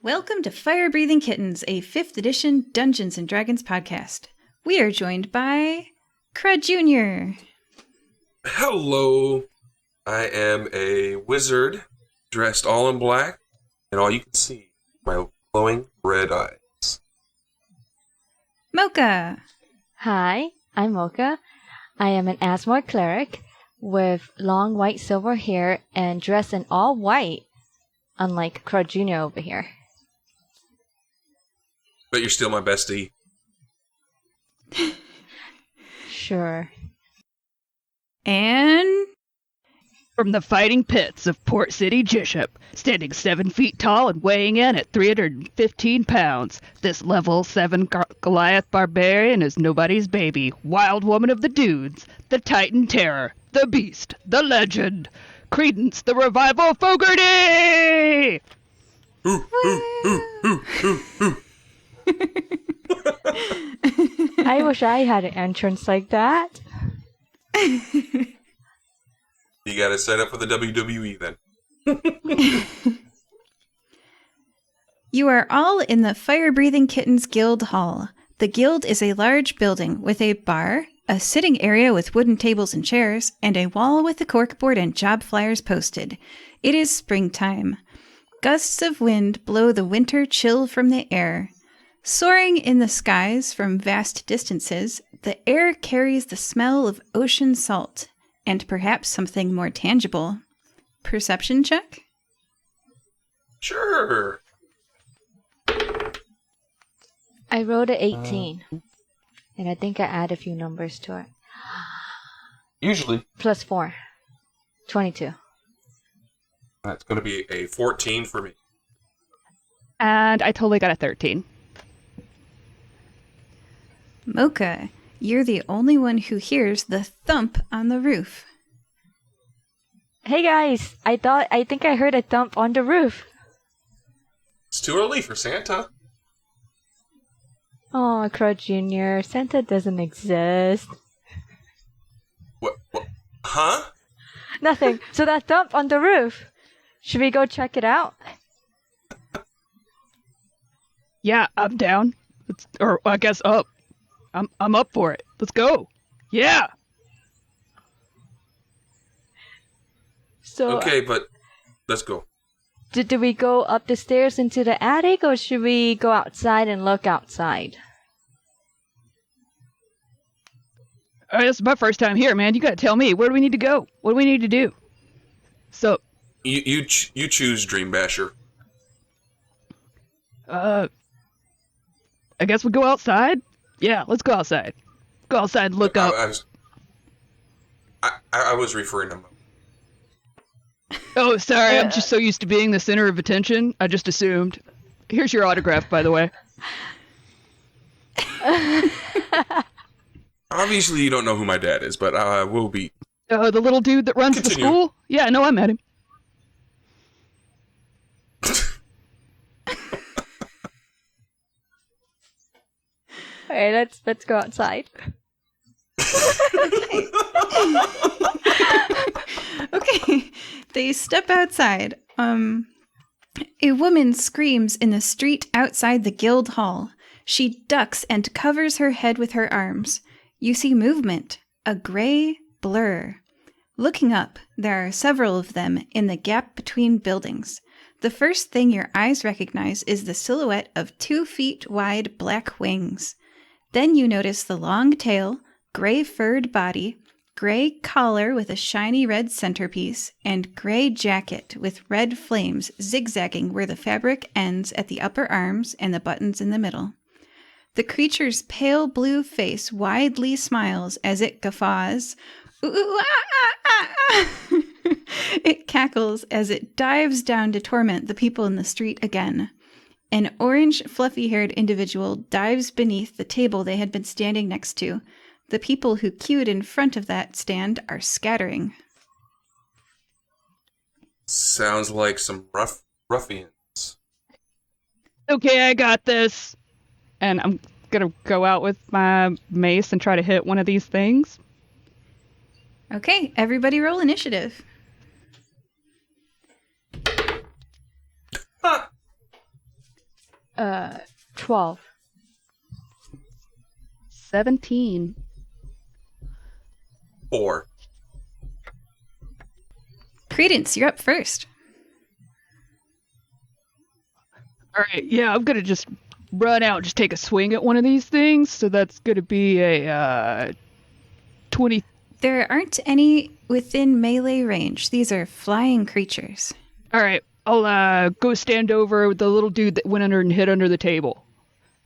Welcome to Fire Breathing Kittens, a 5th edition Dungeons & Dragons podcast. We are joined by Crud Jr. Hello. I am a wizard dressed all in black, and all you can see my glowing red eyes. Moka. Hi, I'm Moka. I am an Asmore cleric with long white silver hair and dressed in all white, unlike Crud Jr. over here. But you're still my bestie. Sure. And from the fighting pits of Port City Jishop, standing 7 feet tall and weighing in at 315 pounds, this level 7 Goliath barbarian is nobody's baby, wild woman of the dudes, the Titan Terror, the Beast, the Legend, Creedence, the Revival Fogarty! I wish I had an entrance like that. You gotta sign up for the WWE then. You are all in the Fire Breathing Kittens Guild Hall. The guild is a large building with a bar, a sitting area with wooden tables and chairs, and a wall with a corkboard and job flyers posted. It is springtime. Gusts of wind blow the winter chill from the air. Soaring in the skies from vast distances, the air carries the smell of ocean salt, and perhaps something more tangible. Perception check? Sure. I rolled a 18, and I think I add a few numbers to it. Usually. Plus 4. 22. That's gonna be a 14 for me. And I totally got a 13. Moka, you're the only one who hears the thump on the roof. Hey guys, I think I heard a thump on the roof. It's too early for Santa. Oh, Crud Jr., Santa doesn't exist. What? Huh? Nothing. So that thump on the roof. Should we go check it out? Yeah, I'm down. Or I guess up. I'm up for it. Let's go. Yeah. So Okay, but let's go. do we go up the stairs into the attic, or should we go outside and look outside? This is my first time here, man. You gotta tell me. Where do we need to go? What do we need to do? So, You choose, Dream Basher. I guess we go outside? Yeah, let's go outside. Go outside and look up. I was referring to. Oh, sorry. I'm just so used to being the center of attention. I just assumed. Here's your autograph, by the way. Obviously, you don't know who my dad is, but I will be. The little dude that runs Continue. the school? Yeah, no, I met him. Alright, let's go outside. Okay, they step outside. A woman screams in the street outside the guild hall. She ducks and covers her head with her arms. You see movement, a gray blur. Looking up, there are several of them in the gap between buildings. The first thing your eyes recognize is the silhouette of 2 feet wide black wings. Then you notice the long tail, gray furred body, gray collar with a shiny red centerpiece, and gray jacket with red flames zigzagging where the fabric ends at the upper arms and the buttons in the middle. The creature's pale blue face widely smiles as it guffaws. Ooh, ah, ah, ah, ah. It cackles as it dives down to torment the people in the street again. An orange, fluffy-haired individual dives beneath the table they had been standing next to. The people who queued in front of that stand are scattering. Sounds like some ruffians. Okay, I got this. And I'm gonna go out with my mace and try to hit one of these things. Okay, everybody roll initiative. 12. 17. 4. Creedence, you're up first. All right, yeah, I'm gonna just run out and just take a swing at one of these things. So that's gonna be a 20. There aren't any within melee range. These are flying creatures. All right, I'll go stand over with the little dude that went under and hit under the table.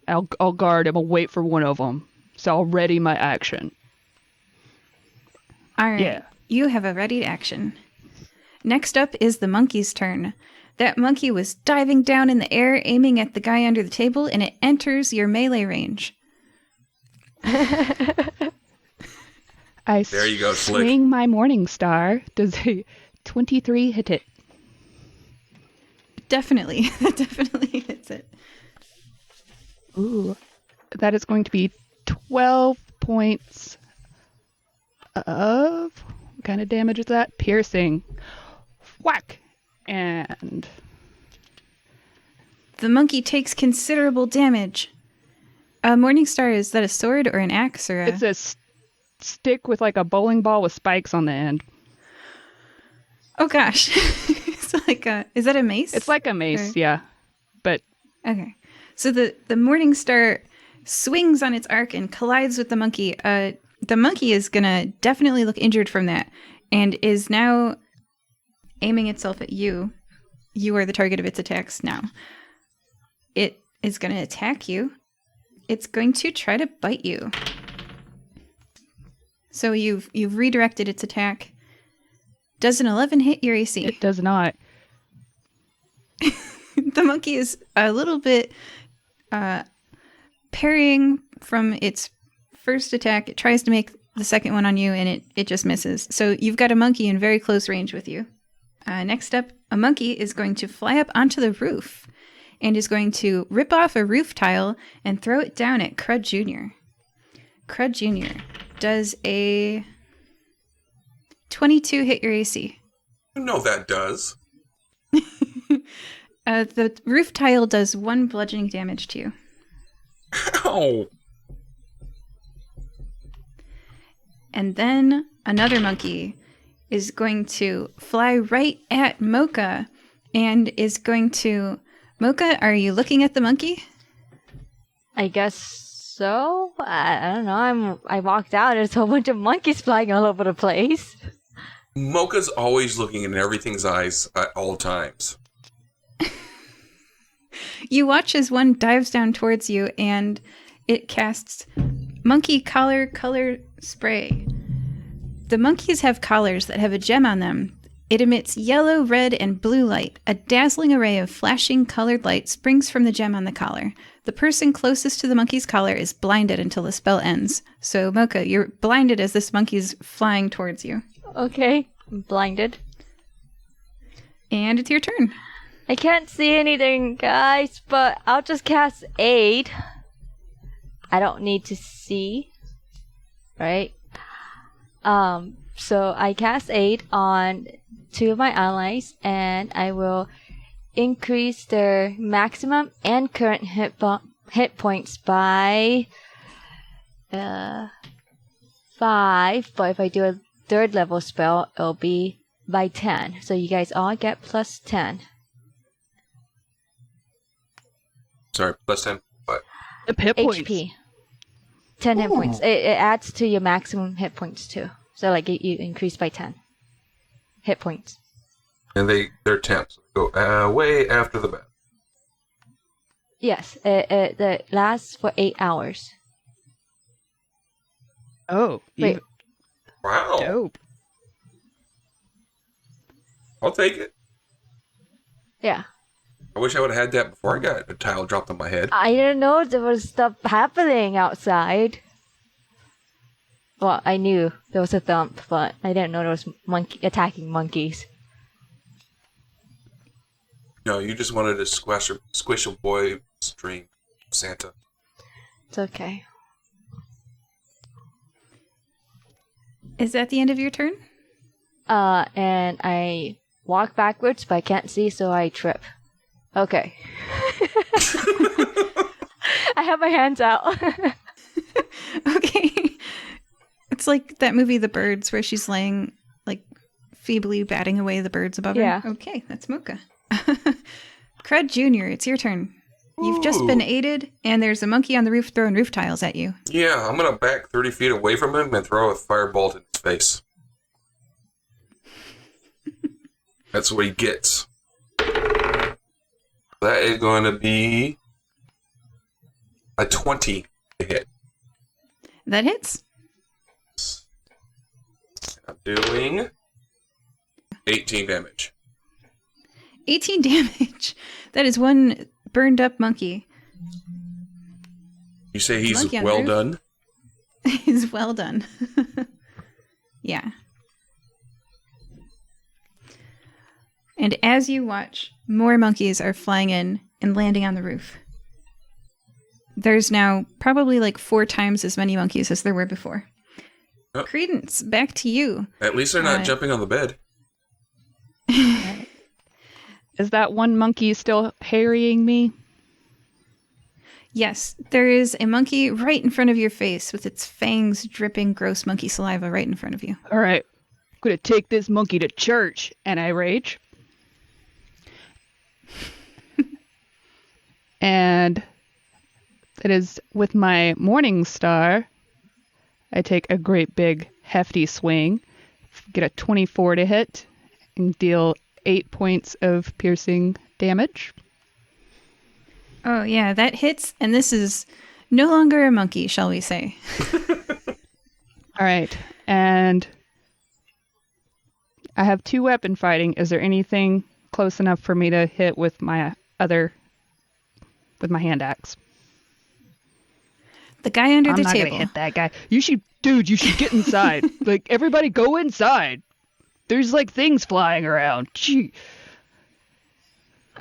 I'll guard him. I'll wait for one of them. So I'll ready my action. All right. Yeah. You have a ready action. Next up is the monkey's turn. That monkey was diving down in the air, aiming at the guy under the table, and it enters your melee range. There you go, Slick. Swing my morning star. Does a 23 hit it? Definitely. That definitely hits it. Ooh. That is going to be 12 points of... What kind of damage is that? Piercing. Whack! And... The monkey takes considerable damage. Morningstar, is that a sword or an axe or a... It's a stick with like a bowling ball with spikes on the end. Oh gosh. It's like a... Is that a mace? It's like a mace, Or- yeah. But Okay. So the Morningstar swings on its arc and collides with the monkey. The monkey is going to definitely look injured from that and is now aiming itself at you. You are the target of its attacks now. It is going to attack you. It's going to try to bite you. So you've redirected its attack. Does an 11 hit your AC? it does not. The monkey is a little bit parrying from its first attack. It tries to make the second one on you, and it just misses. So you've got a monkey in very close range with you. Next up, a monkey is going to fly up onto the roof and is going to rip off a roof tile and throw it down at Crud Jr. Crud Jr. does a 22 hit your AC. You know that does. The roof tile does 1 bludgeoning damage to you. Ow! And then another monkey is going to fly right at Moka and is going to... Moka, are you looking at the monkey? I guess so. I don't know. I walked out. There's a whole bunch of monkeys flying all over the place. Mocha's always looking in everything's eyes at all times. You watch as one dives down towards you and it casts monkey collar spray. The monkeys have collars that have a gem on them. It emits yellow, red, and blue light. A dazzling array of flashing colored light springs from the gem on the collar. The person closest to the monkey's collar is blinded until the spell ends. So, Moka, you're blinded as this monkey's flying towards you. Okay. I'm blinded. And it's your turn. I can't see anything, guys, but I'll just cast Aid. I don't need to see. Right? So I cast Aid on 2 of my allies, and I will increase their maximum and current hit points by 5. But if I do a 3rd level spell, it'll be by 10. So you guys all get plus 10. Sorry, plus 10. What? The hit points. HP. 10 hit points. It adds to your maximum hit points too. So like you increase by 10 hit points. And they're temps. Go way after the battle. Yes, it lasts for 8 hours. Oh, Wait. Wow. dope. I'll take it. Yeah. I wish I would have had that before I got a tile dropped on my head. I didn't know there was stuff happening outside. Well, I knew there was a thump, but I didn't know there was attacking monkeys. No, you just wanted to squish a boy's dream, Santa. It's okay. Is that the end of your turn? And I walk backwards, but I can't see, so I trip. Okay. I have my hands out. Okay. It's like that movie, The Birds, where she's laying, like, feebly batting away the birds above Yeah. her. Okay, that's Moka. Crud Jr., it's your turn. You've just been aided, and there's a monkey on the roof throwing roof tiles at you. Yeah, I'm going to back 30 feet away from him and throw a firebolt in his face. That's what he gets. That is going to be a 20 to hit. That hits. I'm doing 18 damage. 18 damage. That is one burned up monkey. You say he's Monkey on the well roof. done? He's well done. Yeah. And as you watch, more monkeys are flying in and landing on the roof. There's now probably like 4 times as many monkeys as there were before. Oh. Creedence, back to you. At least they're not jumping on the bed. Is that one monkey still harrying me? Yes, there is a monkey right in front of your face with its fangs dripping gross monkey saliva right in front of you. All right. I'm going to take this monkey to church. And I rage. And it is with my Morning Star. I take a great big hefty swing, get a 24 to hit, and deal 8 points of piercing damage. Oh, yeah, that hits, and this is no longer a monkey, shall we say. All right. And I have 2 weapon fighting. Is there anything close enough for me to hit with my hand axe? The guy under I'm the not table. gonna hit that guy. You should get inside. Like, everybody go inside. There's like things flying around. Gee.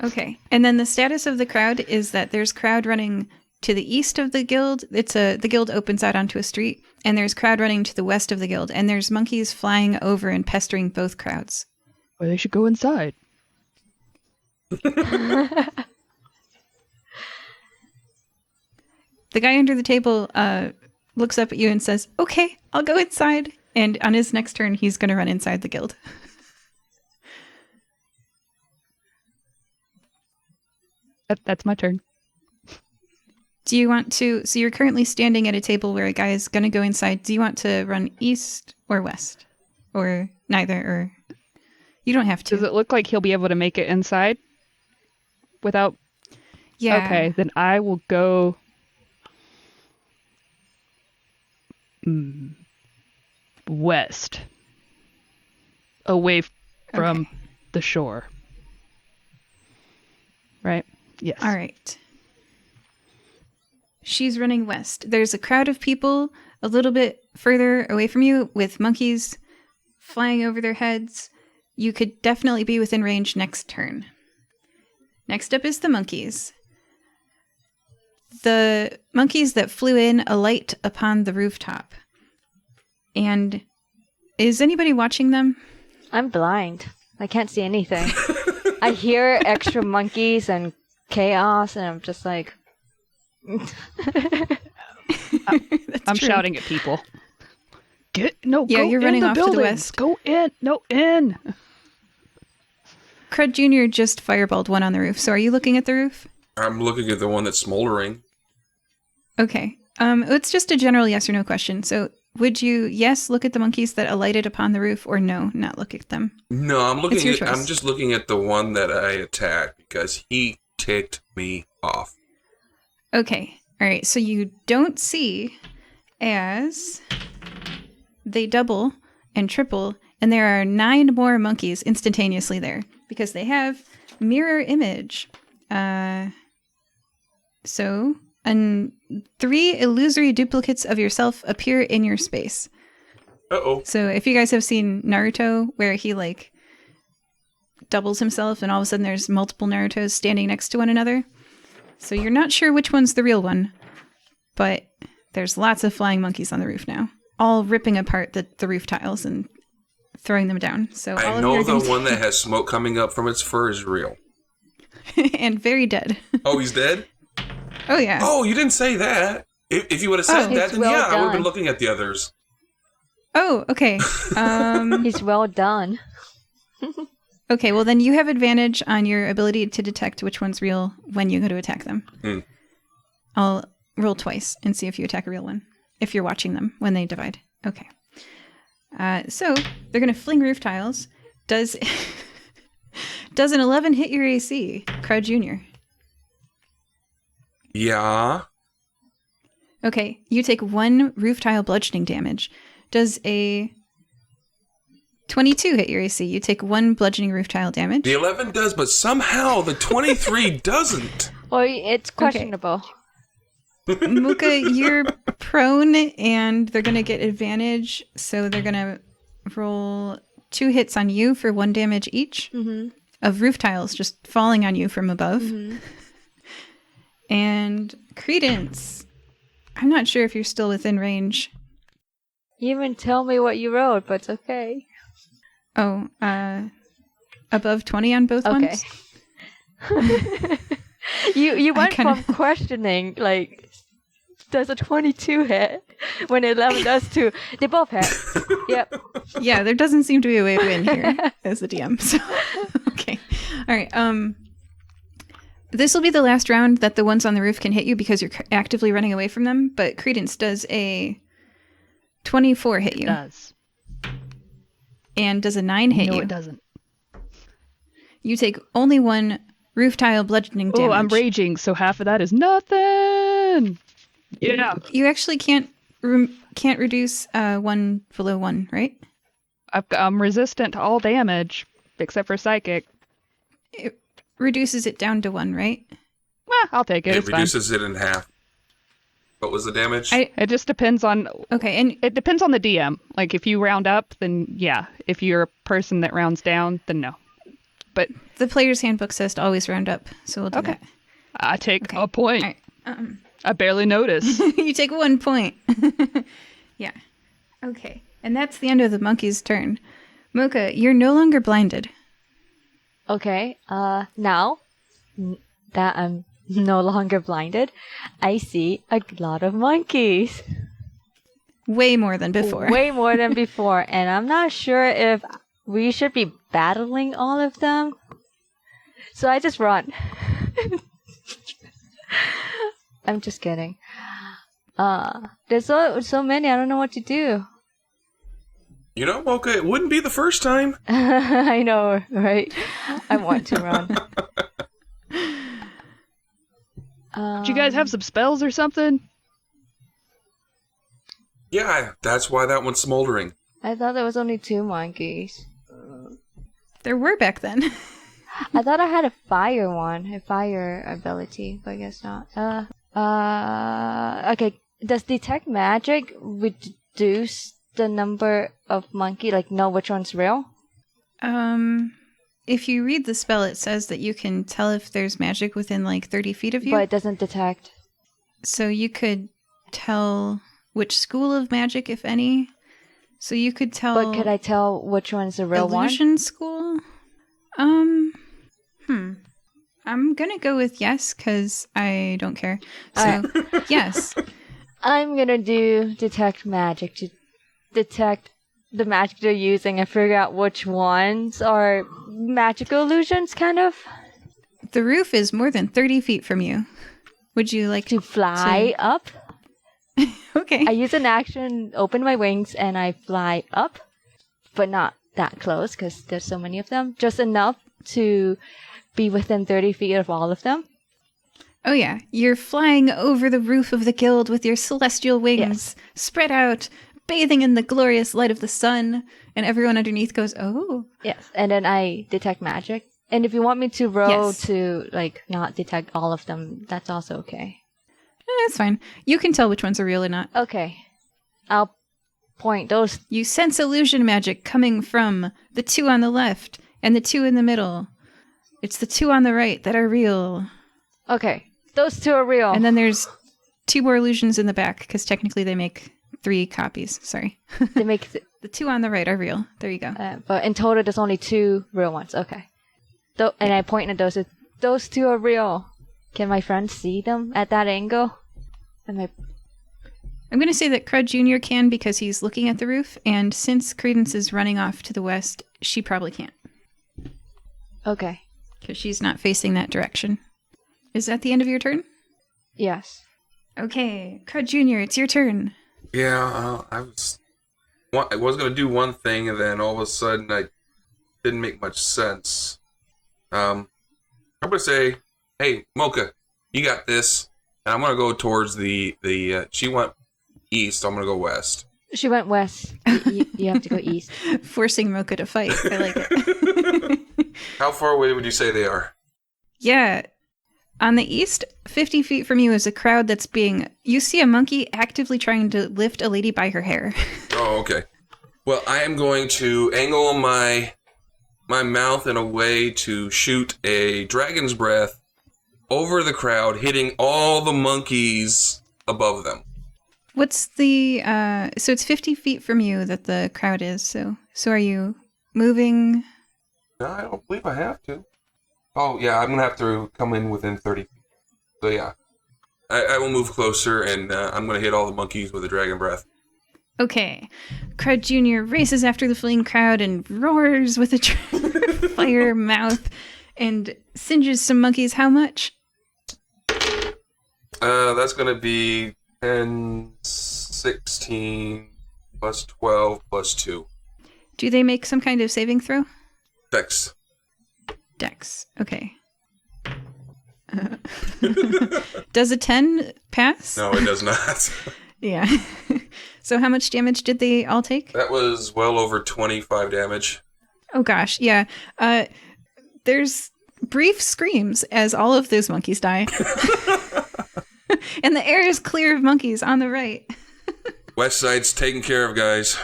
Okay. And then the status of the crowd is that there's crowd running to the east of the guild. The guild opens out onto a street, and there's crowd running to the west of the guild, and there's monkeys flying over and pestering both crowds. Well, they should go inside. The guy under the table looks up at you and says, "Okay, I'll go inside." And on his next turn, he's going to run inside the guild. That's my turn. Do you want to... So you're currently standing at a table where a guy is going to go inside. Do you want to run east or west? Or neither? Or you don't have to. Does it look like he'll be able to make it inside without... Yeah. Okay, then I will go... west. Away from the shore. Right? Yes. All right. She's running west. There's a crowd of people a little bit further away from you with monkeys flying over their heads. You could definitely be within range next turn. Next up is the monkeys. The monkeys that flew in alight upon the rooftop. And is anybody watching them? I'm blind. I can't see anything. I hear extra monkeys and chaos, and I'm just like... I'm shouting at people. Yeah, go you're running in the off to the building. west. Go in. No, in. Crud Jr. just fireballed one on the roof. So are you looking at the roof? I'm looking at the one that's smoldering. Okay. It's just a general yes or no question. So would you, yes, look at the monkeys that alighted upon the roof, or no, not look at them? No, I'm It's your looking. choice. I'm just looking at the one that I attacked because he ticked me off. Okay. All right. So you don't see as they double and triple, and there are 9 more monkeys instantaneously there because they have mirror image. So 3 illusory duplicates of yourself appear in your space. Uh-oh. So if you guys have seen Naruto, where he like doubles himself and all of a sudden there's multiple Narutos standing next to one another. So you're not sure which one's the real one, but there's lots of flying monkeys on the roof now, all ripping apart the roof tiles and throwing them down. So all I of know your the things- one that has smoke coming up from its fur is real. and very dead. Oh, he's dead? Oh, yeah. Oh, you didn't say that. If you would have said that, then well I would have been done. looking at the others. Oh, okay. He's well done. Okay, well then you have advantage on your ability to detect which one's real when you go to attack them. I'll roll twice and see if you attack a real one, if you're watching them when they divide. Okay. So they're going to fling roof tiles. Does an 11 hit your AC, Crud Jr.? Yeah. Okay, you take 1 roof tile bludgeoning damage. Does a 22 hit your AC? You take 1 bludgeoning roof tile damage. The 11 does, but somehow the 23 doesn't. Well, it's questionable. Moka, you're prone, and they're going to get advantage, so they're going to roll 2 hits on you for 1 damage each of roof tiles just falling on you from above. And Creedence, I'm not sure if you're still within range. You even tell me what you rolled, but it's okay. Oh, above 20 on both ones? You went kinda- from questioning, like, does a 22 hit when 11 does too. They both hit. Yep. Yeah, there doesn't seem to be a way to win here as the DM. So, okay. All right. This will be the last round that the ones on the roof can hit you because you're actively running away from them. But Creedence, does a 24 hit you? It does. And does a 9 hit No, you? it doesn't. You take only 1 roof tile bludgeoning damage. Oh, I'm raging, so half of that is nothing. Yeah. You actually can't reduce 1 below 1, right? I'm resistant to all damage, except for psychic. It reduces it down to 1, right? I'll take it. It It's fine. reduces it in half. What was the damage? It just depends on. Okay, and It depends on the DM. Like, if you round up, then yeah. If you're a person that rounds down, then no. But the player's handbook says to always round up, so we'll do Okay. that. I take Okay. a point. All right. I barely notice. You take 1 point. Yeah. Okay. And that's the end of the monkey's turn. Moka, you're no longer blinded. Okay. Now that I'm no longer blinded, I see a lot of monkeys. Way more than before. Way more than before. And I'm not sure if we should be battling all of them. So I just run. I'm just kidding. There's so many, I don't know what to do. You know, Moka, it wouldn't be the first time. I know, right? I want to run. Do you guys have some spells or something? Yeah, that's why that one's smoldering. I thought there was only 2 monkeys. There were back then. I thought I had a fire ability, but I guess not. Okay. Does detect magic reduce the number of monkey, like know which one's real? If you read the spell, it says that you can tell if there's magic within like 30 feet of you. But it doesn't detect. So you could tell which school of magic, if any. So you could tell. But could I tell which one's the real one? Illusion school? I'm gonna go with yes, because I don't care. So, yes. I'm gonna do detect magic to detect the magic they're using and figure out which ones are magical illusions, kind of. The roof is more than 30 feet from you. Would you like To fly up. Okay. I use an action, open my wings, and I fly up, but not that close because there's so many of them. Just enough to be within 30 feet of all of them. Oh, yeah. You're flying over the roof of the guild with your celestial wings spread out, bathing in the glorious light of the sun, and everyone underneath goes, oh. Yes, and then I detect magic. And if you want me to roll Yes. to, like, not detect all of them, that's also okay. That's fine. You can tell which ones are real or not. Okay. I'll point those. You sense illusion magic coming from the 2 on the left and the 2 in the middle. It's the 2 on the right that are real. Okay. Those 2 are real. And then there's 2 more illusions in the back, because technically they make 3 copies. Sorry. they make, The 2 on the right are real. There you go. but in total, there's only 2 real ones. Okay. And I point at those those two are real. Can my friends see them at that angle? I'm going to say that Crud Jr. can because he's looking at the roof, and since Creedence is running off to the west, she probably can't. Okay. Because she's not facing that direction. Is that the end of your turn? Yes. Okay, Crud Jr., it's your turn. Yeah, I was going to do one thing, and then all of a sudden I didn't make much sense. I'm going to say, hey, Moka, you got this. And I'm going to go towards the she went east, I'm going to go west. She went west. You have to go east. Forcing Moka to fight. I like it. How far away would you say they are? Yeah. On the east, 50 feet from you is a crowd that's you see a monkey actively trying to lift a lady by her hair. Oh, okay. Well, I am going to angle my mouth in a way to shoot a dragon's breath over the crowd, hitting all the monkeys above them. What's the, so it's 50 feet from you that the crowd is, so are you moving? No, I don't believe I have to. Oh, yeah, I'm going to have to come in within 30 feet. So, yeah. I will move closer, and I'm going to hit all the monkeys with a dragon breath. Okay. Crud Jr. races after the fleeing crowd and roars with a fire mouth and singes some monkeys. How much? That's going to be 10, 16, plus 12, plus 2. Do they make some kind of saving throw? Dex. Dex. Okay. Does a 10 pass? No, it does not. Yeah. So how much damage did they all take? That was well over 25 damage. Oh gosh, yeah. There's brief screams as all of those monkeys die. And the air is clear of monkeys on the right. West side's taken care of, guys.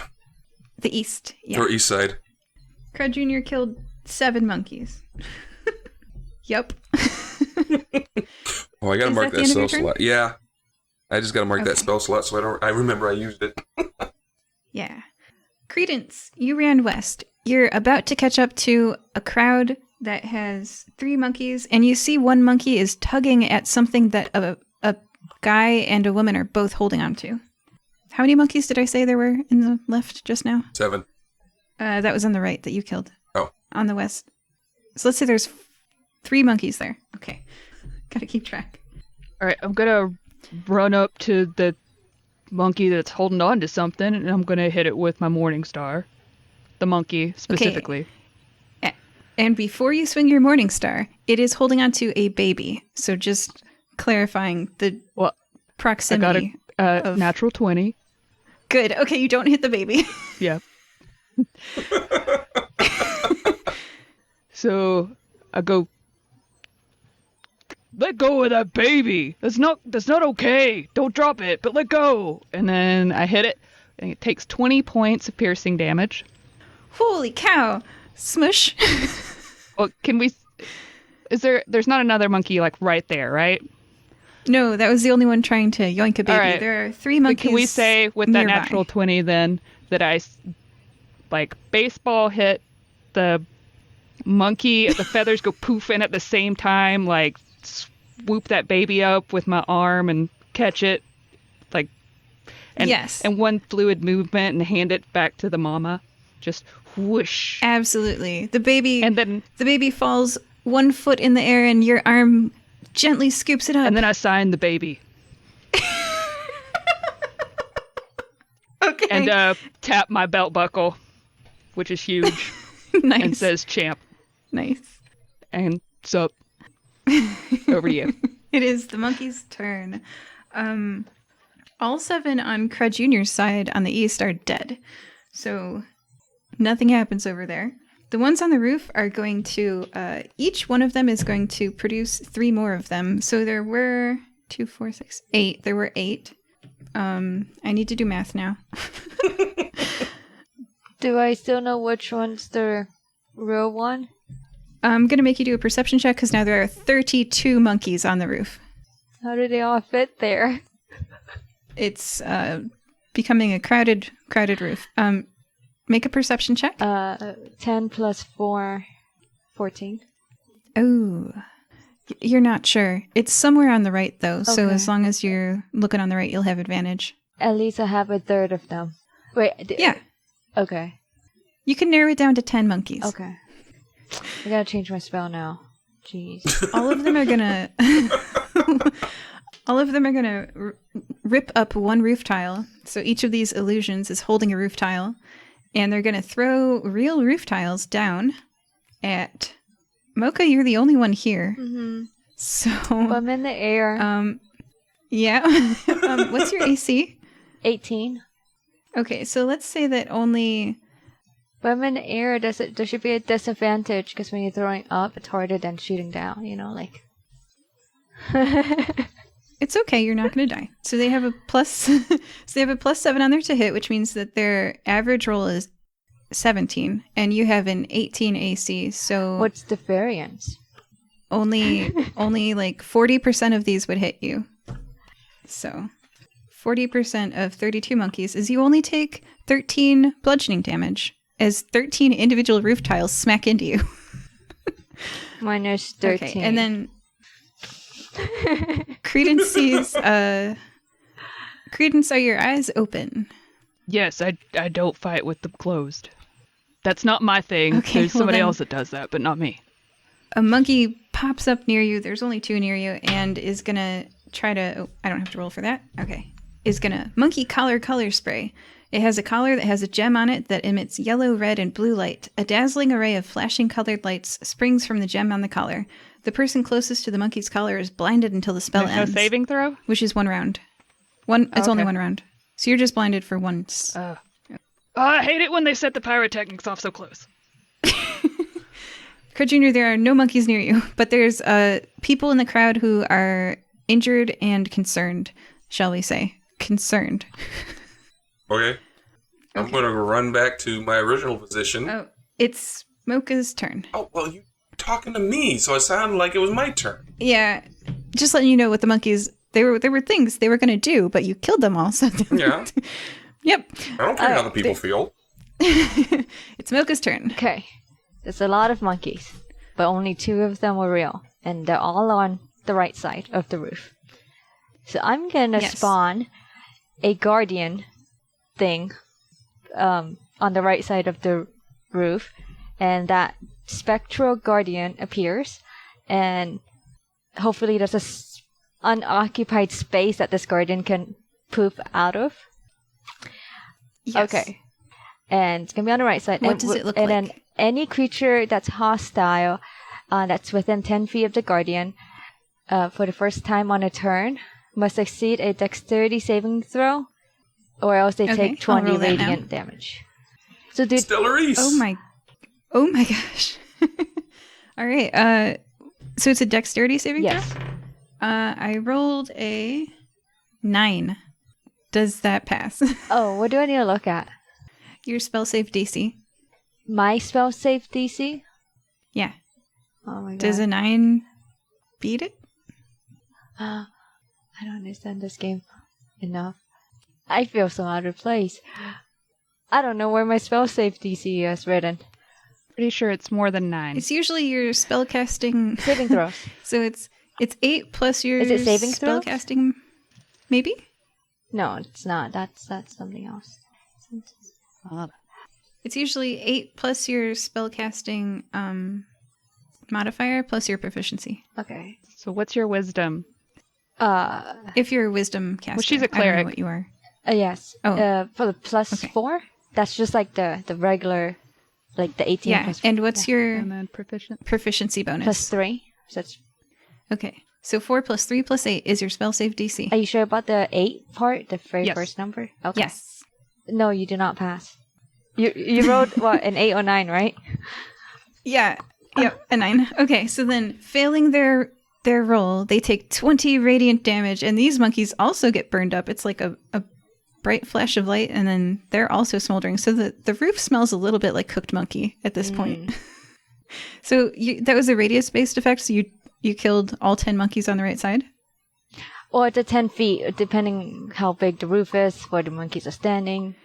The east, yeah. Or east side. Crud Jr. killed 7 monkeys. Yep. Oh, I gotta Is mark that the that end of spell your turn? slot. Yeah. I just gotta mark that Okay. spell slot so I remember I used it. Yeah. Creedence, you ran west. You're about to catch up to a crowd that has 3 monkeys, and you see one monkey is tugging at something that a guy and a woman are both holding on to. How many monkeys did I say there were in the left just now? 7. That was on the right that you killed. Oh. On the west. So let's say there's 3 monkeys there. Okay. Gotta keep track. All right, I'm gonna run up to the monkey that's holding on to something, and I'm gonna hit it with my Morning Star. The monkey specifically. And before you swing your Morning Star, it is holding on to a baby. So just clarifying the Well, proximity. I got a of- natural 20. Good. Okay, you don't hit the baby. Yeah. So I go, let go of that baby. That's not okay. Don't drop it, but let go. And then I hit it, and it takes 20 points of piercing damage. Holy cow. Smoosh. Well, there's not another monkey like right there, right? No, that was the only one trying to yoink a baby. All right. There are 3 But monkeys. can we say with that nearby. natural 20 then that I baseball hit the monkey, the feathers go poof in at the same time, like swoop that baby up with my arm and catch it, Yes. and one fluid movement and hand it back to the mama, just whoosh. Absolutely. The baby falls 1 foot in the air and your arm gently scoops it up. And then I sign the baby okay. and tap my belt buckle, which is huge, nice. and says champ. Nice. And sup. Over to you. It is the monkey's turn. All 7 on Crud Jr.'s side on the east are dead. So nothing happens over there. The ones on the roof are going to, each one of them is going to produce 3 more of them. So there were 2, 4, 6, 8. There were 8. I need to do math now. Do I still know which one's the real one? I'm going to make you do a perception check because now there are 32 monkeys on the roof. How do they all fit there? It's becoming a crowded roof. Make a perception check. 10 plus 4, 14. Oh. You're not sure. It's somewhere on the right, though. So Okay. as long as you're looking on the right, you'll have advantage. At least I have a third of them. Wait. Yeah. Okay. You can narrow it down to 10 monkeys. Okay. I gotta change my spell now. Jeez. All of them are gonna... All of them are gonna rip up one roof tile. So each of these illusions is holding a roof tile. And they're gonna throw real roof tiles down at... Moka, you're the only one here. Mm-hmm. So... But I'm in the air. Yeah. What's your AC? 18. Okay, so let's say that only... But I'm in the air. There should be a disadvantage because when you're throwing up, it's harder than shooting down. You know, like. It's okay, you're not going to die. So they have a plus. So they have a +7 on their to hit, which means that their average roll is 17, and you have an 18 AC. So What's the variance? only like 40% of these would hit you. So 40% of 32 monkeys is you only take 13 bludgeoning damage as 13 individual roof tiles smack into you. Minus 13. Okay, and then Creedence sees Creedence, are your eyes open? Yes, I don't fight with them closed. That's not my thing. Okay, There's well somebody then- else that does that, but not me. A monkey pops up near you. There's only 2 near you, and is gonna try to... Oh, I don't have to roll for that. Okay. Is gonna... Monkey collar spray. It has a collar that has a gem on it that emits yellow, red, and blue light. A dazzling array of flashing colored lights springs from the gem on the collar. The person closest to the monkey's collar is blinded until the spell There's no ends. saving throw? Which is 1 round. It's only Okay. 1 round. So you're just blinded for once. Oh, I hate it when they set the pyrotechnics off so close. Crud Jr., there are no monkeys near you, but there's people in the crowd who are injured and concerned, shall we say. Concerned. Okay. I'm going to run back to my original position. Oh, it's Moka's turn. Oh, well, you talking to me, so it sounded like it was my turn. Yeah, just letting you know what the monkeys... There were things they were going to do, but you killed them all. So Yeah. Yep. I don't care how the people feel. It's Moka's turn. Okay. There's a lot of monkeys, but only 2 of them were real, and they're all on the right side of the roof. So I'm gonna Yes. spawn a guardian thing on the right side of the roof, and that spectral guardian appears, and hopefully there's a unoccupied space that this guardian can poop out of. Yes. Okay. And it's going to be on the right side. What and does it look and like? then any creature that's hostile, that's within 10 feet of the guardian, for the first time on a turn, must succeed a dexterity saving throw, or else they Okay, take I'll 20 roll that now. radiant damage. So, dude, Stellaris. Oh my gosh. All right. So it's a dexterity saving yes. throw? I rolled a 9. Does that pass? Oh, what do I need to look at? Your spell save DC. My spell save DC? Yeah. Oh my god. Does a 9 beat it? I don't understand this game enough. I feel so out of place. I don't know where my spell save DC is written. Pretty sure it's more than 9. It's usually your spell casting. Saving throws. So it's 8 plus your Is it saving spell throws? casting. Maybe? No, it's not. That's something else. It's usually 8 plus your spell casting modifier plus your proficiency. Okay. So what's your wisdom? If you're a wisdom caster. Well, she's a I don't know cleric. what you are. Yes. Oh. For the plus Okay. 4, that's just like the regular, like the 18 Yeah. plus, And what's your And then proficient. proficiency bonus? plus 3. So it's, Okay. So 4 plus 3 plus 8 is your spell save DC. are you sure about the 8 part, the very Yes. first number? Okay. Yes. No, you do not pass. You rolled what, an 8 or 9, right? Yeah. Yep. A 9. Okay. So then failing their roll, they take 20 radiant damage, and these monkeys also get burned up. It's like a bright flash of light, and then they're also smoldering. So the roof smells a little bit like cooked monkey at this point. So that was a radius-based effect, so you killed all 10 monkeys on the right side? Or it's a 10 feet, depending how big the roof is, where the monkeys are standing.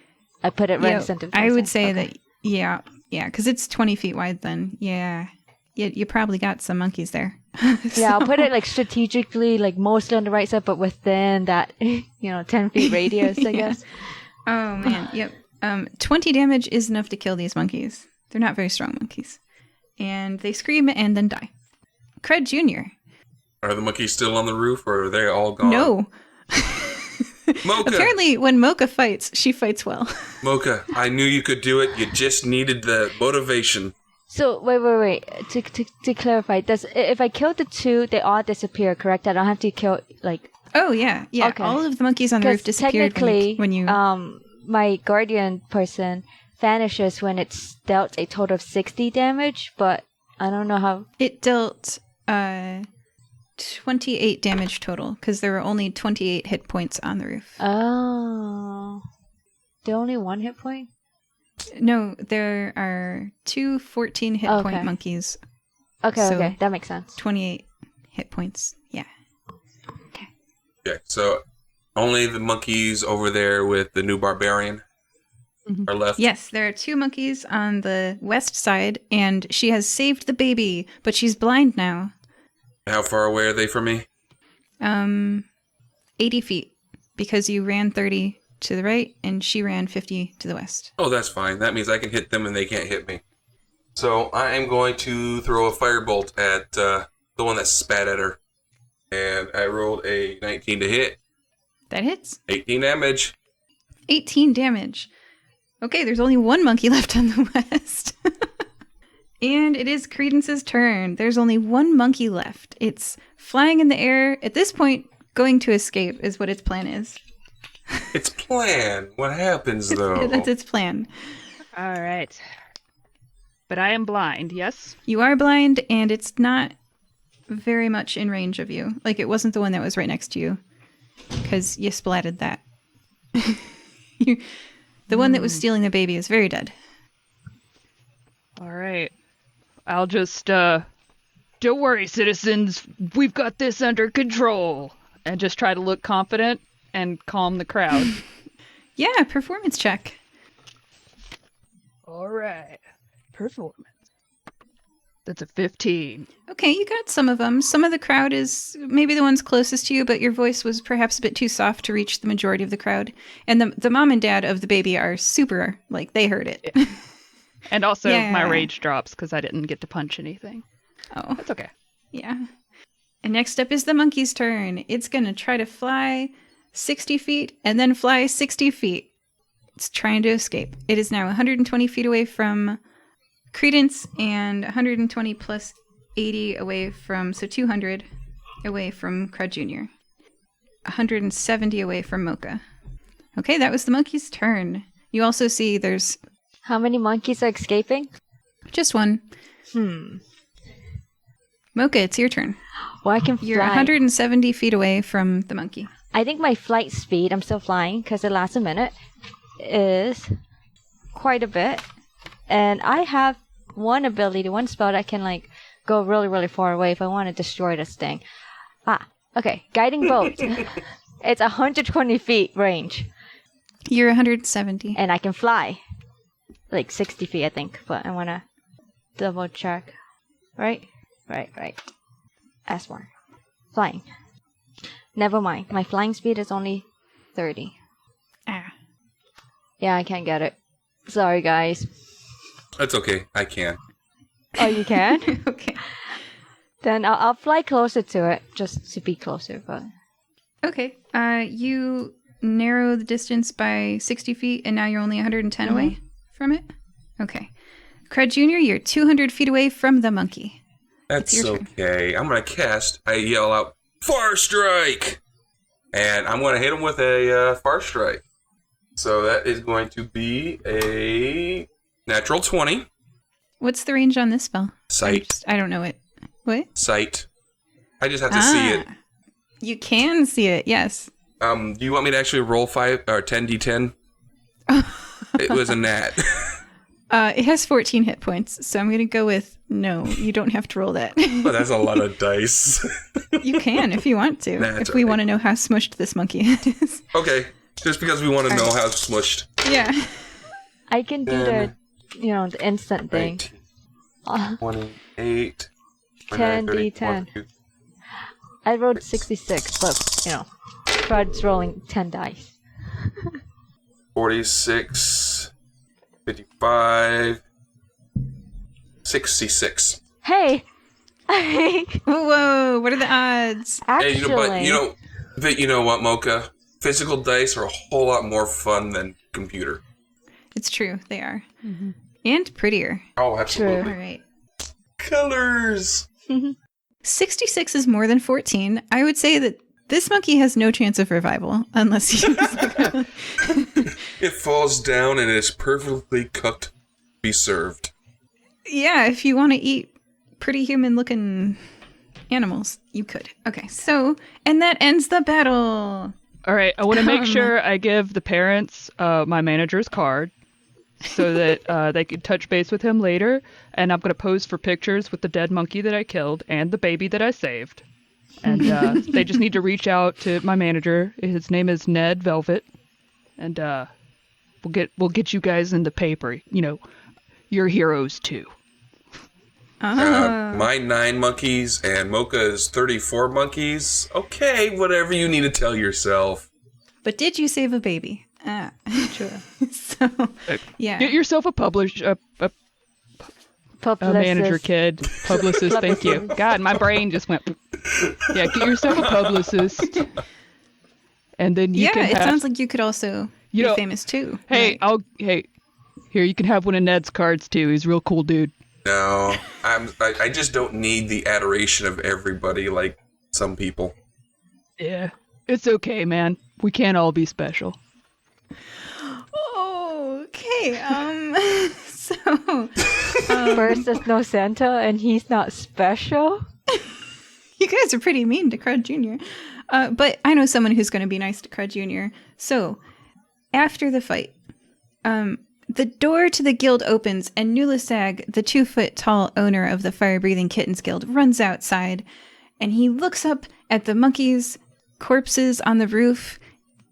I put it right in the center. I would say that, yeah, because it's 20 feet wide then. Yeah. You probably got some monkeys there. Yeah, I'll So- put it like strategically, like mostly on the right side, but within that, 10 feet radius, I guess. Oh man, yep. 20 damage is enough to kill these monkeys. They're not very strong monkeys. And they scream and then die. Crud Jr. Are the monkeys still on the roof, or are they all gone? No. Moka! Apparently, when Moka fights, she fights well. Moka, I knew you could do it. You just needed the motivation. So, wait. To clarify, if I kill the 2, they all disappear, correct? I don't have to kill, like... Oh, yeah. Yeah, Okay. all of the monkeys on the roof Because disappeared technically, when you... my guardian person vanishes when it's dealt a total of 60 damage, but I don't know how... It dealt 28 damage total, because there were only 28 hit points on the roof. Oh. There only 1 hit point? No, there are 2 14 hit Okay. point monkeys. Okay, So- okay. That makes sense. 28 hit points. Yeah. Okay, so only the monkeys over there with the new barbarian are left. Yes, there are 2 monkeys on the west side, and she has saved the baby, but she's blind now. How far away are they from me? 80 feet, because you ran 30 to the right, and she ran 50 to the west. Oh, that's fine. That means I can hit them and they can't hit me. So I am going to throw a firebolt at the one that spat at her. And I rolled a 19 to hit. That hits. 18 damage. 18 damage. Okay, there's only 1 monkey left on the west. And it is Creedence's turn. There's only 1 monkey left. It's flying in the air. At this point, going to escape is what its plan is. It's plan. What happens, though? That's its plan. All right. But I am blind, yes? You are blind, and it's not very much in range of you. Like, it wasn't the one that was right next to you, because you splatted that. The one that was stealing the baby is very dead. All right. I'll just, don't worry, citizens. We've got this under control. And just try to look confident and calm the crowd. Yeah, performance check. All right. Performance. That's a 15. Okay, you got some of them. Some of the crowd is maybe the ones closest to you, but your voice was perhaps a bit too soft to reach the majority of the crowd. And the mom and dad of the baby are super, like, they heard it. And also Yeah. my rage drops because I didn't get to punch anything. Oh, That's okay. yeah. And next up is the monkey's turn. It's going to try to fly 60 feet and then fly 60 feet. It's trying to escape. It is now 120 feet away from Creedence and 120 plus 80 away from, so 200 away from Crud Jr. 170 away from Moka. Okay, that was the monkey's turn. You also see there's How many monkeys are escaping? just 1. Moka, it's your turn. Well, I can You're fly. 170 feet away from the monkey. I think my flight speed, I'm still flying because it lasts a minute, is quite a bit. And I have one ability, one spell that can like go really, really far away if I want to destroy this thing. Okay. Guiding bolt. It's 120 feet range. You're 170. And I can fly. Like 60 feet, I think. But I want to double check. Right. Ask more. Flying. Never mind. My flying speed is only 30. Ah. Yeah, I can't get it. Sorry, guys. That's okay. I can. Oh, you can? Okay. Then I'll fly closer to it, just to be closer, but... Okay. You narrow the distance by 60 feet, and now you're only 110 away from it? Okay. Crud Jr., you're 200 feet away from the monkey. That's It's your turn. okay. I'm going to cast. I yell out, Far Strike! And I'm going to hit him with a Far Strike. So that is going to be a natural 20. What's the range on this spell? Sight. I don't know it. What? Sight. I just have to see it. You can see it, yes. Do you want me to actually roll 5 or 10d10? It was a nat. It has 14 hit points, so I'm going to go with no. You don't have to roll that. But that's a lot of dice. You can if you want to. Nah, it's if we alright. want to know how smushed this monkey is. Okay. Just because we want to know how it's smushed. Yeah. I can do the instant thing. 19, 28, 10d10. I rolled 66, but, Crud's rolling 10 dice. 46, 55, 66. Hey! Whoa, what are the odds? Actually, Hey, but you know what, Moka? Physical dice are a whole lot more fun than computer. It's true, they are. Mm-hmm. And prettier. Oh, absolutely. True. All right. Colors! 66 is more than 14. I would say that this monkey has no chance of revival unless he It falls down and is perfectly cooked to be served. Yeah, if you want to eat pretty human-looking animals, you could. Okay, so, and that ends the battle. All right, I want to make sure I give the parents my manager's card so that they can touch base with him later. And I'm going to pose for pictures with the dead monkey that I killed and the baby that I saved. And they just need to reach out to my manager. His name is Ned Velvet. And we'll get you guys in the paper. You're heroes too. My 9 monkeys and Moka's 34 monkeys. Okay, whatever you need to tell yourself. But did you save a baby? True. So, yeah. Get yourself a manager, kid. Publicist, thank you. God, my brain just went. Yeah, get yourself a publicist. And then you can it sounds like you could also be famous too. Hey, right? Here, you can have one of Ned's cards too. He's a real cool dude. No, I just don't need the adoration of everybody like some people. Yeah, it's okay, man. We can't all be special. Okay. First, there's no Santa, and he's not special. You guys are pretty mean to Crud Jr. But I know someone who's going to be nice to Crud Jr. So, after the fight, the door to the guild opens, and Nulisag, the 2-foot-tall owner of the Fire-Breathing Kittens Guild, runs outside, and he looks up at the monkeys' corpses on the roof,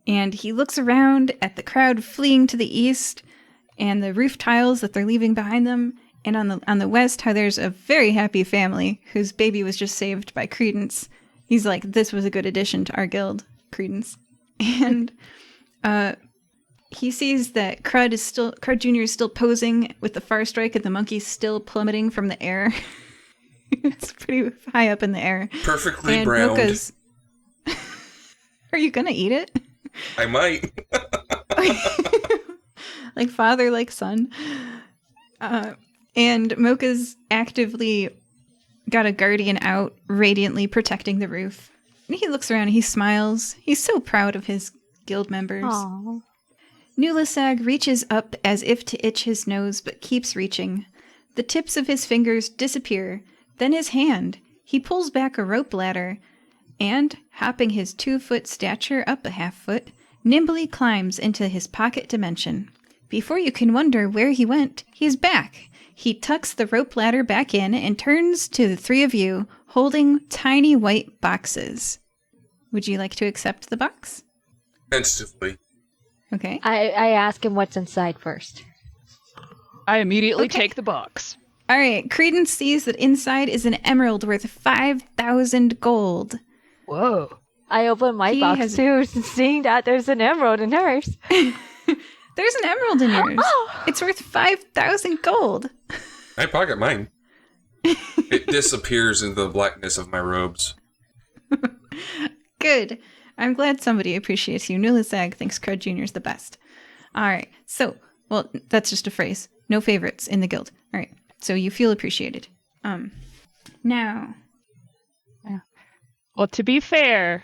and he looks around at the crowd fleeing to the east, and the roof tiles that they're leaving behind them, and on the west, how there's a very happy family whose baby was just saved by Creedence. He's like, this was a good addition to our guild, Creedence. And he sees that Crud Jr. is still posing with the far strike and the monkey's still plummeting from the air. It's pretty high up in the air. Perfectly and browned. Moka's... Are you gonna eat it? I might. Like father, like son. And Moka's actively got a guardian out, radiantly protecting the roof. And he looks around and he smiles. He's so proud of his guild members. Aww. Nulisag reaches up as if to itch his nose, but keeps reaching. The tips of his fingers disappear. Then his hand. He pulls back a rope ladder, and, hopping his 2-foot stature up a half-foot, nimbly climbs into his pocket dimension. Before you can wonder where he went, he's back. He tucks the rope ladder back in and turns to the 3 of you, holding tiny white boxes. Would you like to accept the box? Tentatively. Okay. I ask him what's inside first. I immediately take the box. All right. Creedence sees that inside is an emerald worth 5,000 gold. Whoa. I open my box too, seeing that there's an emerald in hers. There's an emerald in yours. It's worth 5,000 gold. I pocket mine. It disappears into the blackness of my robes. Good. I'm glad somebody appreciates you. Nulisag thinks Crud Jr. is the best. All right. So, well, that's just a phrase. No favorites in the guild. All right. So you feel appreciated. Now. Yeah. Well, to be fair,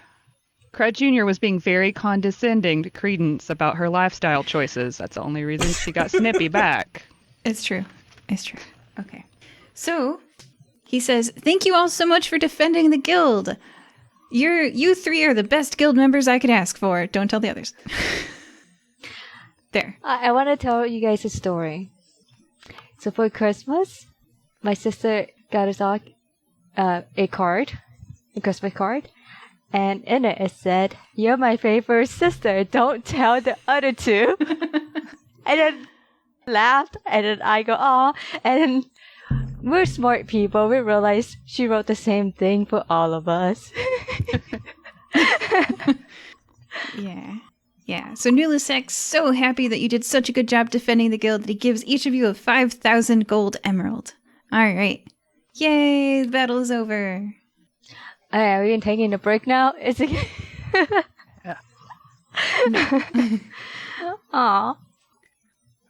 Crud Jr. was being very condescending to Creedence about her lifestyle choices. That's the only reason she got snippy back. It's true. It's true. Okay. So, he says, thank you all so much for defending the guild. You 3 are the best guild members I could ask for. Don't tell the others. There. I want to tell you guys a story. So for Christmas, my sister got us all a Christmas card. And in it said, "You're my favorite sister. Don't tell the other 2." And then laughed. And then I go, "Aw." And then we're smart people. We realized she wrote the same thing for all of us. Yeah. Yeah. So Nulisek's so happy that you did such a good job defending the guild that he gives each of you a 5,000 gold emerald. All right. Yay, the battle is over. Alright, are we taking a break now? Is it? Yeah. Aw. All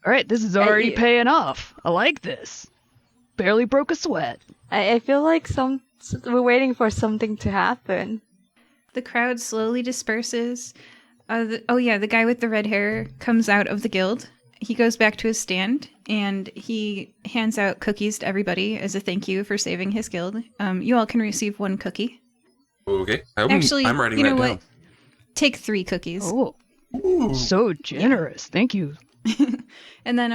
right, this is already paying off. I like this. Barely broke a sweat. I feel like we're waiting for something to happen. The crowd slowly disperses. The guy with the red hair comes out of the guild. He goes back to his stand, and he hands out cookies to everybody as a thank you for saving his guild. You all can receive 1 cookie. Okay. Actually, I'm writing you know that what? down. Take 3 cookies. Oh, so generous. Thank you. And then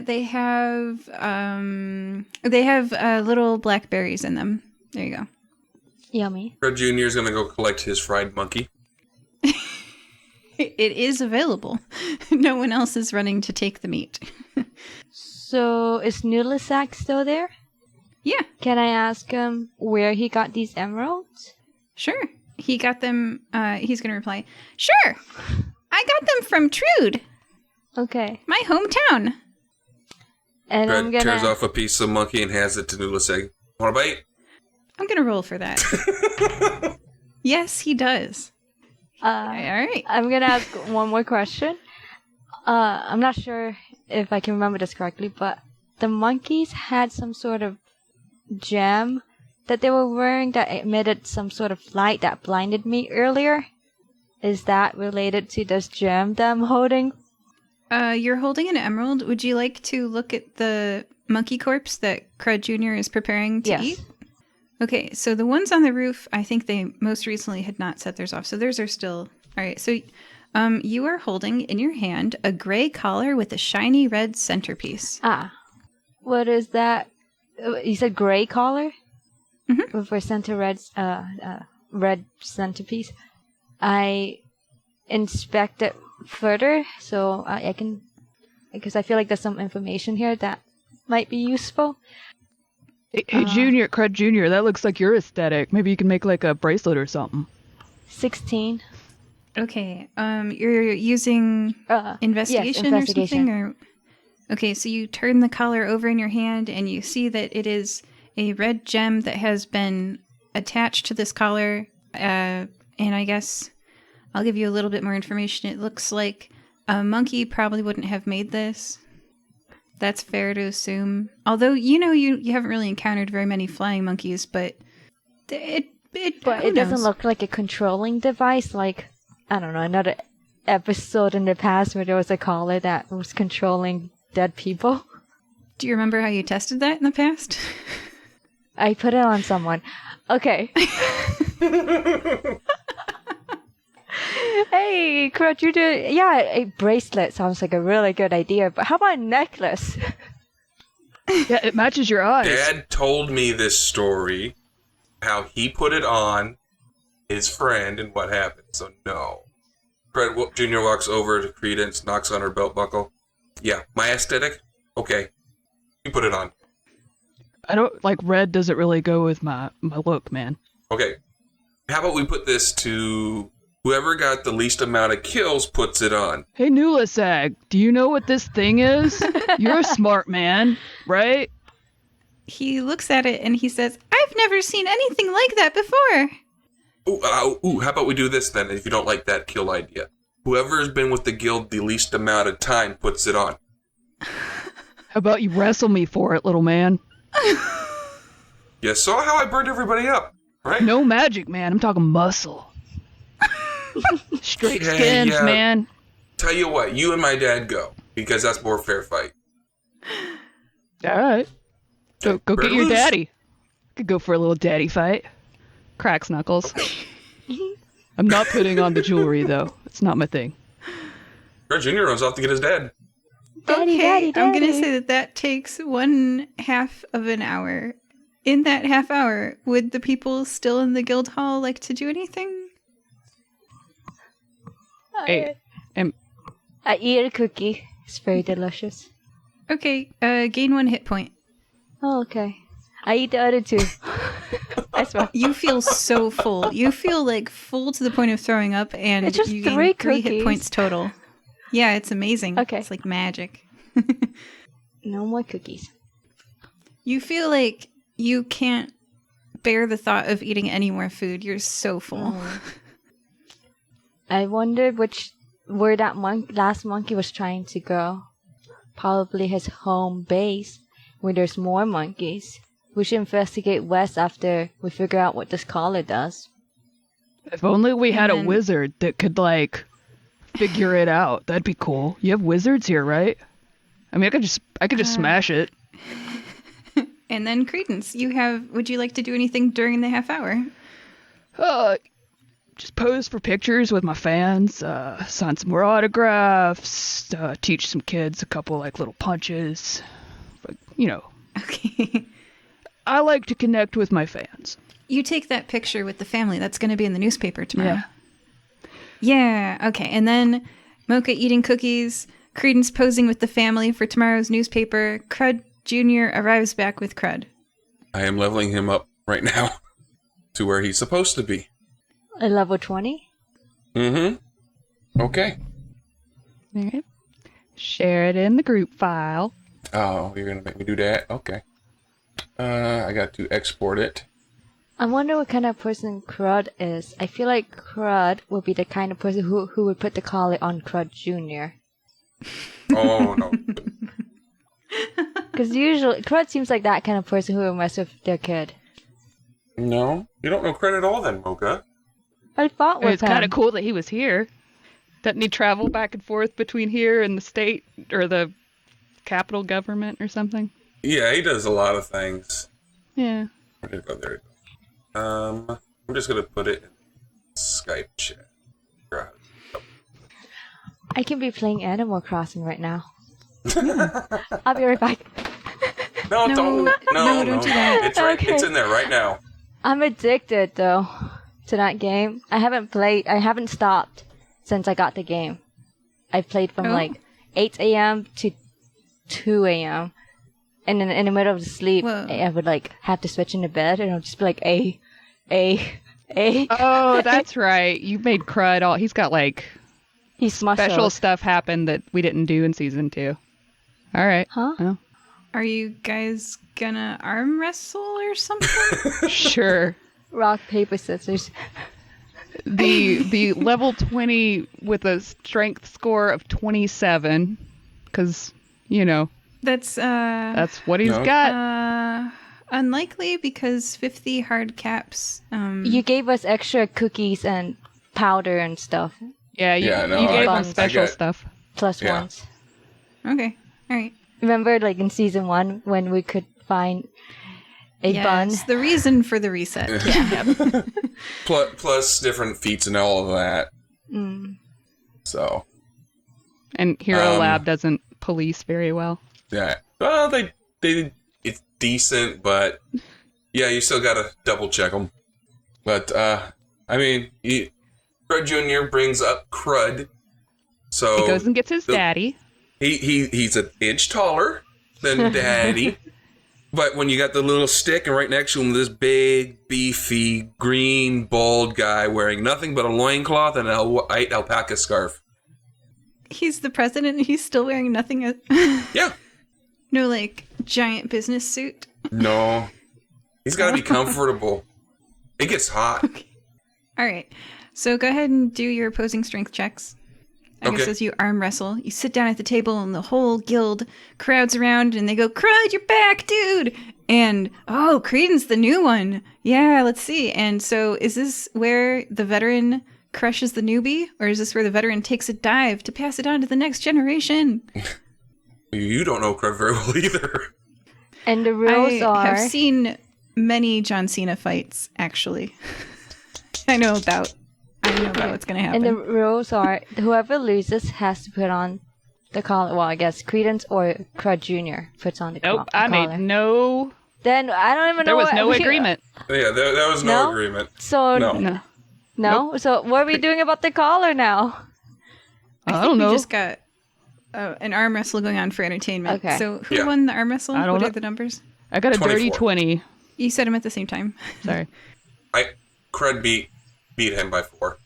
they have little blackberries in them. There you go. Yummy. Crud Jr. is going to go collect his fried monkey. It is available. No one else is running to take the meat. So, is Nulisak still there? Yeah, Can I ask him where he got these emeralds? sure. He got them. He's going to reply, sure. I got them from Trude, Okay. my hometown. And I'm Crud tears gonna... off a piece of monkey and hands it to Nuliseg. Want a bite? I'm going to roll for that. Yes, he does. All right. I'm gonna ask one more question. I'm not sure if I can remember this correctly, but the monkeys had some sort of gem that they were wearing that emitted some sort of light that blinded me earlier. Is that related to this gem that I'm holding? You're holding an emerald. Would you like to look at the monkey corpse that Crud Jr. is preparing to Yes. eat? Okay, so the ones on the roof, I think they most recently had not set theirs off, so theirs are still... All right, so you are holding in your hand a gray collar with a shiny red centerpiece. Ah. What is that? You said gray collar? Mhm. With red centerpiece. I inspect it further so I can... Because I feel like there's some information here that might be useful. Hey, Junior, Crud Jr., that looks like your aesthetic. Maybe you can make like a bracelet or something. 16. Okay, you're using investigation, yes, investigation. or something? Okay, so you turn the collar over in your hand and you see that it is a red gem that has been attached to this collar. And I guess I'll give you a little bit more information. It looks like a monkey probably wouldn't have made this. That's fair to assume. Although, you haven't really encountered very many flying monkeys, but But who it doesn't knows? look like a controlling device like, I don't know, another episode in the past where there was a collar that was controlling dead people. Do you remember how you tested that in the past? I put it on someone. Okay. Hey, Crutch, you do... Yeah, a bracelet sounds like a really good idea, but how about a necklace? Yeah, it matches your eyes. Dad told me this story, how he put it on his friend and what happened, so no. Crud Jr. walks over to Creedence, knocks on her belt buckle. Yeah, my aesthetic? Okay. You put it on. I don't like red. Doesn't really go with my look, man. Okay. How about we put this to whoever got the least amount of kills puts it on. Hey, Nulisag, do you know what this thing is? You're a smart man, right? He looks at it and he says, I've never seen anything like that before. Ooh, how about we do this then, if you don't like that kill idea? Whoever's been with the guild the least amount of time puts it on. How about you wrestle me for it, little man? You saw how I burned everybody up, right? No magic, man. I'm talking muscle. Straight skins, yeah. man. Tell you what, you and my dad go, because that's more fair fight. All right. Go Burn get your loose. daddy. Could go for a little daddy fight. Cracks knuckles. I'm not putting on the jewelry, though. It's not my thing. Crud Jr. runs off to get his dad. Daddy, Okay, daddy, I'm going to daddy. say that takes 1/2 of an hour. In that half hour, would the people still in the guild hall like to do anything? Hey, I eat a cookie. It's very delicious. Okay, gain 1 hit point. Oh, okay. I eat the other two. I swear. You feel so full. You feel like full to the point of throwing up, and It's just you gain 3 3 hit cookies. points total. Yeah, it's amazing. Okay. It's like magic. No more cookies. You feel like you can't bear the thought of eating any more food. You're so full. I wondered where that last monkey was trying to go. Probably his home base, where there's more monkeys. We should investigate west after we figure out what this collar does. If only we had And a then- wizard that could, like, figure it out. That'd be cool. You have wizards here, right? I mean, I could just smash it. And then Creedence, would you like to do anything during the half hour? Just pose for pictures with my fans, sign some more autographs, teach some kids a couple, like, little punches. But, you know, Okay. I like to connect with my fans. You take that picture with the family. That's going to be in the newspaper tomorrow. Yeah. Okay. And then Moka eating cookies, Creedence posing with the family for tomorrow's newspaper. Crud Jr. arrives back with Crud. I am leveling him up right now to where he's supposed to be. A level 20? Mm-hmm. Okay. All right. Share it in the group file. Oh, you're going to make me do that? Okay. I got to export it. I wonder what kind of person Crud is. I feel like Crud would be the kind of person who would put the collar on Crud Jr. Oh, no. Because usually, Crud seems like that kind of person who would mess with their kid. No? You don't know credit at all then, Moka. I fought with It's him. kind of cool that he was here. Doesn't he travel back and forth between here and the state or the capital government or something? Yeah, he does a lot of things. Yeah. Where did it go? There it goes. I'm just going to put it in Skype chat. Right. I can be playing Animal Crossing right now. I'll be right back. No, don't. No, don't do that. It's right. Okay. It's in there right now. I'm addicted though to that game. I haven't stopped since I got the game. I played from Oh. like 8 a.m. to 2 a.m. And in the middle of the sleep, Whoa. I would like have to switch into bed, and I'll just be like, A. Oh, that's right. You made Crud all. He's got like He's special muscles. stuff happen that we didn't do in season 2. All right. Huh? Well, Are you guys gonna arm wrestle or something? sure. Rock, paper, scissors. The level 20 with a strength score of 27, because you know That's that's what he's No. got. unlikely because 50 hard caps. You gave us extra cookies and powder and stuff. Yeah, you, Yeah, no, you gave I- him special I get- stuff. Plus Yeah. ones. Okay. All right. Remember, like in season 1, when we could find a bun? Yes, the reason for the reset. Yeah. Plus different feats and all of that. Mm. So, And Hero Um, Lab doesn't police very well. yeah. Well, they it's decent, but yeah, you still gotta double check them. But I mean, Crud Jr. brings up Crud, so He goes and gets his the- daddy. he's an inch taller than Daddy. But when you got the little stick and right next to him this big, beefy, green, bald guy wearing nothing but a loincloth and a white alpaca scarf. He's the president and he's still wearing nothing. Yeah. No, like, giant business suit. No. He's got to be comfortable. It gets hot. All right. So go ahead and do your opposing strength checks. I guess Okay. as you arm wrestle, you sit down at the table and the whole guild crowds around and they go, Crud, you're back, dude! And, oh, Creedence, the new one. Yeah, let's see. And so is this where the veteran crushes the newbie? Or is this where the veteran takes a dive to pass it on to the next generation? You don't know Crud very well either. And the rules I are... have seen many John Cena fights, actually. I know about what's going to happen. And the rules are, whoever loses has to put on the collar. Well, I guess Creedence or Crud Jr. puts on the Nope, the I collar. made no. Then I don't even There know was what... no agreement. Yeah, there was no No? agreement. So, No. No, no? So what are we doing about the collar now? I think don't know. We just got an arm wrestle going on for entertainment. Okay. So who Yeah. won the arm wrestle? I don't What know. are the numbers? I got a dirty 24. 20. You said them at the same time. Sorry. Crud beat him by 4.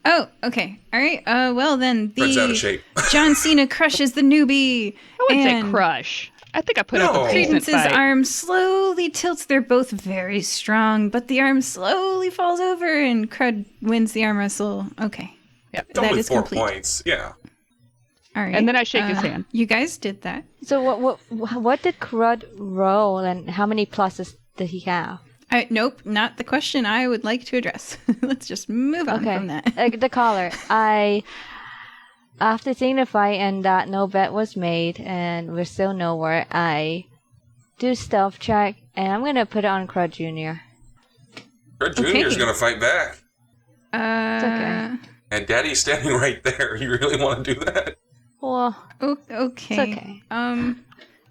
Oh, okay. All right. Well then, Crud's out of the shape. John Cena crushes the newbie. I wouldn't and say crush. I think I put up No. a decent Credence's fight. arm slowly tilts. They're both very strong, but the arm slowly falls over, and Crud wins the arm wrestle. Okay. Yep. It's That only is 4 complete. points. Yeah. All right. And then I shake his hand. You guys did that. So what did Crud roll, and how many pluses did he have? Nope, not the question I would like to address. Let's just move on Okay, from that. the caller. After seeing the fight and that no bet was made and we're still nowhere, I do stealth check and I'm gonna put it on Crud Jr. Crud Jr. is Okay. going to fight back. It's okay. And Daddy's standing right there. You really want to do that? Well, Okay. it's okay.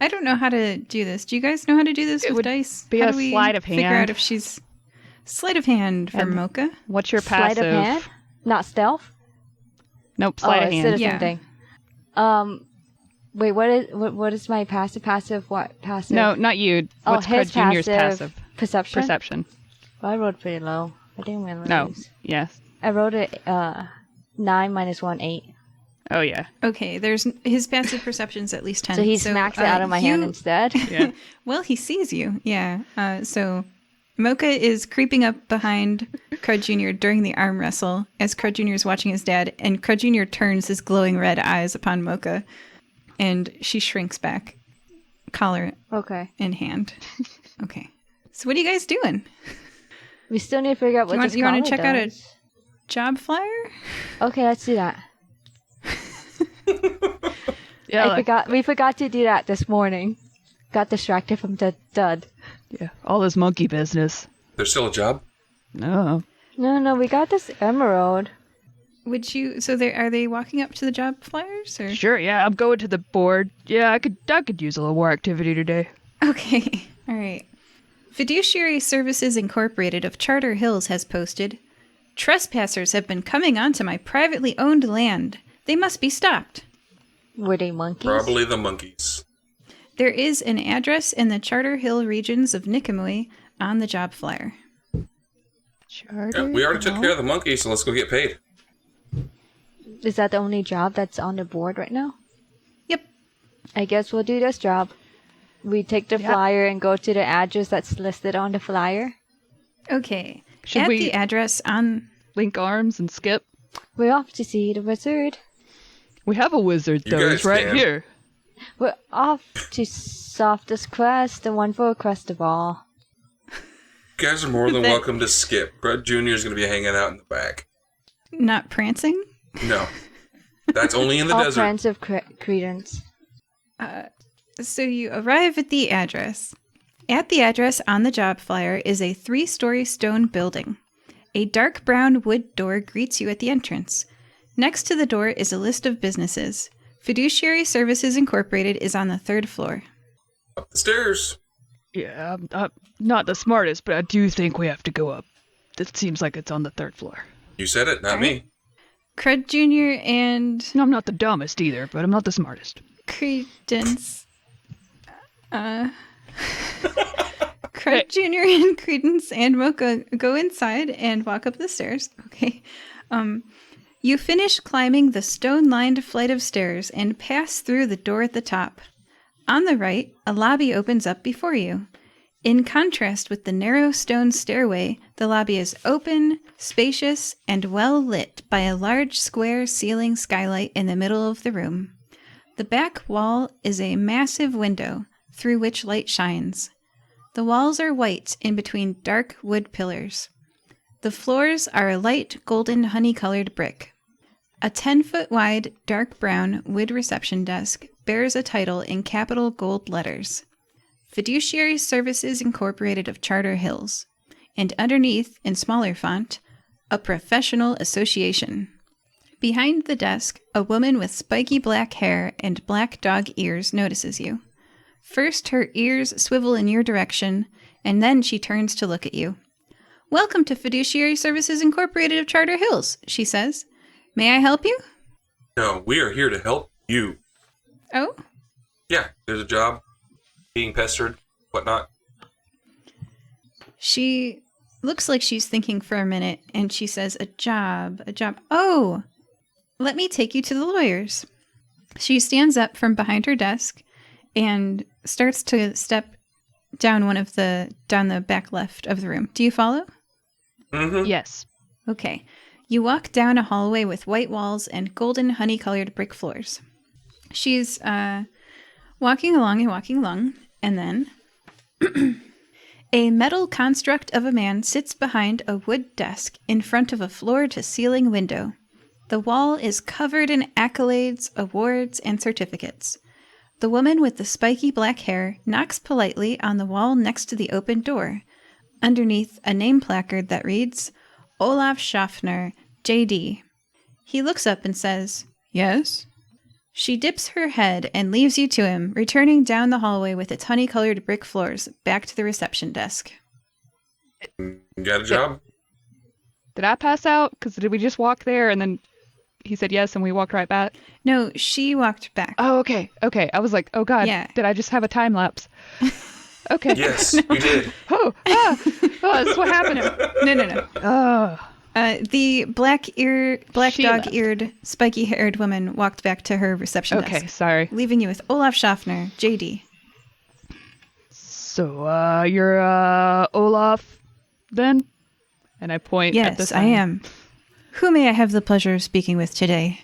I don't know how to do this. Do you guys know how to do this It with would dice? be How a do we sleight of figure hand. out if she's sleight of hand for And- Moka? What's your Sleight passive? of hand, not stealth. Nope, sleight of it's hand. the same Yeah. thing. Wait, what is my passive? Passive what? Passive. No, not you. What's his Crud Jr.'s passive? Perception. Perception. Well, I rolled pretty low. I didn't realize. No. Yes. I wrote it 9 minus 1, 8. Oh, yeah. Okay, his passive perception's at least 10. So he smacks it out of my hand instead. Yeah. Well, he sees you. Yeah. So Moka is creeping up behind Crud Jr. during the arm wrestle as Crud Jr. is watching his dad, and Crud Jr. turns his glowing red eyes upon Moka, and she shrinks back, collar Okay. in hand. Okay. So what are you guys doing? We still need to figure out what this You want to collar check out a does. job flyer? Okay, let's do that. Yeah. We forgot to do that this morning. Got distracted from the dud. Yeah. All this monkey business. There's still a job? No. No, we got this emerald. Would you? So are they walking up to the job flyers or? Sure, yeah. I'm going to the board. Yeah, I could use a little more activity today. Okay. All right. Fiduciary Services Incorporated of Charter Hills has posted, "Trespassers have been coming onto my privately owned land. They must be stopped." Were they monkeys? Probably the monkeys. There is an address in the Charter Hill regions of Nicomoy on the job flyer. Charter. Yeah, we already took care of the monkeys, so let's go get paid. Is that the only job that's on the board right now? Yep. I guess we'll do this job. We take the flyer and go to the address that's listed on the flyer. Okay. Should At we- the address on... Link arms and skip. We're off to see the wizard. We have a wizard, You though. guys He's right can. here. We're off to Softest Quest, the one for Quest of all. You guys are more than welcome to skip. Crud Jr. is going to be hanging out in the back. Not prancing? No. That's only in the All desert. friends of Creedence. So you arrive at the address. At the address on the job flyer is a 3-story stone building. A dark brown wood door greets you at the entrance. Next to the door is a list of businesses. Fiduciary Services Incorporated is on the 3rd floor. Up the stairs. Yeah, I'm not the smartest, but I do think we have to go up. It seems like it's on the 3rd floor. You said it, not me. Crud Jr. and No, I'm not the dumbest either, but I'm not the smartest. Creedence. Crud Jr. and Creedence and Moka go inside and walk up the stairs. Okay. You finish climbing the stone-lined flight of stairs and pass through the door at the top. On the right, a lobby opens up before you. In contrast with the narrow stone stairway, the lobby is open, spacious, and well lit by a large square ceiling skylight in the middle of the room. The back wall is a massive window through which light shines. The walls are white in between dark wood pillars. The floors are a light golden honey-colored brick. A 10-foot wide, dark brown wood reception desk bears a title in capital gold letters. Fiduciary Services Incorporated of Charter Hills. And underneath, in smaller font, a professional association. Behind the desk, a woman with spiky black hair and black dog ears notices you. First, her ears swivel in your direction, and then she turns to look at you. "Welcome to Fiduciary Services Incorporated of Charter Hills," she says. "May I help you?" No, we are here to help you. "Oh, Yeah, there's a job. Being pestered, whatnot. She looks like she's thinking for a minute, and she says, a job. Oh, let me take you to the lawyers. She stands up from behind her desk and starts to step down down the back left of the room. Do you follow? Mm-hmm. Yes. Okay. You walk down a hallway with white walls and golden honey-colored brick floors. She's walking along, and then a metal construct of a man sits behind a wood desk in front of a floor-to-ceiling window. The wall is covered in accolades, awards, and certificates. The woman with the spiky black hair knocks politely on the wall next to the open door, underneath a name placard that reads, Olaf Schaffner, J.D. He looks up and says, Yes? She dips her head and leaves you to him, returning down the hallway with its honey-colored brick floors, back to the reception desk. You got a job? Did I pass out? Because did we just walk there and then he said yes and we walked right back? No, she walked back. Oh, okay. Okay. I was like, oh, God. Yeah. Did I just have a time lapse? Okay. Yes, you did. Oh, that's what happened. No. Oh. The black She dog-eared, spiky-haired woman walked back to her reception desk. Okay, sorry. Leaving you with Olaf Schaffner, J.D. So, you're, Olaf, then? And I point at the Yes, sign. I am. Who may I have the pleasure of speaking with today?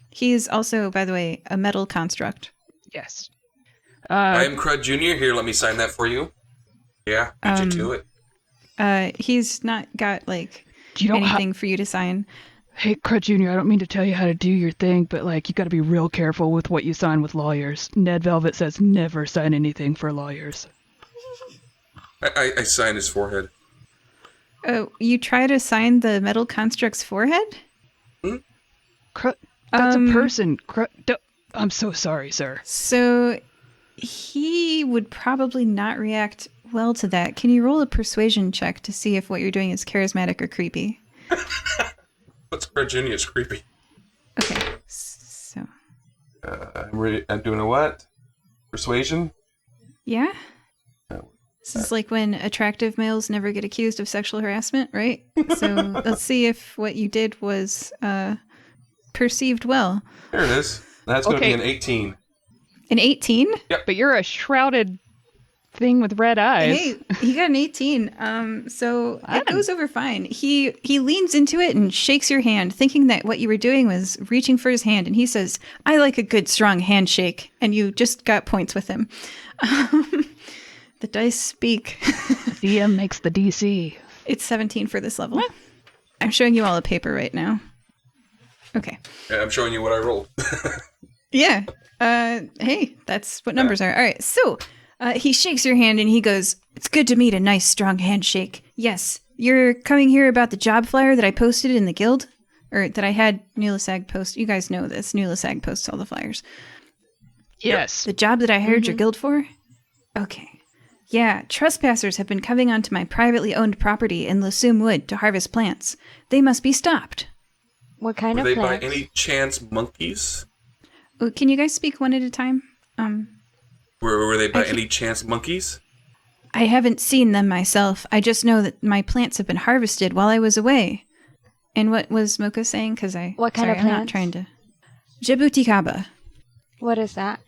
He's also, by the way, a metal construct. Yes. I am Crud Jr. Here, let me sign that for you. Yeah, beat you to it. He's not got, Do you know anything for you to sign. Hey, Crud Jr., I don't mean to tell you how to do your thing, but, you gotta be real careful with what you sign with lawyers. Ned Velvet says never sign anything for lawyers. I signed his forehead. Oh, you try to sign the metal construct's forehead? That's a person. I'm so sorry, sir. So he would probably not react well to that. Can you roll a persuasion check to see if what you're doing is charismatic or creepy? What's Crud Jr. is creepy. Okay, so... I'm ready. I'm doing a what? Persuasion? Yeah? No. This is like when attractive males never get accused of sexual harassment, right? So let's see if what you did was perceived well. There it is. That's going to Okay. be an 18. An 18? But you're a shrouded thing with red eyes. Hey, he got an 18. So it Fun. goes over fine. He leans into it and shakes your hand, thinking that what you were doing was reaching for his hand. And he says, I like a good, strong handshake. And you just got points with him. The dice speak. DM makes the DC. It's 17 for this level. I'm showing you all a paper right now. Okay. Yeah, I'm showing you what I rolled. Yeah. Hey, that's what numbers are. All right. So he shakes your hand and he goes, it's good to meet a nice, strong handshake. Yes. You're coming here about the job flyer that I posted in the guild? Or that I had Nulasag post. You guys know this. Nulasag posts all the flyers. Yes. The job that I hired your guild for? Okay. Yeah, trespassers have been coming onto my privately owned property in Lassume Wood to harvest plants. They must be stopped. What kind Were of they plants? by any chance monkeys? Oh, can you guys speak one at a time? Were they by any chance monkeys? I haven't seen them myself. I just know that my plants have been harvested while I was away. And what was Moka saying? Because What kind of I'm not plants? trying to... Jabuticaba. What is that?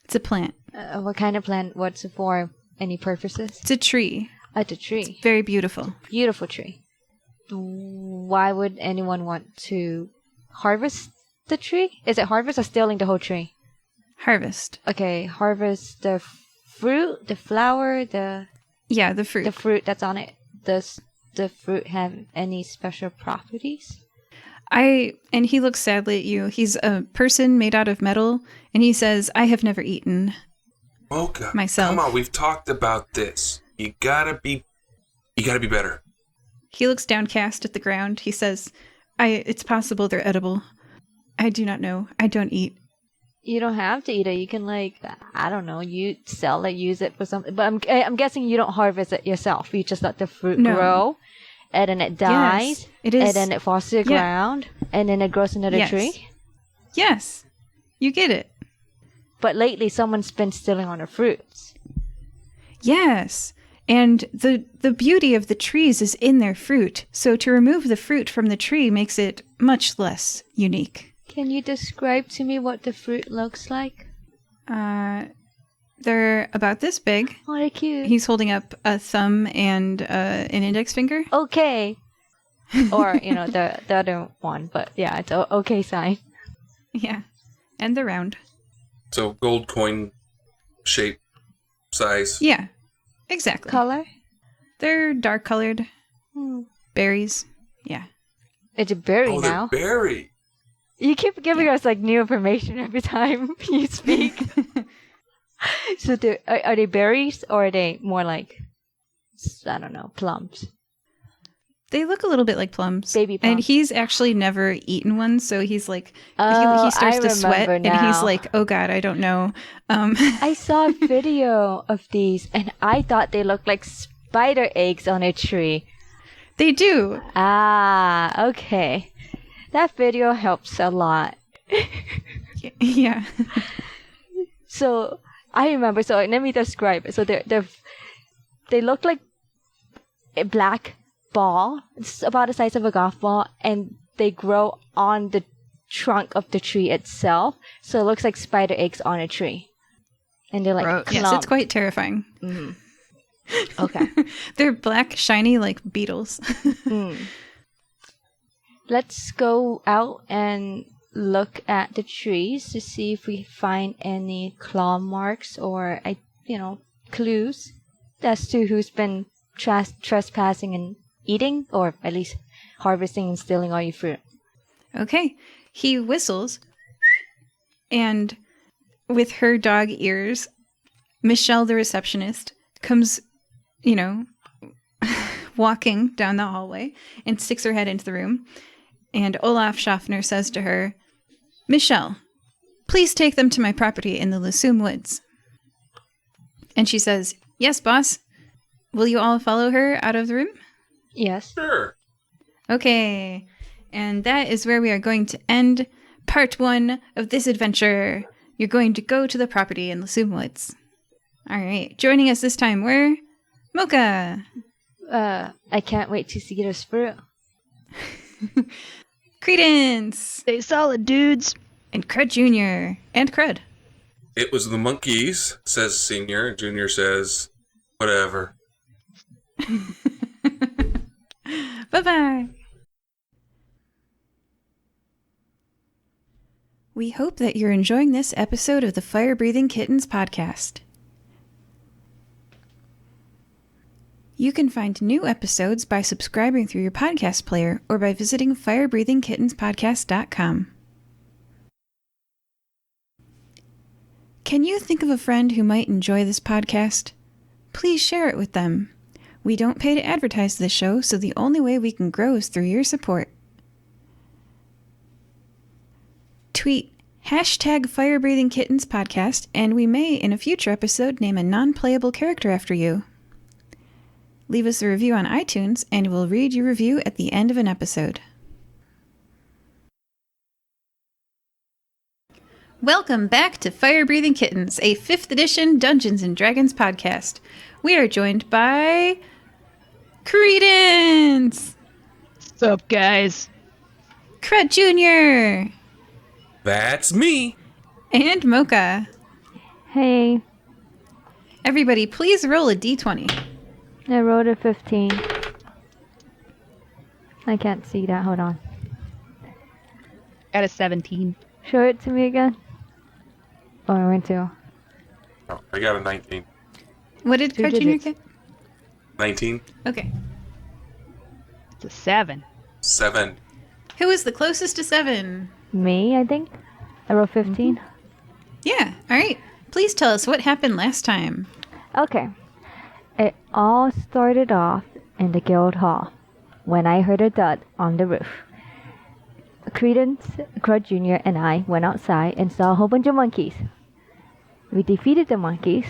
It's a plant. What kind of plant? What's it for? Any purposes? It's a tree. It's a tree. Very beautiful. Beautiful tree. Why would anyone want to harvest the tree? Is it harvest or stealing the whole tree? Harvest. Okay, harvest the fruit, the flower, Yeah, the fruit. the fruit that's on it. Does the fruit have any special properties? And he looks sadly at you. He's a person made out of metal, and he says, I have never eaten. Moka, Myself. come on, we've talked about this. You gotta be better. He looks downcast at the ground. He says, it's possible they're edible. I do not know. I don't eat. You don't have to eat it. You can I don't know. You sell it, use it for something. But I'm guessing you don't harvest it yourself. You just let the fruit No. grow, and then it dies. Yes, it is. And then it falls to the Yeah. ground, and then it grows another Yes. tree. Yes. You get it. But lately, someone's been stealing on the fruits. Yes. And the beauty of the trees is in their fruit. So to remove the fruit from the tree makes it much less unique. Can you describe to me what the fruit looks like? They're about this big. Oh, they're cute. He's holding up a thumb and an index finger. Okay. Or, the other one. But yeah, it's okay sign. Yeah. And they're round. So gold coin shape, size. Yeah. Exactly. Color? They're dark colored. Berries. Yeah. It's a berry Oh, now. they're berry. You keep giving us like new information every time you speak. So are they berries or are they more like, I don't know, plums? They look a little bit like plums. Baby plums. And he's actually never eaten one, so he's like, Oh, he starts I to sweat, remember and he's now. like, oh God, I don't know. I saw a video of these and I thought they looked like spider eggs on a tree. They do. Ah, okay. That video helps a lot. Yeah. So I remember. So let me describe it. So they look like a black ball. It's about the size of a golf ball, and they grow on the trunk of the tree itself. So it looks like spider eggs on a tree, and they're like Gross. Yes, it's quite terrifying. Okay. They're black, shiny like beetles. Let's go out and look at the trees to see if we find any claw marks or clues as to who's been trespassing and eating, or at least harvesting and stealing all your fruit. Okay. He whistles, and with her dog ears, Michelle, the receptionist, comes, walking down the hallway and sticks her head into the room. And Olaf Schaffner says to her, Michelle, please take them to my property in the Lusum Woods. And she says, yes, boss. Will you all follow her out of the room? Yes. Sure. Okay. And that is where we are going to end part 1 of this adventure. You're going to go to the property in Lusum Woods. All right. Joining us this time, we're Moka. I can't wait to see this fruit. Creedence. Stay solid, dudes. And Crud Jr. And Crud. It was the monkeys, says Senior. Junior says, whatever. Bye-bye. We hope that you're enjoying this episode of the Fire Breathing Kittens podcast. You can find new episodes by subscribing through your podcast player or by visiting firebreathingkittenspodcast.com. Can you think of a friend who might enjoy this podcast? Please share it with them. We don't pay to advertise this show, so the only way we can grow is through your support. Tweet #FireBreathingKittensPodcast, and we may, in a future episode, name a non-playable character after you. Leave us a review on iTunes, and we'll read your review at the end of an episode. Welcome back to Fire Breathing Kittens, a 5th edition Dungeons & Dragons podcast. We are joined by Creedence, What's up, guys? Crud Jr., That's me. and Moka. Hey, Everybody, please roll a d20. I rolled a 15. I can't see that. Hold on. Got a 17. Show it to me again. Oh, I went to. Oh, I got a 19. What did Two Crud Jr. digits. get? 19? Okay. It's a 7. 7. Who was the closest to 7? Me, I think. I rolled 15. Yeah, all right. Please tell us what happened last time. Okay. It all started off in the guild hall when I heard a thud on the roof. Creedence, Crud Jr. and I went outside and saw a whole bunch of monkeys. We defeated the monkeys,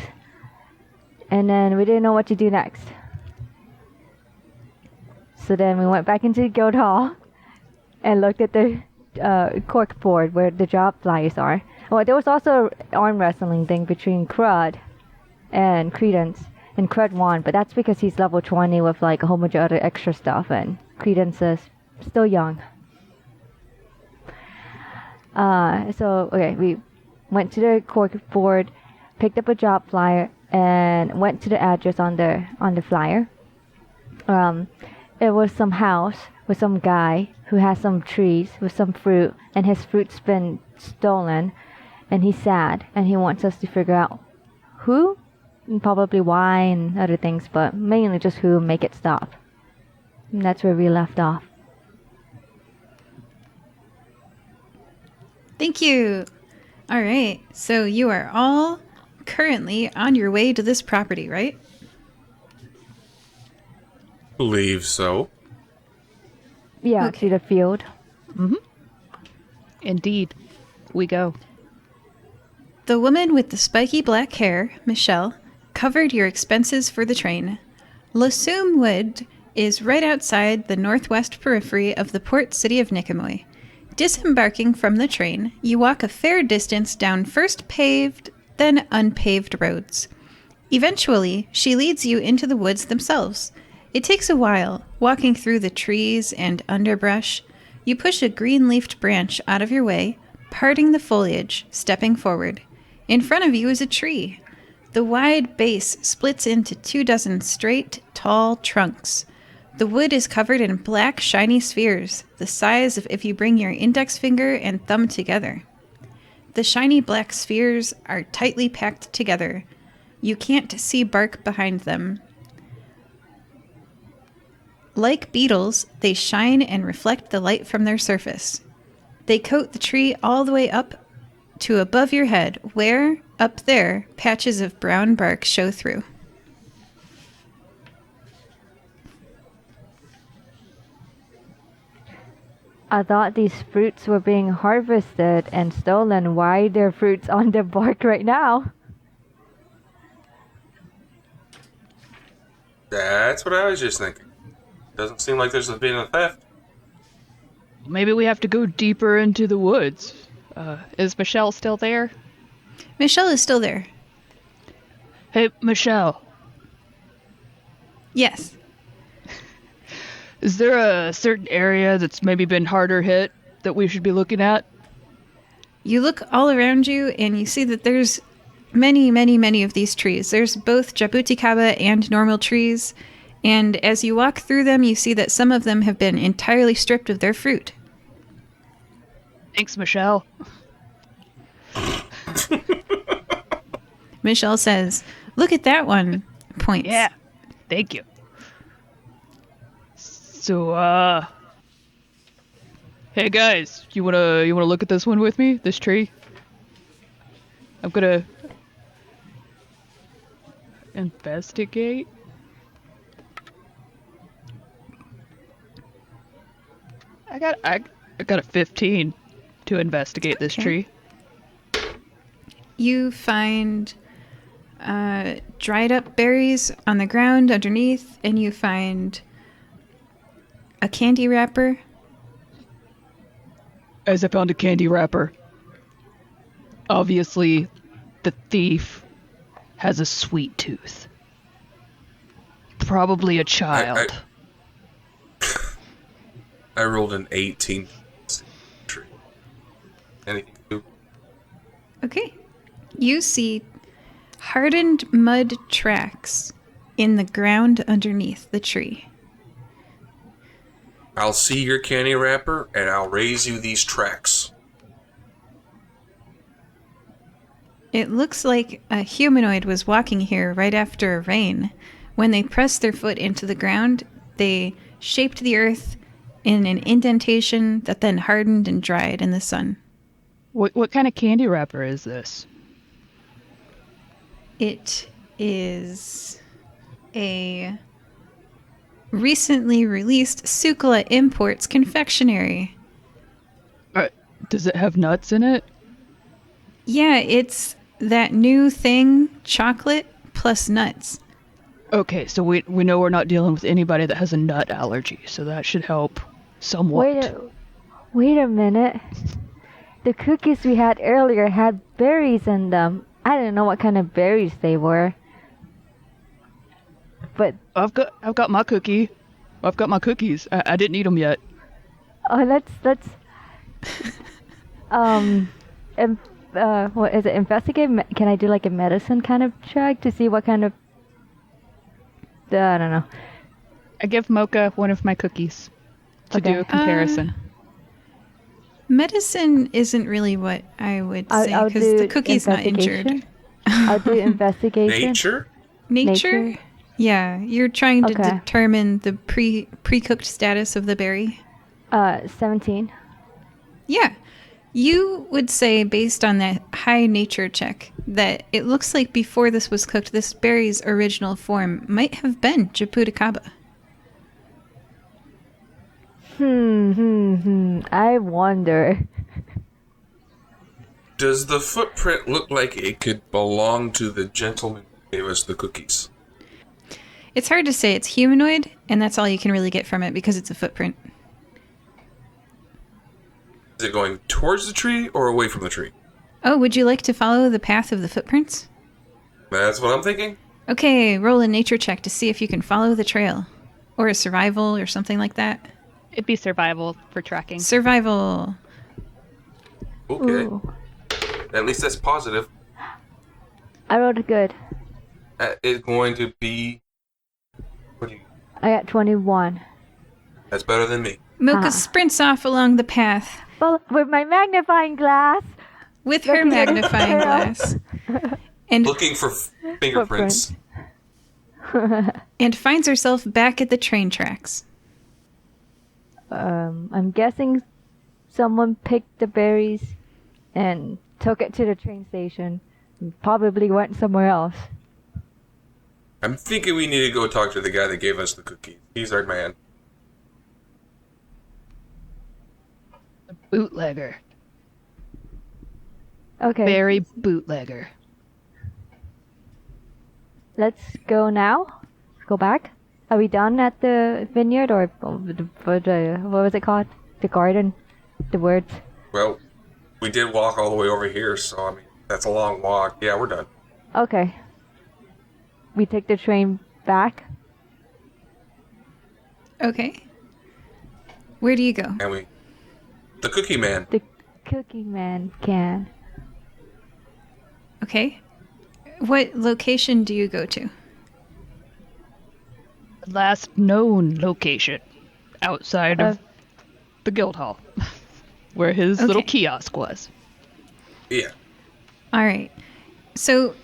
and then we didn't know what to do next. So then we went back into the guild hall and looked at the cork board where the job flyers are. Well, there was also an arm wrestling thing between Crud and Creedence. and Crud won, but that's because he's level 20 with like a whole bunch of other extra stuff, and Creedence is still young. Okay, we went to the cork board, picked up a job flyer, and went to the address on the flyer. It was some house with some guy who has some trees with some fruit, and his fruit's been stolen, and he's sad, and he wants us to figure out who, and probably why, and other things, but mainly just who, make it stop. And that's where we left off. Thank you. All right. So you are all currently on your way to this property, right? Believe so. Yeah, Okay. to the field. Indeed. We go. The woman with the spiky black hair, Michelle, covered your expenses for the train. Lassume Wood is right outside the northwest periphery of the port city of Nicomoy. Disembarking from the train, you walk a fair distance down first paved, then unpaved roads. Eventually, she leads you into the woods themselves. It takes a while, walking through the trees and underbrush. You push a green-leafed branch out of your way, parting the foliage, stepping forward. In front of you is a tree. The wide base splits into 24 straight, tall trunks. The wood is covered in black, shiny spheres, the size of if you bring your index finger and thumb together. The shiny black spheres are tightly packed together. You can't see bark behind them. Like beetles, they shine and reflect the light from their surface. They coat the tree all the way up to above your head, where, up there, patches of brown bark show through. I thought these fruits were being harvested and stolen. Why are there fruits on the bark right now? That's what I was just thinking. Doesn't seem like there's been a theft. Maybe we have to go deeper into the woods. Is Michelle still there? Michelle is still there. Hey, Michelle. Yes. Is there a certain area that's maybe been harder hit that we should be looking at? You look all around you and you see that there's many of these trees. There's both jabuticaba and normal trees. And as you walk through them, you see that some of them have been entirely stripped of their fruit. Thanks, Michelle. Michelle says, "Look at that one." Points. Yeah, thank you. So, hey guys, you wanna look at this one with me? This tree? I'm gonna investigate. I got a 15 to investigate this Okay. tree. You find dried up berries on the ground underneath, and you find a candy wrapper. As I found a candy wrapper. Obviously, the thief has a sweet tooth. Probably a child. I rolled an 18. Anything to do? Okay. You see hardened mud tracks in the ground underneath the tree. I'll see your candy wrapper, and I'll raise you these tracks. It looks like a humanoid was walking here right after a rain. When they pressed their foot into the ground, they shaped the earth in an indentation that then hardened and dried in the sun. What kind of candy wrapper is this? It is a recently released Sukla Imports confectionery. Does it have nuts in it? Yeah, it's that new thing, chocolate plus nuts. Okay, so we know we're not dealing with anybody that has a nut allergy, so that should help somewhat. Wait a minute. The cookies we had earlier had berries in them. I didn't know what kind of berries they were. But I've got my cookie. I've got my cookies. I didn't eat them yet. let's what is it? Investigate? Can I do like a medicine kind of check to see what kind of? I don't know. I give Moka one of my cookies to do Okay. a comparison. Medicine isn't really what I would say I'll because do the cookie's not injured. investigation. I'll do investigation. Nature? Nature? Yeah, you're trying to Okay. determine the pre-cooked status of the berry. 17. Yeah. You would say, based on that high nature check, that it looks like before this was cooked, this berry's original form might have been Japuticaba. I wonder. Does the footprint look like it could belong to the gentleman who gave us the cookies? It's hard to say. It's humanoid, and that's all you can really get from it because it's a footprint. Is it going towards the tree or away from the tree? Oh, would you like to follow the path of the footprints? That's what I'm thinking. Okay, roll a nature check to see if you can follow the trail. Or a survival or something like that. It'd be survival for tracking. Survival. Okay. Ooh. At least that's positive. I rolled good. That is going to be... What do you... I got 21. That's better than me. Moka sprints off along the path Well, with my magnifying glass. with her Looking at the magnifying trail. glass and Looking for fingerprints. and finds herself back at the train tracks. I'm guessing someone picked the berries and took it to the train station. And probably went somewhere else. I'm thinking we need to go talk to the guy that gave us the cookies. He's our man. Bootlegger. Okay. Very bootlegger. Let's go now. Go back. Are we done at the vineyard or what was it called? The garden? The woods? Well, we did walk all the way over here, so I mean, that's a long walk. Yeah, we're done. Okay. We take the train back. Okay. Where do you go? And we... The cookie man. The cookie man can. Okay. What location do you go to? Last known location outside of the guild hall, where his little Okay. kiosk was. Yeah. All right. So,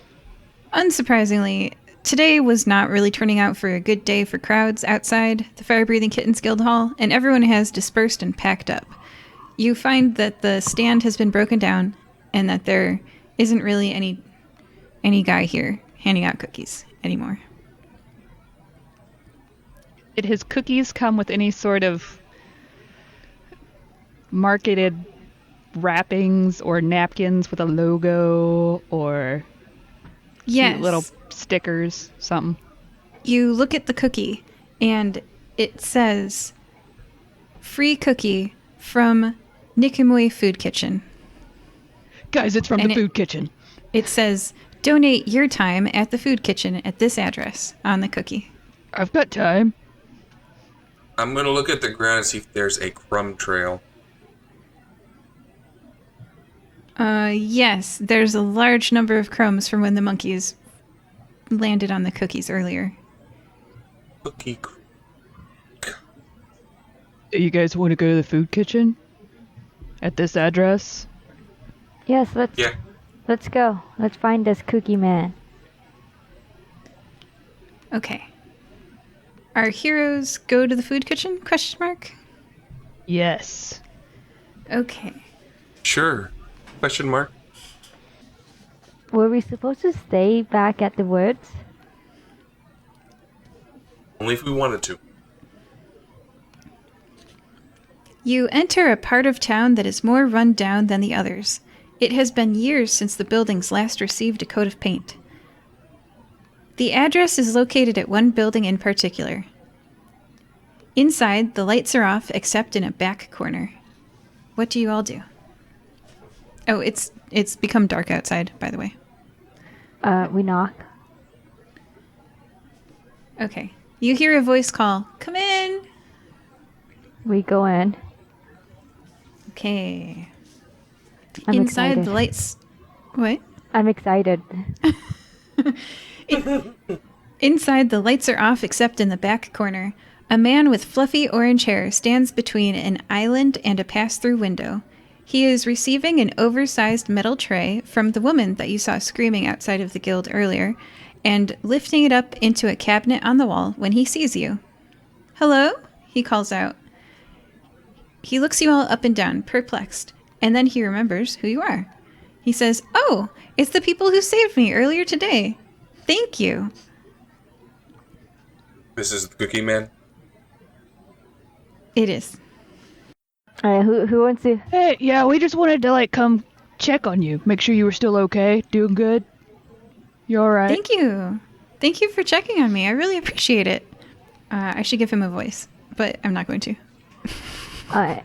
unsurprisingly, today was not really turning out for a good day for crowds outside the Fire Breathing Kittens Guild Hall, and everyone has dispersed and packed up. You find that the stand has been broken down and that there isn't really any guy here handing out cookies anymore. Did his cookies come with any sort of marketed wrappings or napkins with a logo or Yes. cute little stickers, something? You look at the cookie and it says free cookie from Nikamui Food Kitchen. Guys, it's from And the food kitchen. It says donate your time at the food kitchen at this address on the cookie. I've got time. I'm gonna look at the ground and see if there's a crumb trail. Yes, there's a large number of crumbs from when the monkeys landed on the cookies earlier. Cookie. You guys want to go to the food kitchen? At this address? Yes, Yeah. let's go. Let's find this cookie man. Okay. Our heroes go to the food kitchen? Question mark. Yes. Okay. Sure. Question mark. Were we supposed to stay back at the woods? Only if we wanted to. You enter a part of town that is more run down than the others. It has been years since the buildings last received a coat of paint. The address is located at one building in particular. Inside, the lights are off except in a back corner. What do you all do? Oh, it's become dark outside, by the way. We knock. Okay. You hear a voice call, "Come in!" We go in. Okay. I'm Inside excited. the lights... What? I'm excited. Inside, the lights are off except in the back corner. A man with fluffy orange hair stands between an island and a pass-through window. He is receiving an oversized metal tray from the woman that you saw screaming outside of the guild earlier and lifting it up into a cabinet on the wall when he sees you. "Hello?" he calls out. He looks you all up and down, perplexed, and then he remembers who you are. He says, "Oh, it's the people who saved me earlier today. Thank you." This is the Cookie Man. It is. Who wants to? Hey, yeah, we just wanted to like come check on you, make sure you were still okay, doing good. You all right? Thank you. Thank you for checking on me. I really appreciate it. I should give him a voice, but I'm not going to. I'm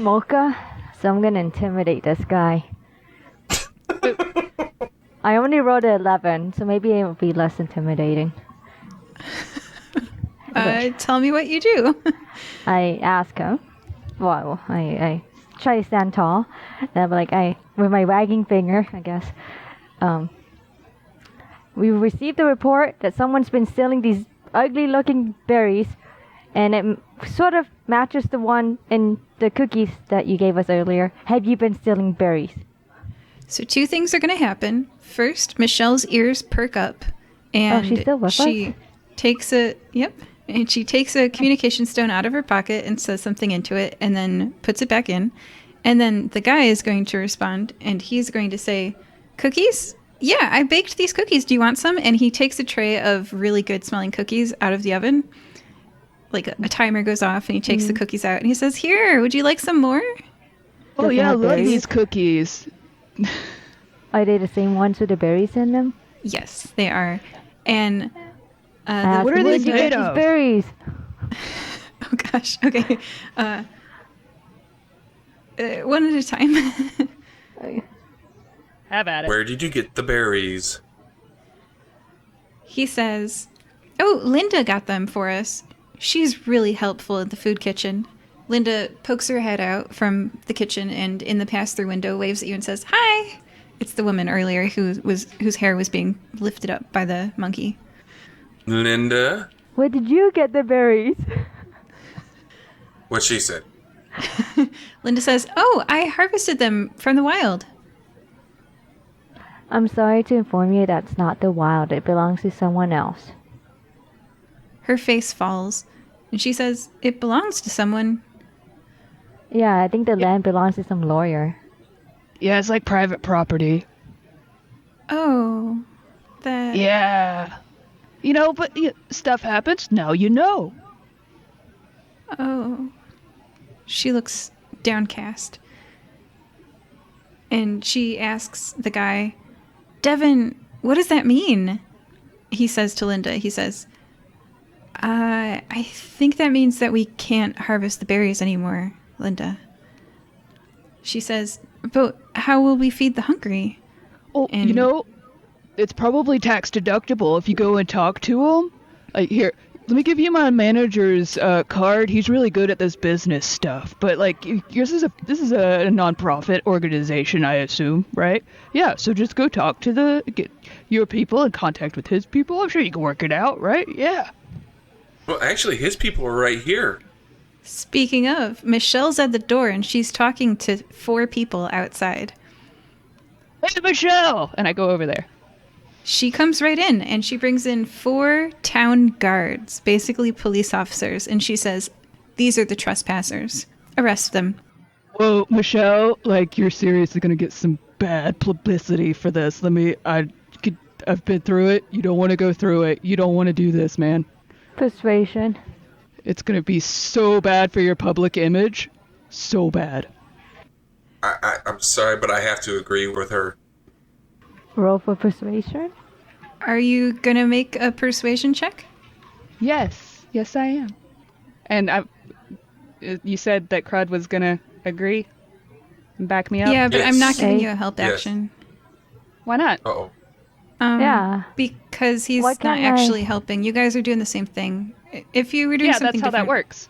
Moka, so I'm gonna intimidate this guy. I only rolled an 11, so maybe it will be less intimidating. Tell me what you do. I ask him. Well, I try to stand tall, and I'm like, with my wagging finger, I guess. We received a report that someone's been stealing these ugly-looking berries, and it sort of matches the one in the cookies that you gave us earlier. Have you been stealing berries? So 2 things are going to happen. First, Michelle's ears perk up, and she's still with us? takes a and she takes a communication stone out of her pocket and says something into it, and then puts it back in. And then the guy is going to respond, and he's going to say, "Cookies? Yeah, I baked these cookies. Do you want some?" And he takes a tray of really good smelling cookies out of the oven. Like a timer goes off, and he takes the cookies out, and he says, "Here, would you like some more?" Oh Does it yeah, I have love berries? these cookies. Are they the same ones with the berries in them? Yes, they are. And Ask What are him, they "Where'd you get made these of?" berries?" oh gosh, okay. One at a time. Have at it. Where did you get the berries? He says, "Oh, Linda got them for us. She's really helpful in the food kitchen." Linda pokes her head out from the kitchen and in the pass-through window waves at you and says, "Hi." It's the woman earlier whose hair was being lifted up by the monkey. Linda? Where did you get the berries? What she said. Linda says, "Oh, I harvested them from the wild." I'm sorry to inform you that's not the wild. It belongs to someone else. Her face falls, and she says, "It belongs to someone." Yeah, I think the land belongs to some lawyer. Yeah, it's like private property. Oh, that... Yeah. You know, but stuff happens. Now you know. Oh. She looks downcast. And she asks the guy, "Devin, what does that mean?" He says to Linda, he says, I think that means that we can't harvest the berries anymore, Linda." She says, "But how will we feed the hungry?" Oh, And- you know, it's probably tax deductible if you go and talk to him. Like, here, let me give you my manager's card. He's really good at this business stuff. But like, this is a non-profit organization, I assume, right? Yeah. So just go talk to get your people in contact with his people. I'm sure you can work it out, right? Yeah. Well, actually, his people are right here. Speaking of, Michelle's at the door and she's talking to 4 people outside. Hey, Michelle! And I go over there. She comes right in and she brings in 4 town guards, basically police officers, and she says, "These are the trespassers. Arrest them." Whoa, Michelle, like, you're seriously gonna get some bad publicity for this. I've been through it. You don't want to go through it. You don't want to do this, man. Persuasion. It's gonna be so bad for your public image. So bad. I'm sorry, but I have to agree with her. Roll for persuasion. Are you gonna make a persuasion check? Yes. Yes, I am. And you said that Crud was gonna agree and back me up? Yeah, but I'm not Yes. giving Okay. you a help Yes. action. Why not? Uh-oh. Yeah. Because because he's What not can actually helping. You guys are doing the same thing. If you were doing Yeah, something that's how that different- works.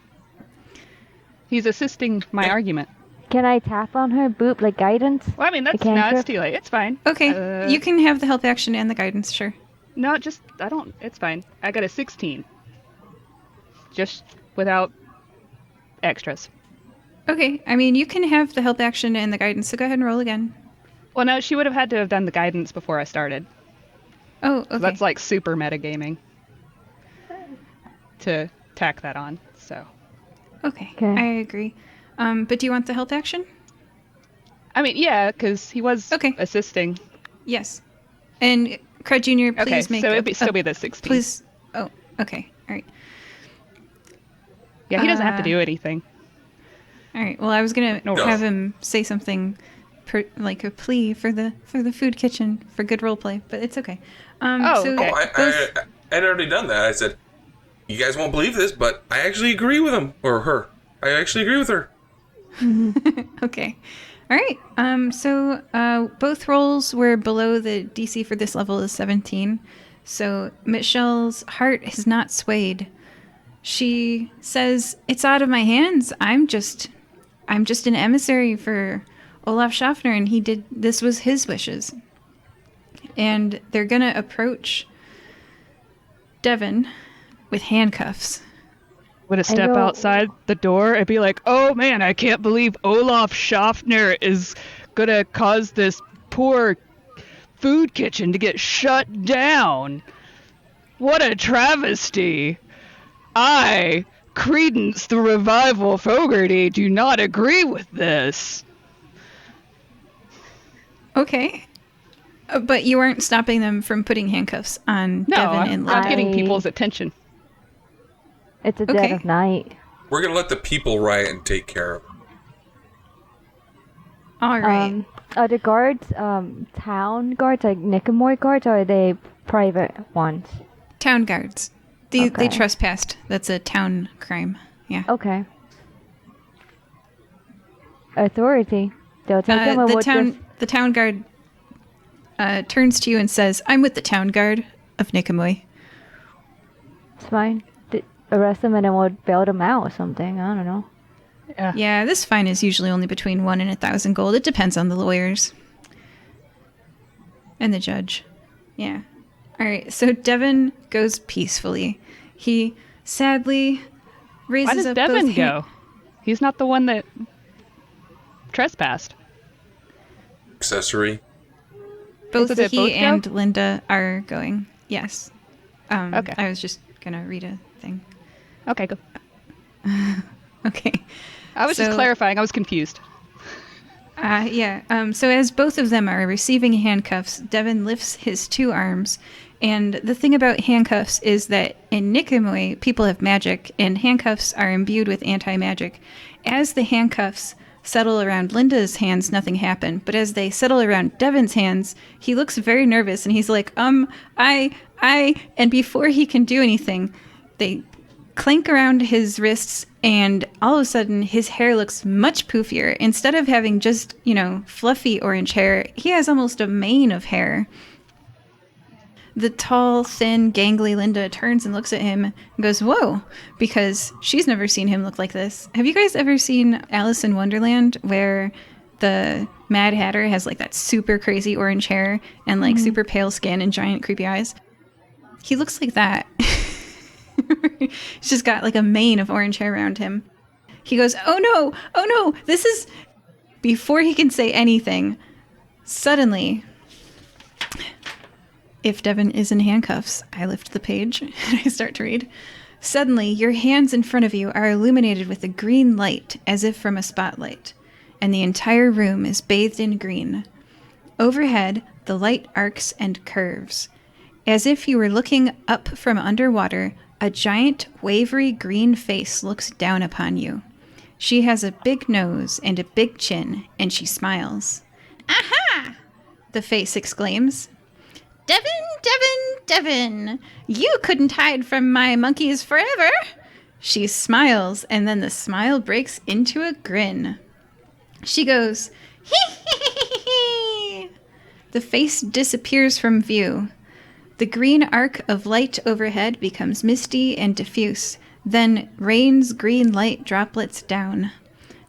He's assisting my argument. Can I tap on her boob like guidance? Well, I mean, that's A cantrip? it's too late. It's fine. Okay, you can have the help action and the guidance, sure. No, it's fine. I got a 16. Just without extras. Okay, I mean, you can have the help action and the guidance, so go ahead and roll again. Well, no, she would have had to have done the guidance before I started. Oh, okay. So that's like super metagaming to tack that on, so. Okay, Okay. I agree. But do you want the help action? I mean, yeah, because he was Okay. assisting. Yes. And Crud Jr., Okay, please make so a- it'd still be the 16. Please. Oh, okay. All right. Yeah, he doesn't have to uh, do anything. All right. Well, I was gonna No. have him say something, like a plea for the food kitchen for good role play, but it's okay. Oh, so okay. both- I had already done that. I said, you guys won't believe this, but I actually agree with him. Or her. I actually agree with her. Okay. All right. So both rolls were below the DC for this level is 17. So Michelle's heart has not swayed. She says, "It's out of my hands. I'm just an emissary for Olaf Schaffner, and this was his wishes." And they're gonna approach Devin with handcuffs. Would a step know- outside the door and be like, "Oh man, I can't believe Olaf Schaffner is gonna cause this poor food kitchen to get shut down. What a travesty! I, Creedence the Revival Fogarty, do not agree with this." Okay. But you weren't stopping them from putting handcuffs on No, Devin I'm and not Linda. getting I- people's attention. It's a dead Okay. of night. We're going to let the people riot and take care of them. All right. Are the guards town guards, like Nicomoy guards, or are they private ones? Town guards. They Okay. trespassed. That's a town crime. Yeah. Okay. Authority. They'll take them or The town guard turns to you and says, "I'm with the town guard of Nicomoy." It's fine. Arrest them and then we'll bail them out or something. I don't know. Yeah, this fine is usually only between 1 and 1,000 gold. It depends on the lawyers and the judge. Yeah. All right. So Devin goes peacefully. He sadly raises Why does up Devin both go? He's not the one that trespassed. Accessory. Both So did he both go? and Linda are going. Yes. Okay. I was just gonna read a thing. Okay, go. Okay. I was just So- clarifying. I was confused. Yeah. So as both of them are receiving handcuffs, Devin lifts his two arms. And the thing about handcuffs is that in Nicomoy, people have magic, and handcuffs are imbued with anti-magic. As the handcuffs settle around Linda's hands, nothing happened. But as they settle around Devin's hands, he looks very nervous, and he's like, and before he can do anything, they clank around his wrists, and all of a sudden his hair looks much poofier. Instead of having just, fluffy orange hair, he has almost a mane of hair. The tall, thin, gangly Linda turns and looks at him and goes, "Whoa," because she's never seen him look like this. Have you guys ever seen Alice in Wonderland, where the Mad Hatter has like that super crazy orange hair and like super pale skin and giant creepy eyes? He looks like that. He's just got like a mane of orange hair around him. He goes, oh no, this is... Before he can say anything, suddenly, if Devin is in handcuffs, I lift the page and I start to read. Suddenly, your hands in front of you are illuminated with a green light, as if from a spotlight, and the entire room is bathed in green. Overhead, the light arcs and curves. As if you were looking up from underwater, a giant, wavery green face looks down upon you. She has a big nose and a big chin, and she smiles. "Aha!" the face exclaims. Devin, you couldn't hide from my monkeys forever." She smiles, and then the smile breaks into a grin. She goes, "Hee hee hee hee hee." The face disappears from view. The green arc of light overhead becomes misty and diffuse, then rains green light droplets down.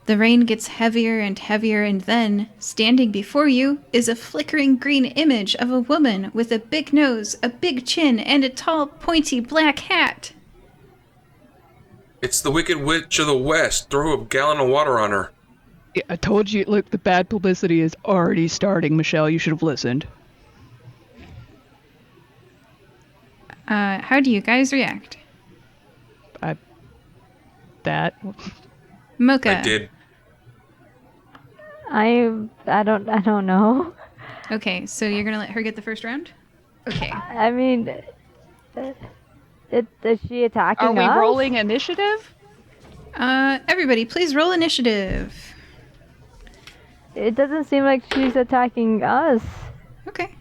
The rain gets heavier and heavier, and then, standing before you, is a flickering green image of a woman with a big nose, a big chin, and a tall, pointy black hat. It's the Wicked Witch of the West. Throw a gallon of water on her. Yeah, I told you, look, the bad publicity is already starting, Michelle. You should have listened. How do you guys react? That. Moka. I did. I don't know. Okay, so you're gonna let her get the first round? Okay. I mean, is she attacking Are we us? rolling initiative? Everybody, please roll initiative. It doesn't seem like she's attacking us. Okay.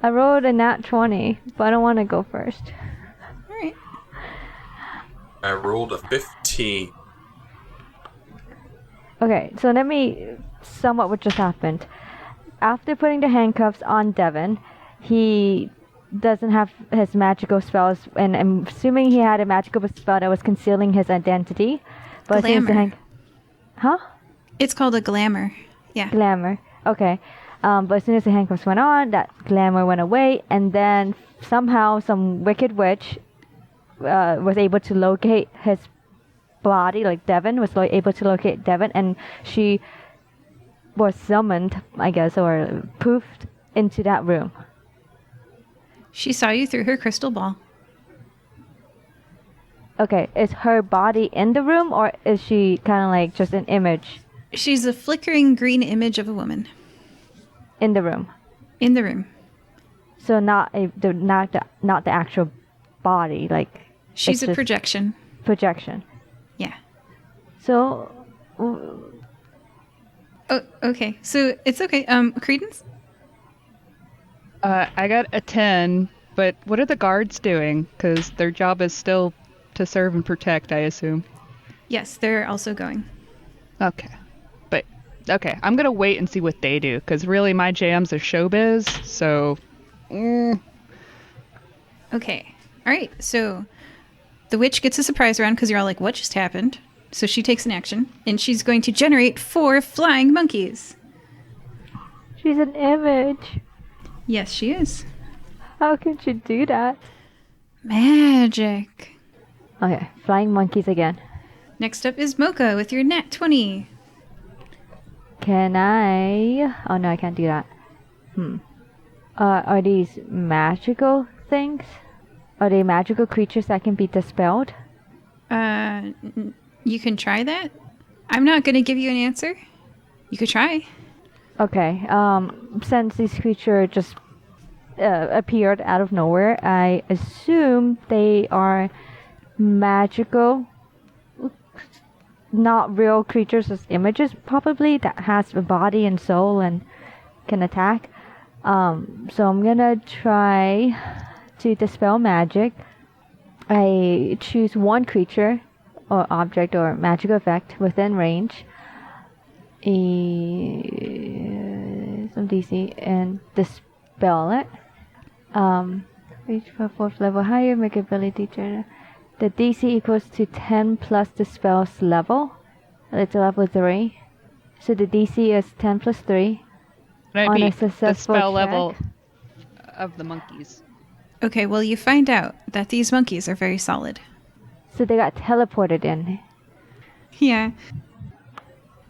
I rolled a nat 20, but I don't want to go first. All right. I rolled a 15. Okay, so let me sum up what just happened. After putting the handcuffs on Devin, he doesn't have his magical spells, and I'm assuming he had a magical spell that was concealing his identity. But as soon as the Glamour. Huh? It's called a glamour. Yeah. Glamour. Okay. But as soon as the handcuffs went on, that glamour went away, and then somehow some wicked witch was able to locate his body, like Devin was able to locate Devin, and she was summoned, I guess, or poofed into that room. She saw you through her crystal ball. Okay, is her body in the room, or is she kind of like just an image She's a flickering green image of a woman in the room? in the room. So not the actual body, like She's it's a just projection. projection. Yeah. So Oh, okay. So it's okay. Creedence? I got a 10, but what are the guards doing? Because their job is still to serve and protect, I assume. Yes, they're also going. Okay. But, okay, I'm going to wait and see what they do, because really my jams are showbiz, so... Okay. All right. So the witch gets a surprise round because you're all like, what just happened? So she takes an action, and she's going to generate 4 flying monkeys. she's an image. Yes, she is. How can she do that? Magic. Okay, flying monkeys again. Next up is Moka with your nat 20. Can I? Oh no, I can't do that. Are these magical things? Are they magical creatures that can be dispelled? You can try that. I'm not going to give you an answer. You could try. Okay. Since these creatures just appeared out of nowhere, I assume they are magical, not real creatures, as images probably that has a body and soul and can attack. So I'm gonna try to dispel magic. I choose one creature or object or magical effect within range. Some DC and dispel it. Reach for 4th level higher, make ability to. The DC equals to 10 plus the spell's level. It's level 3. So the DC is 10 plus 3. Might On be a the successful spell check. level of the monkeys. Okay, well, you find out that these monkeys are very solid. So they got teleported in. Yeah.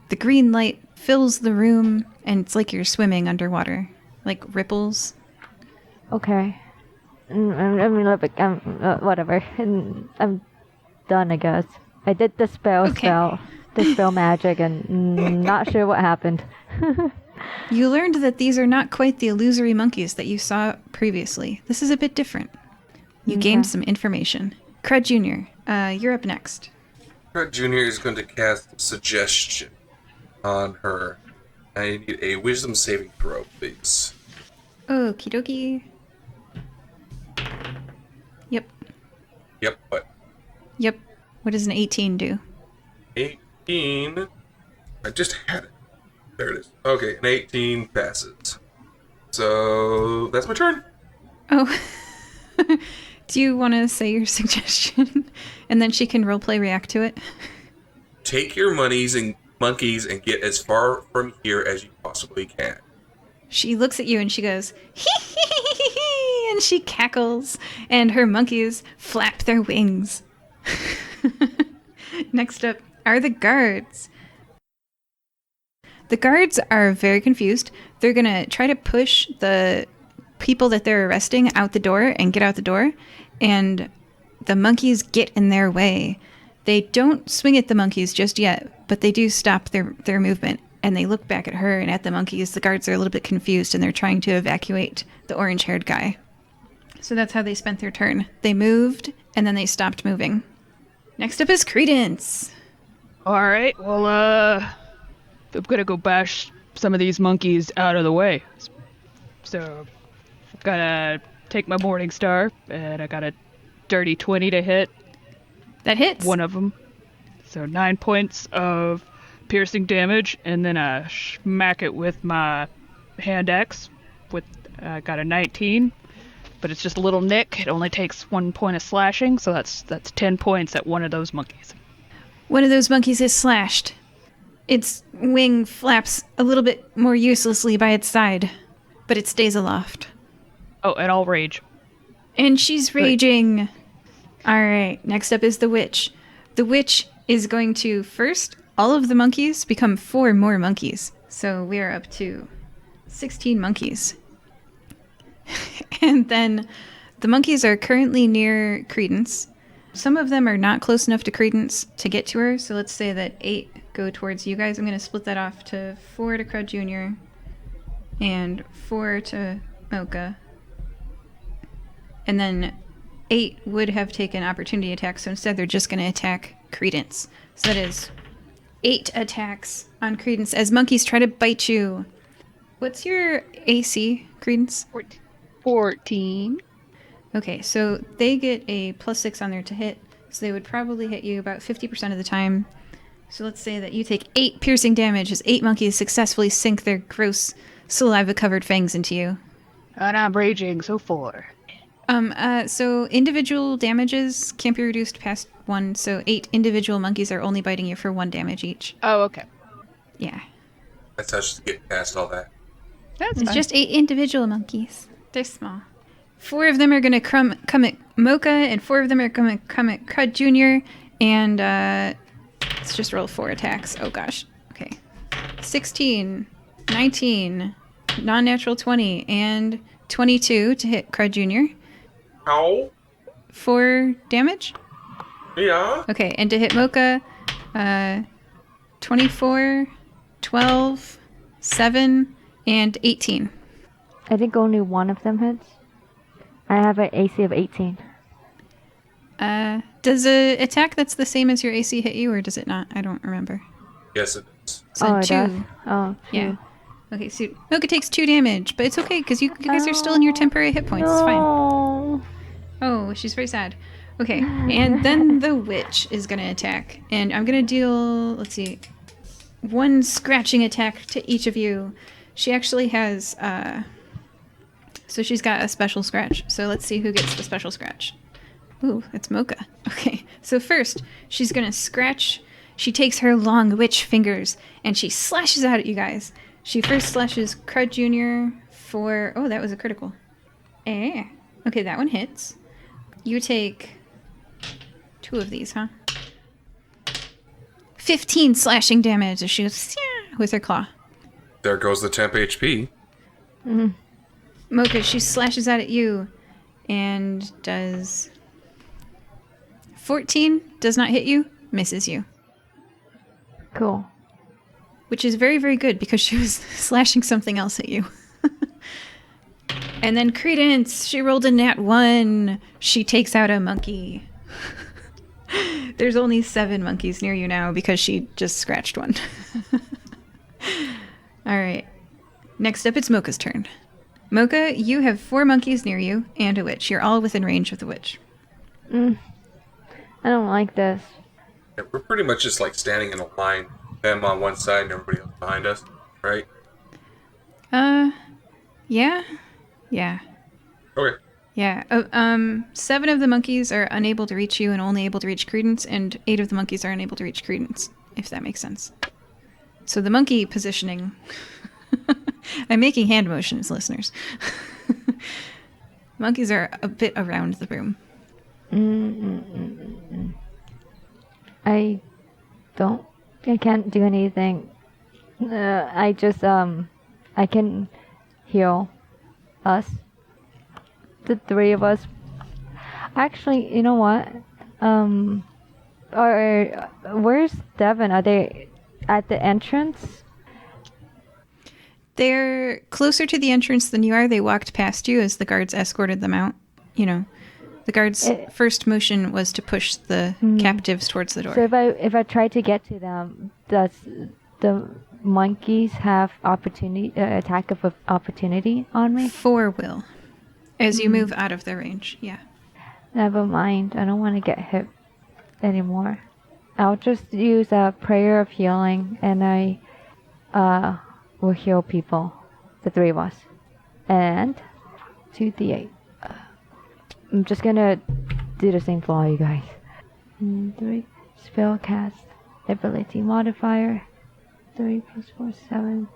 The green light fills the room, and it's like you're swimming underwater. Like ripples. Okay. I mean, whatever. I'm done, I guess. I did the spell, magic, and not sure what happened. You learned that these are not quite the illusory monkeys that you saw previously. This is a bit different. You gained some information. Crud Jr., you're up next. Crud Jr. is going to cast Suggestion on her. I need a Wisdom saving throw, please. Okie dokie. Yep. Yep, what? Yep. What does an 18 do? 18. I just had it. There it is. Okay, an 18 passes. So that's my turn. Oh. Do you want to say your suggestion? And then she can roleplay react to it? Take your monkeys and get as far from here as you possibly can. She looks at you and she goes, hee hee hee hee hee, and she cackles, and her monkeys flap their wings. Next up are the guards. The guards are very confused. They're going to try to push the people that they're arresting out the door and get out the door, and the monkeys get in their way. They don't swing at the monkeys just yet, but they do stop their movement, and they look back at her and at the monkeys. The guards are a little bit confused, and they're trying to evacuate the orange-haired guy. So that's how they spent their turn. They moved, and then they stopped moving. Next up is Creedence. Alright, well, I'm gonna go bash some of these monkeys out of the way. So, I've gotta take my Morning Star, and I got a dirty 20 to hit. That hits. One of them. So 9 points of piercing damage, and then I smack it with my hand axe. I got a 19, but it's just a little nick. It only takes 1 point of slashing, so that's 10 points at one of those monkeys. One of those monkeys is slashed. Its wing flaps a little bit more uselessly by its side, but it stays aloft. Oh, and I'll rage. And she's raging. All right, next up is the witch. The witch is going to first, all of the monkeys become 4 more monkeys. So we are up to 16 monkeys. And then the monkeys are currently near Creedence. Some of them are not close enough to Creedence to get to her. So let's say that 8 go towards you guys. I'm going to split that off to 4 to Crud Jr. and 4 to Moka. And then 8 would have taken opportunity attacks, so instead they're just going to attack Creedence. So that is 8 attacks on Creedence as monkeys try to bite you. What's your AC, Creedence? 14. Okay, so they get a +6 on there to hit, so they would probably hit you about 50% of the time. So let's say that you take 8 piercing damage as 8 monkeys successfully sink their gross saliva-covered fangs into you. And I'm raging, so 4. So individual damages can't be reduced past 1, so 8 individual monkeys are only biting you for 1 damage each. Oh, okay. Yeah. That's how she's getting past all that. That's It's fine. just 8 individual monkeys. They're small. 4 of them are going to come at Moka, and 4 of them are going to come at Crud Jr., and let's just roll 4 attacks. Oh, gosh. Okay. 16, 19, non-natural 20, and 22 to hit Crud Jr. Ow. 4 damage? Yeah. Okay, and to hit Moka, 24, 12, 7, and 18. I think only one of them hits. I have an AC of 18. Does a attack that's the same as your AC hit you, or does it not? I don't remember. Yes, it is. So Oh, it 2. does? Oh, Yeah. two. Okay, so Moka takes 2 damage, but it's okay, because you guys are still in your temporary hit points. It's fine. No. Oh, she's very sad. Okay, and then the witch is going to attack. And I'm going to deal, let's see, 1 scratching attack to each of you. She actually has, so she's got a special scratch. So let's see who gets the special scratch. Ooh, it's Moka. Okay, so first, she's going to scratch. She takes her long witch fingers, and she slashes out at you guys. She first slashes Crud Jr. for, oh, that was a critical. Okay, that one hits. You take 2 of these, huh? 15 slashing damage as she goes with her claw. There goes the temp HP. Moka, she slashes out at you and does 14, does not hit you, misses you. Cool. Which is very, very good because she was slashing something else at you. And then Creedence, she rolled a nat 1. She takes out a monkey. There's only 7 monkeys near you now because she just scratched one. All right. Next up, it's Moka's turn. Moka, you have 4 monkeys near you and a witch. You're all within range of the witch. I don't like this. Yeah, we're pretty much just like standing in a line, them on one side and everybody else behind us, right? Yeah. Yeah. Okay. Yeah. 7 of the monkeys are unable to reach you and only able to reach Creedence, and 8 of the monkeys are unable to reach Creedence, if that makes sense. So the monkey positioning... I'm making hand motions, listeners. Monkeys are a bit around the room. I can't do anything. I can heal us. The 3 of us. Actually, you know what? Where's Devin? Are they at the entrance? They're closer to the entrance than you are. They walked past you as the guards escorted them out. You know, the guards' first motion was to push the captives towards the door. So if I try to get to them, does the monkeys have attack of opportunity on me? 4 will. As you move out of their range, yeah. Never mind. I don't want to get hit anymore. I'll just use a prayer of healing, and I will heal people, the 3 of us. And 2d8. I'm just gonna do the same for all you guys. 3 spell cast ability modifier. 3 plus 4, 7.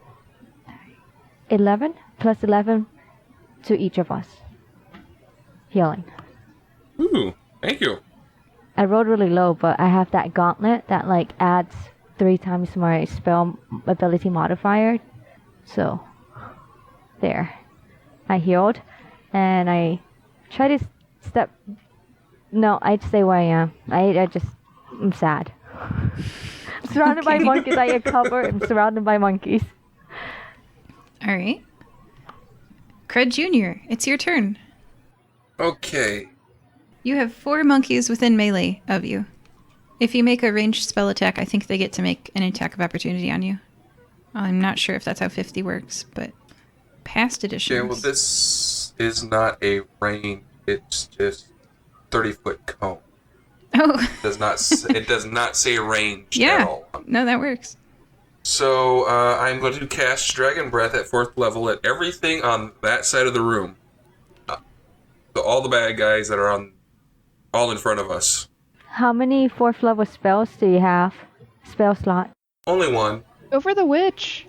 11 plus 11 to each of us. Healing. Ooh, thank you. I rolled really low, but I have that gauntlet that like adds 3 times my spell ability modifier. So, there. I healed, and I try to step... No, I'd stay where I am. I'm sad. I'm surrounded by monkeys. I get covered. I'm surrounded by monkeys. All right. Crud Jr., it's your turn. Okay. You have 4 monkeys within melee of you. If you make a ranged spell attack, I think they get to make an attack of opportunity on you. I'm not sure if that's how 50 works, but past editions... Yeah, well, this is not a range. It's just 30-foot cone. Oh. It does not say range yeah. at all. No, that works. So I'm going to cast Dragon Breath at 4th level at everything on that side of the room. So all the bad guys that are all in front of us. How many 4th level spells do you have? Spell slot? Only 1. Go for the witch.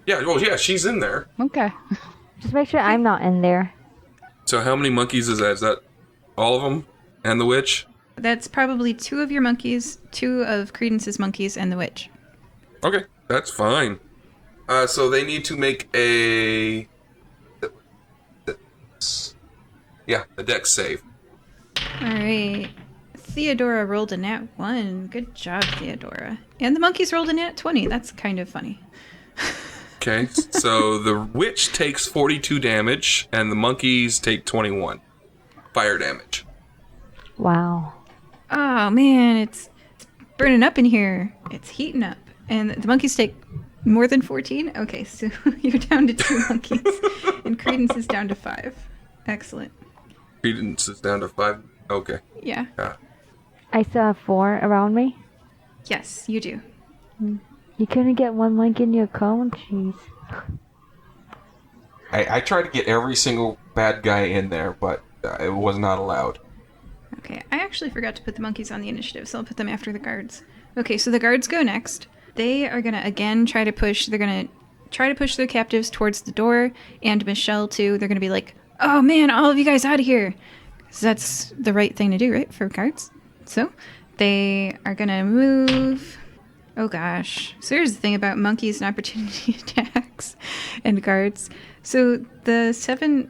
Yeah, well, yeah, she's in there. Okay. Just make sure I'm not in there. So how many monkeys is that? Is that all of them? And the witch? That's probably 2 of your monkeys, 2 of Credence's monkeys, and the witch. Okay, that's fine. So they need to make a dex save. All right. Theodora rolled a nat 1. Good job, Theodora. And the monkeys rolled a nat 20. That's kind of funny. Okay, so the witch takes 42 damage, and the monkeys take 21 fire damage. Wow. Oh, man, it's burning up in here. It's heating up. And the monkeys take more than 14? Okay, so you're down to 2 monkeys. And Creedence is down to 5. Excellent. Creedence is down to 5? Okay. Yeah. I still have 4 around me. Yes, you do. You couldn't get 1 monkey in your cone? Jeez. I tried to get every single bad guy in there, but it was not allowed. Okay, I actually forgot to put the monkeys on the initiative, so I'll put them after the guards. Okay, so the guards go next. They are going to, again, try to push their captives towards the door, and Michelle, too. They're going to be like, oh, man, all of you guys out of here. Because that's the right thing to do, right, for guards? So they are going to move... Oh, gosh. So here's the thing about monkeys and opportunity attacks and guards. So the 7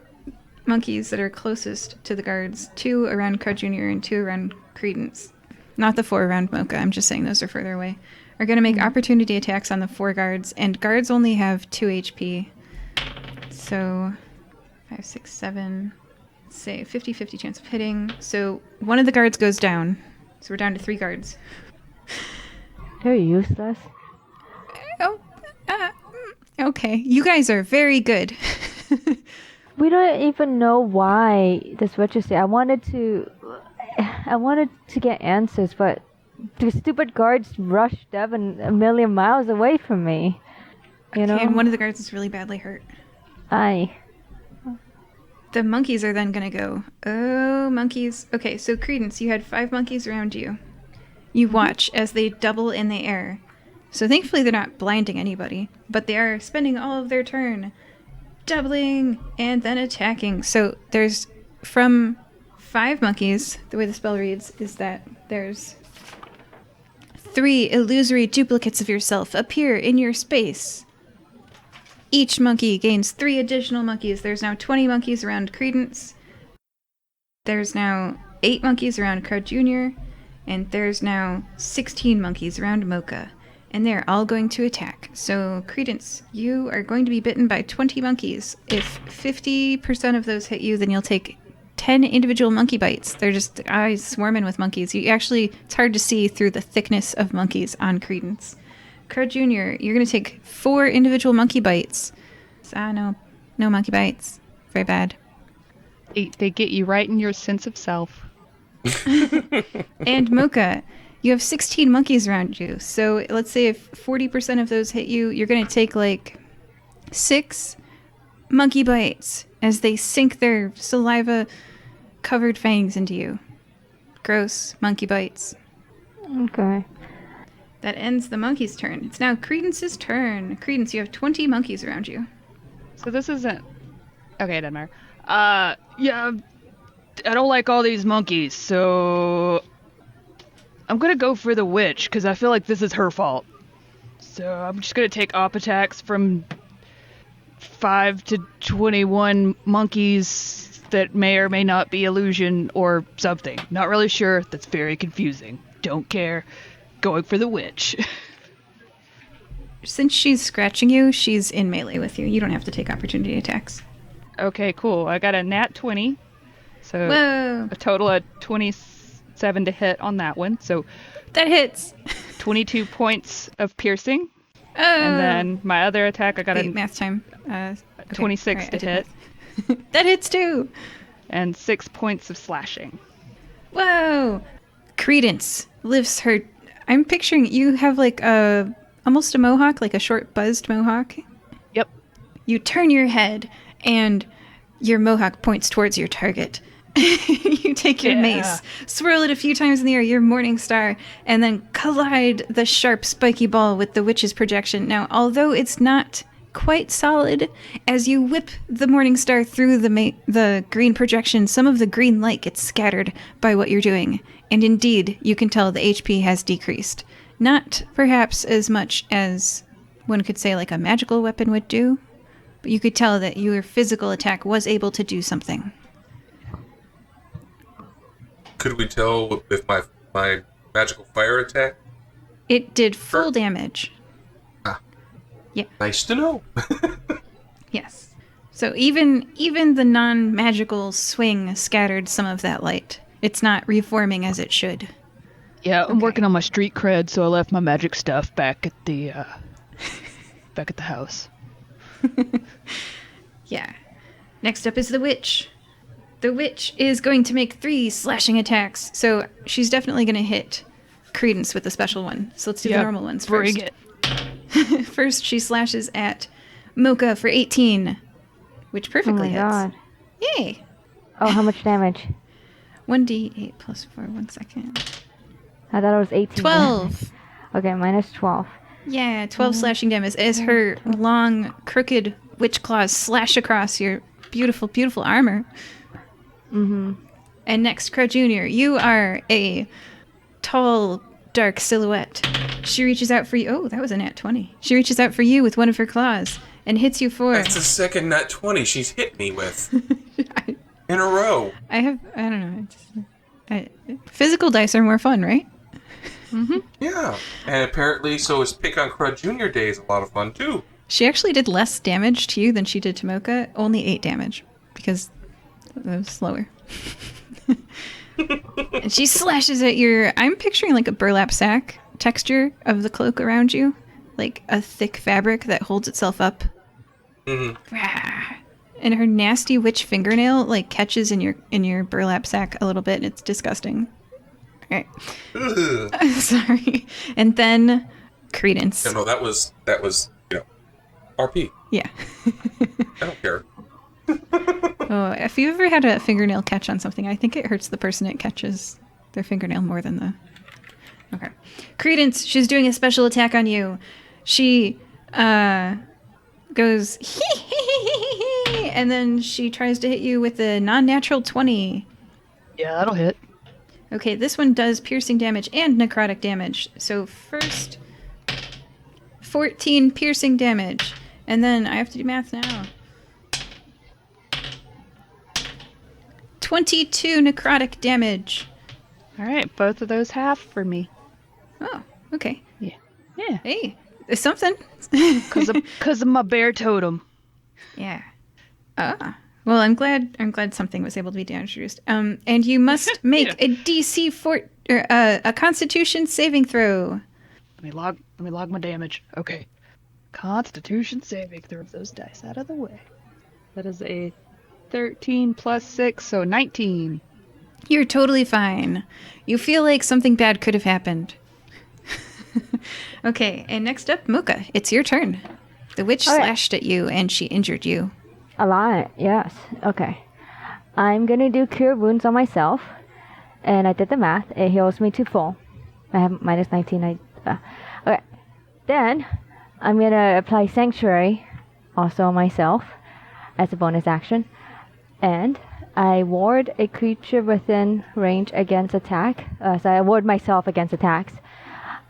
monkeys that are closest to the guards, 2 around Crud Jr. and 2 around Creedence, not the 4 around Moka, I'm just saying those are further away, are going to make opportunity attacks on the 4 guards, and guards only have 2 HP. So 5, 6, 7, say 50-50 chance of hitting. So one of the guards goes down. So we're down to 3 guards. They're useless. Oh, okay. You guys are very good. We don't even know why this witch is there. I wanted to get answers, but the stupid guards rushed Devin a million miles away from me. You know? And one of the guards is really badly hurt. The The monkeys are then going to go, oh, monkeys. Okay, so Creedence, you had 5 monkeys around you. You watch as they double in the air. So thankfully they're not blinding anybody, but they are spending all of their turn doubling and then attacking. So there's, from 5 monkeys, the way the spell reads is that there's 3 illusory duplicates of yourself appear in your space. Each monkey gains 3 additional monkeys. There's now 20 monkeys around Creedence. There's now 8 monkeys around Crud Jr. And there's now 16 monkeys around Moka. And they're all going to attack. So, Creedence, you are going to be bitten by 20 monkeys. If 50% of those hit you, then you'll take 10 individual monkey bites. They're just eyes swarming with monkeys. It's hard to see through the thickness of monkeys on Creedence. Crud Jr., you're going to take 4 individual monkey bites. No monkey bites. Very bad. They get you right in your sense of self. And Moka, you have 16 monkeys around you. So let's say if 40% of those hit you, you're going to take like 6 monkey bites as they sink their saliva-covered fangs into you. Gross monkey bites. Okay. That ends the monkey's turn. It's now Creedence's turn. Creedence, you have 20 monkeys around you. So this isn't... Okay, doesn't matter. Yeah, I don't like all these monkeys, so... I'm gonna go for the witch, because I feel like this is her fault. So I'm just gonna take op attacks from 5 to 21 monkeys that may or may not be illusion or something. Not really sure. That's very confusing. Don't care. Going for the witch. Since she's scratching you, she's in melee with you. You don't have to take opportunity attacks. Okay, cool. I got a nat 20. So Whoa! a total of 27 to hit on that one. So That hits! 22 points of piercing. Oh! And then my other attack, I got Wait, a math time. Okay. 26 Alright, to hit. That hits too! And 6 points of slashing. Whoa! Creedence lifts her... I'm picturing you have like almost a mohawk, like a short buzzed mohawk. Yep. You turn your head and your mohawk points towards your target. You take your mace, swirl it a few times in the air, your morning star, and then collide the sharp spiky ball with the witch's projection. Now, although it's not quite solid, as you whip the morning star through the green projection, some of the green light gets scattered by what you're doing. And indeed, you can tell the HP has decreased. Not perhaps as much as one could say like a magical weapon would do, but you could tell that your physical attack was able to do something. Could we tell if my magical fire attack? It did full damage. Nice to know. Yes. So even the non-magical swing scattered some of that light. It's not reforming as it should. Yeah, I'm Okay. working on my street cred, so I left my magic stuff back at the house. Yeah. Next up is the witch. The witch is going to make 3 slashing attacks. So she's definitely going to hit Creedence with a special one. So let's do the normal ones first. Bring it. First, she slashes at Moka for 18, which perfectly hits. Oh my god. Yay! Oh, how much damage? 1d8 plus 4, 1 second. I thought it was 18. 12! Okay, minus 12. Yeah, 12 slashing damage as her long, crooked witch claws slash across your beautiful, beautiful armor. Mm-hmm. And next, Crud Jr., you are a tall, dark silhouette. She reaches out for you. Oh, that was a nat 20. She reaches out for you with one of her claws and hits you for... That's the second nat 20 she's hit me with. In a row. I don't know. Physical dice are more fun, right? Mm-hmm. Yeah. And apparently, so is Pick on Crud Jr. Day is a lot of fun, too. She actually did less damage to you than she did to Moka. Only 8 damage, because it was slower. And she slashes at your... I'm picturing like a burlap sack texture of the cloak around you. Like a thick fabric that holds itself up. Mm-hmm. And her nasty witch fingernail like catches in your burlap sack a little bit, and it's disgusting. All right. Sorry. And then Creedence. No, that was RP. Yeah. I don't care. Oh, if you've ever had a fingernail catch on something, I think it hurts the person it catches their fingernail more than the... Okay. Creedence, she's doing a special attack on you. She goes, hee, and then she tries to hit you with a non-natural 20. Yeah, that'll hit. Okay, this one does piercing damage and necrotic damage. So first, 14 piercing damage. And then I have to do math now. 22 necrotic damage. All right, both of those half for me. Oh, okay. Yeah. Hey, it's something. Cause of my bear totem. Yeah. Well, I'm glad something was able to be introduced. And you must make a DC a Constitution saving throw. Let me log my damage. Okay. Constitution saving throw those dice out of the way. That is a 13 plus 6, so 19. You're totally fine. You feel like something bad could have happened. Okay, and next up, Moka. It's your turn. The witch slashed at you and she injured you. A lot, yes. Okay. I'm gonna do cure wounds on myself. And I did the math. It heals me to full. I have minus 19. Okay. Then, I'm gonna apply Sanctuary also on myself as a bonus action. And I ward a creature within range against attack. So I ward myself against attacks.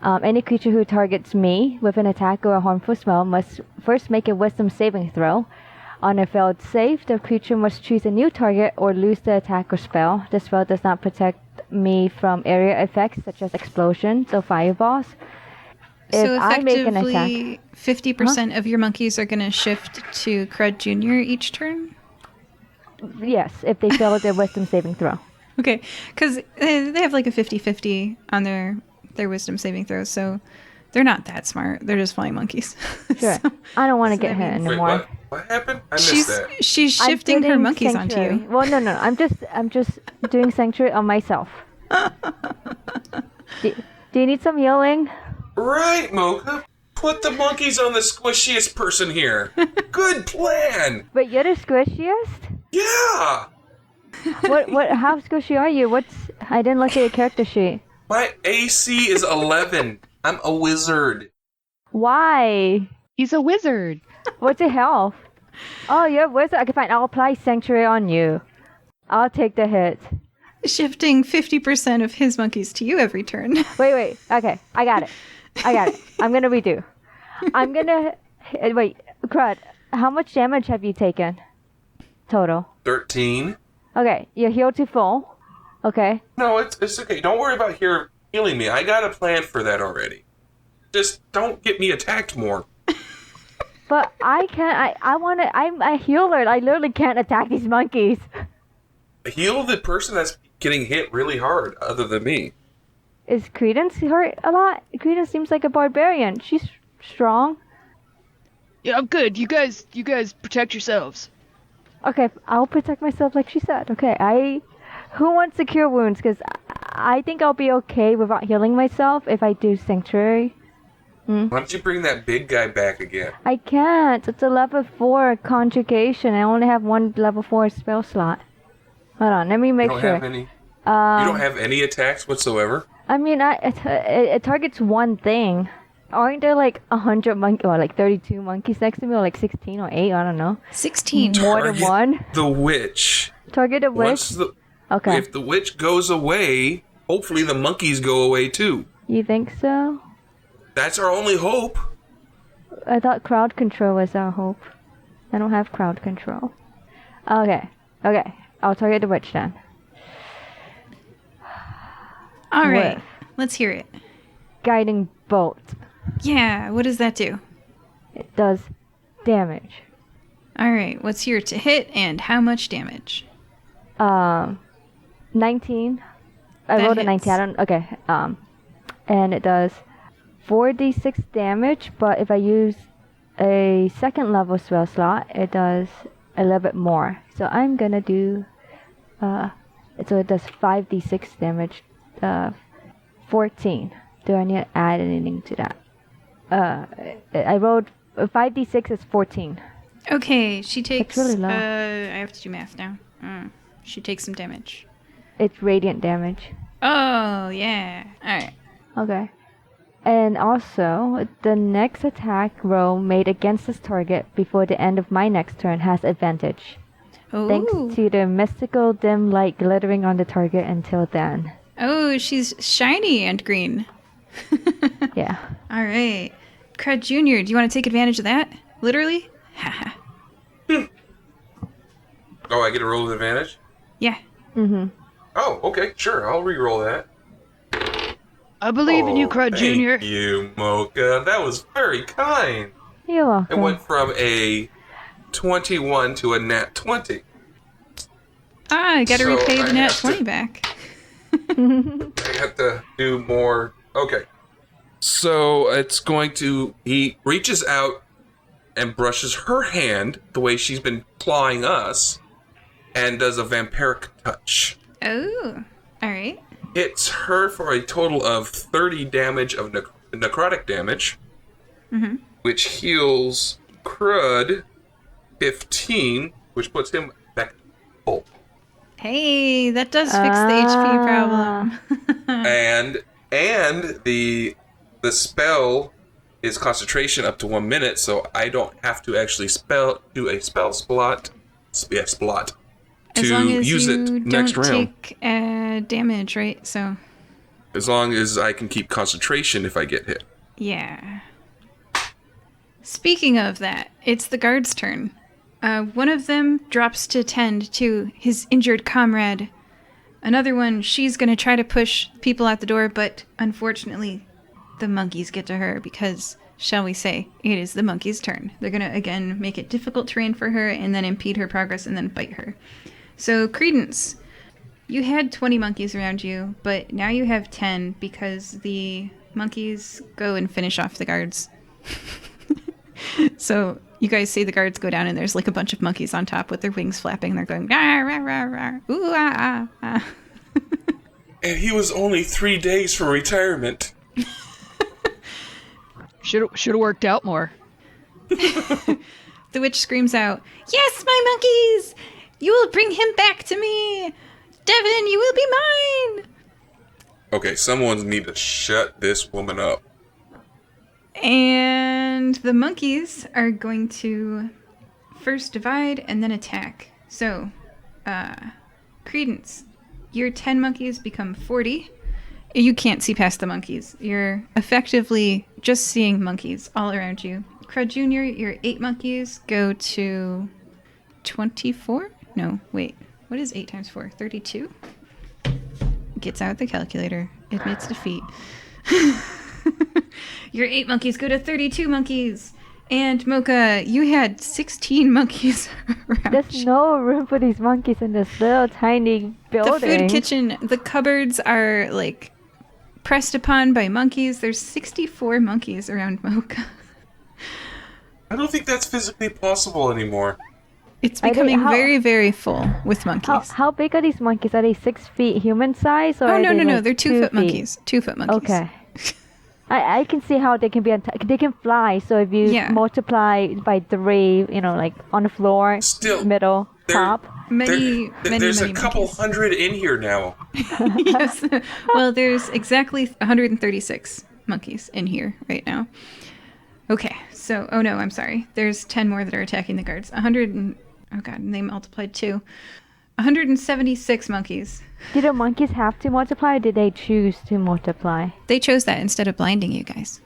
Any creature who targets me with an attack or a harmful spell must first make a wisdom saving throw. On a failed save, the creature must choose a new target or lose the attack or spell. The spell does not protect me from area effects such as explosions or fireballs. So If I make an attack, effectively, 50% of your monkeys are going to shift to Crud Jr. each turn? yes, if they fail their wisdom saving throw. Okay, because they have like a 50-50 on their wisdom saving throws, so they're not that smart. They're just flying monkeys. Sure. So- I don't want to so get that hit means- Wait, anymore. what happened? I missed that. She's I'm shifting her doing monkeys onto Sanctuary. you. Well, no. I'm just doing Sanctuary on myself. do you need some healing? Right, Moka. Put the monkeys on the squishiest person here. Good plan. But you're the squishiest? Yeah. What how squishy are you? I didn't look at your character sheet. My AC is 11. I'm a wizard. Why? He's a wizard. What's your health? Oh, you're a wizard. Okay, fine. I'll apply Sanctuary on you. I'll take the hit. Shifting 50% of his monkeys to you every turn. Wait. Okay, I got it. I'm gonna redo. I'm gonna... Wait, Crud, how much damage have you taken? Total. 13. Okay, you're healed to full. Okay. No, it's okay. Don't worry about healing me. I got a plan for that already. Just don't get me attacked more. But I can't... I'm a healer. I literally can't attack these monkeys. Heal the person that's getting hit really hard, other than me. Is Creedence hurt a lot? Creedence seems like a barbarian. She's strong. Yeah, I'm good. You guys protect yourselves. Okay, I'll protect myself like she said. Okay, who wants to cure wounds? Because I think I'll be okay without healing myself if I do Sanctuary. Why don't you bring that big guy back again? I can't. It's a level 4 conjugation. I only have one level 4 spell slot. Hold on, let me make You don't sure. have any. You don't have any attacks whatsoever. I mean, it targets one thing. Aren't there like 100 monkeys, or like 32 monkeys next to me, or like 16 or 8? I don't know. 16. More than one. The witch. Target a witch. Okay. If the witch goes away, hopefully the monkeys go away too. You think so? That's our only hope. I thought crowd control was our hope. I don't have crowd control. Okay. I'll target the witch then. All right, Whiff. let's hear it. Guiding bolt. Yeah, what does that do? It does damage. All right, what's your to hit and how much damage? 19. I That rolled a hits. 19. I don't. Okay. And it does 4d6 damage. But if I use a second level spell slot, it does a little bit more. So I'm gonna do. So it does 5d6 damage. 14. Do I need to add anything to that? I rolled 5d6 is 14. Okay, she takes... really low. I have to do math now. She takes some damage. It's radiant damage. Oh, yeah. Alright. Okay. And also, the next attack roll made against this target before the end of my next turn has advantage. Thanks Oh. to the mystical dim light glittering on the target until then. Oh, she's shiny and green. Yeah. Alright. Crud Jr., do you want to take advantage of that? Literally? Haha. Oh, I get a roll with advantage? Yeah. Mm-hmm. Oh, okay, sure. I'll re-roll that. I believe in you, Crud Jr. Thank you, Moka. That was very kind. You're It welcome. went from a 21 to a nat 20. I gotta So repay the I nat have 20 to- back. I have to do more. Okay. So it's going to... He reaches out and brushes her hand the way she's been clawing us and does a vampiric touch. Oh. Alright. Hits her for a total of 30 damage of necrotic damage, which heals Crud 15, which puts him back full. Hey, that does fix the HP problem. and the spell is concentration up to 1 minute, so I don't have to actually do a spell slot. Yeah, slot. As long To as use you it next don't round. take damage, right? So, As long as I can keep concentration if I get hit. yeah. Speaking of that, it's the guard's turn. One of them drops to tend to his injured comrade. Another one, she's going to try to push people out the door, but unfortunately, the monkeys get to her because, shall we say, it is the monkey's turn. They're going to, again, make it difficult terrain for her and then impede her progress and then bite her. So, Creedence, you had 20 monkeys around you, but now you have 10 because the monkeys go and finish off the guards. So, you guys see the guards go down and there's like a bunch of monkeys on top with their wings flapping. They're going, rah, rah, rah, rah, ooh, ah, ah, ah. And he was only 3 days from retirement. Should have worked out more. The witch screams out, yes, my monkeys! You will bring him back to me! Devin, you will be mine! Okay, someone need to shut this woman up. And the monkeys are going to first divide and then attack. So, Creedence, your 10 monkeys become 40. You can't see past the monkeys. You're effectively just seeing monkeys all around you. Crud Jr., your 8 monkeys go to 24? No, wait. What is 8 times 4? 32? Gets out the calculator. Admits defeat. Your 8 monkeys go to 32 monkeys. And Moka, you had 16 monkeys around There's you. no room for these monkeys in this little tiny building. The food kitchen, the cupboards are like pressed upon by monkeys. There's 64 monkeys around Moka. I don't think that's physically possible anymore. It's Are they- becoming how- very, very full with monkeys. How big are these monkeys? Are they 6 feet human size? Or Oh, are no, they no, no. like They're 2 2-foot feet? monkeys. 2-foot monkeys. Okay. I can see how they can be they can fly. So if you Yeah. multiply by 3, like on the floor, Still, middle, there- top. There's many a couple monkeys. hundred in here now. Yes. Well, there's exactly 136 monkeys in here right now. Okay. So, oh no, I'm sorry. There's 10 more that are attacking the guards. Oh god, and they multiplied 2. 176 monkeys. Did the monkeys have to multiply or did they choose to multiply? They chose that instead of blinding you guys.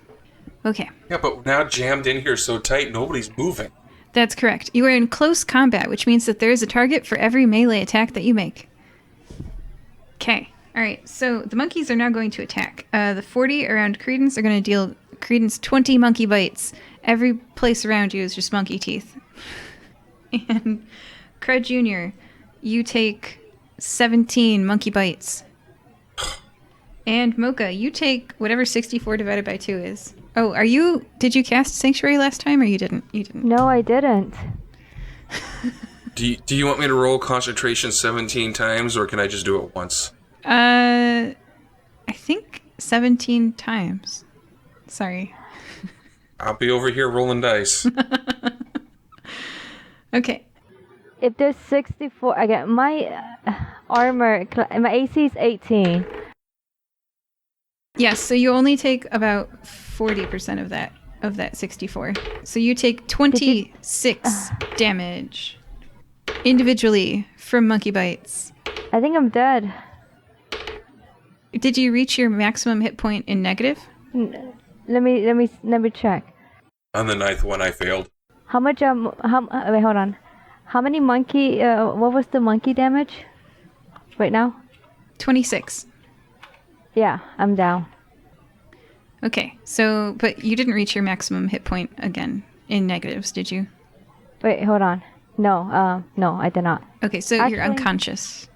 Okay. Yeah, but now jammed in here so tight, nobody's moving. That's correct. You are in close combat, which means that there is a target for every melee attack that you make. Okay. Alright, so the monkeys are now going to attack. The 40 around Creedence are going to deal Creedence 20 monkey bites. Every place around you is just monkey teeth. And Crud Jr., you take 17 monkey bites. And Moka, you take whatever 64 divided by 2 is. Oh, did you cast Sanctuary last time or you didn't? You didn't. No, I didn't. Do you want me to roll concentration 17 times, or can I just do it once? I think 17 times. Sorry. I'll be over here rolling dice. Okay. If there's 64, I get my armor. My AC is 18. Yes, so you only take about 40% of that 64. So you take 26 damage individually from monkey bites. I think I'm dead. Did you reach your maximum hit point in negative? Let me check. On the 9th one, I failed. How much wait, hold on. How many monkey what was the monkey damage right now? 26. Yeah, I'm down. Okay, so, but you didn't reach your maximum hit point again in negatives, did you? Wait, hold on. No, I did not. Okay, so Actually, you're unconscious.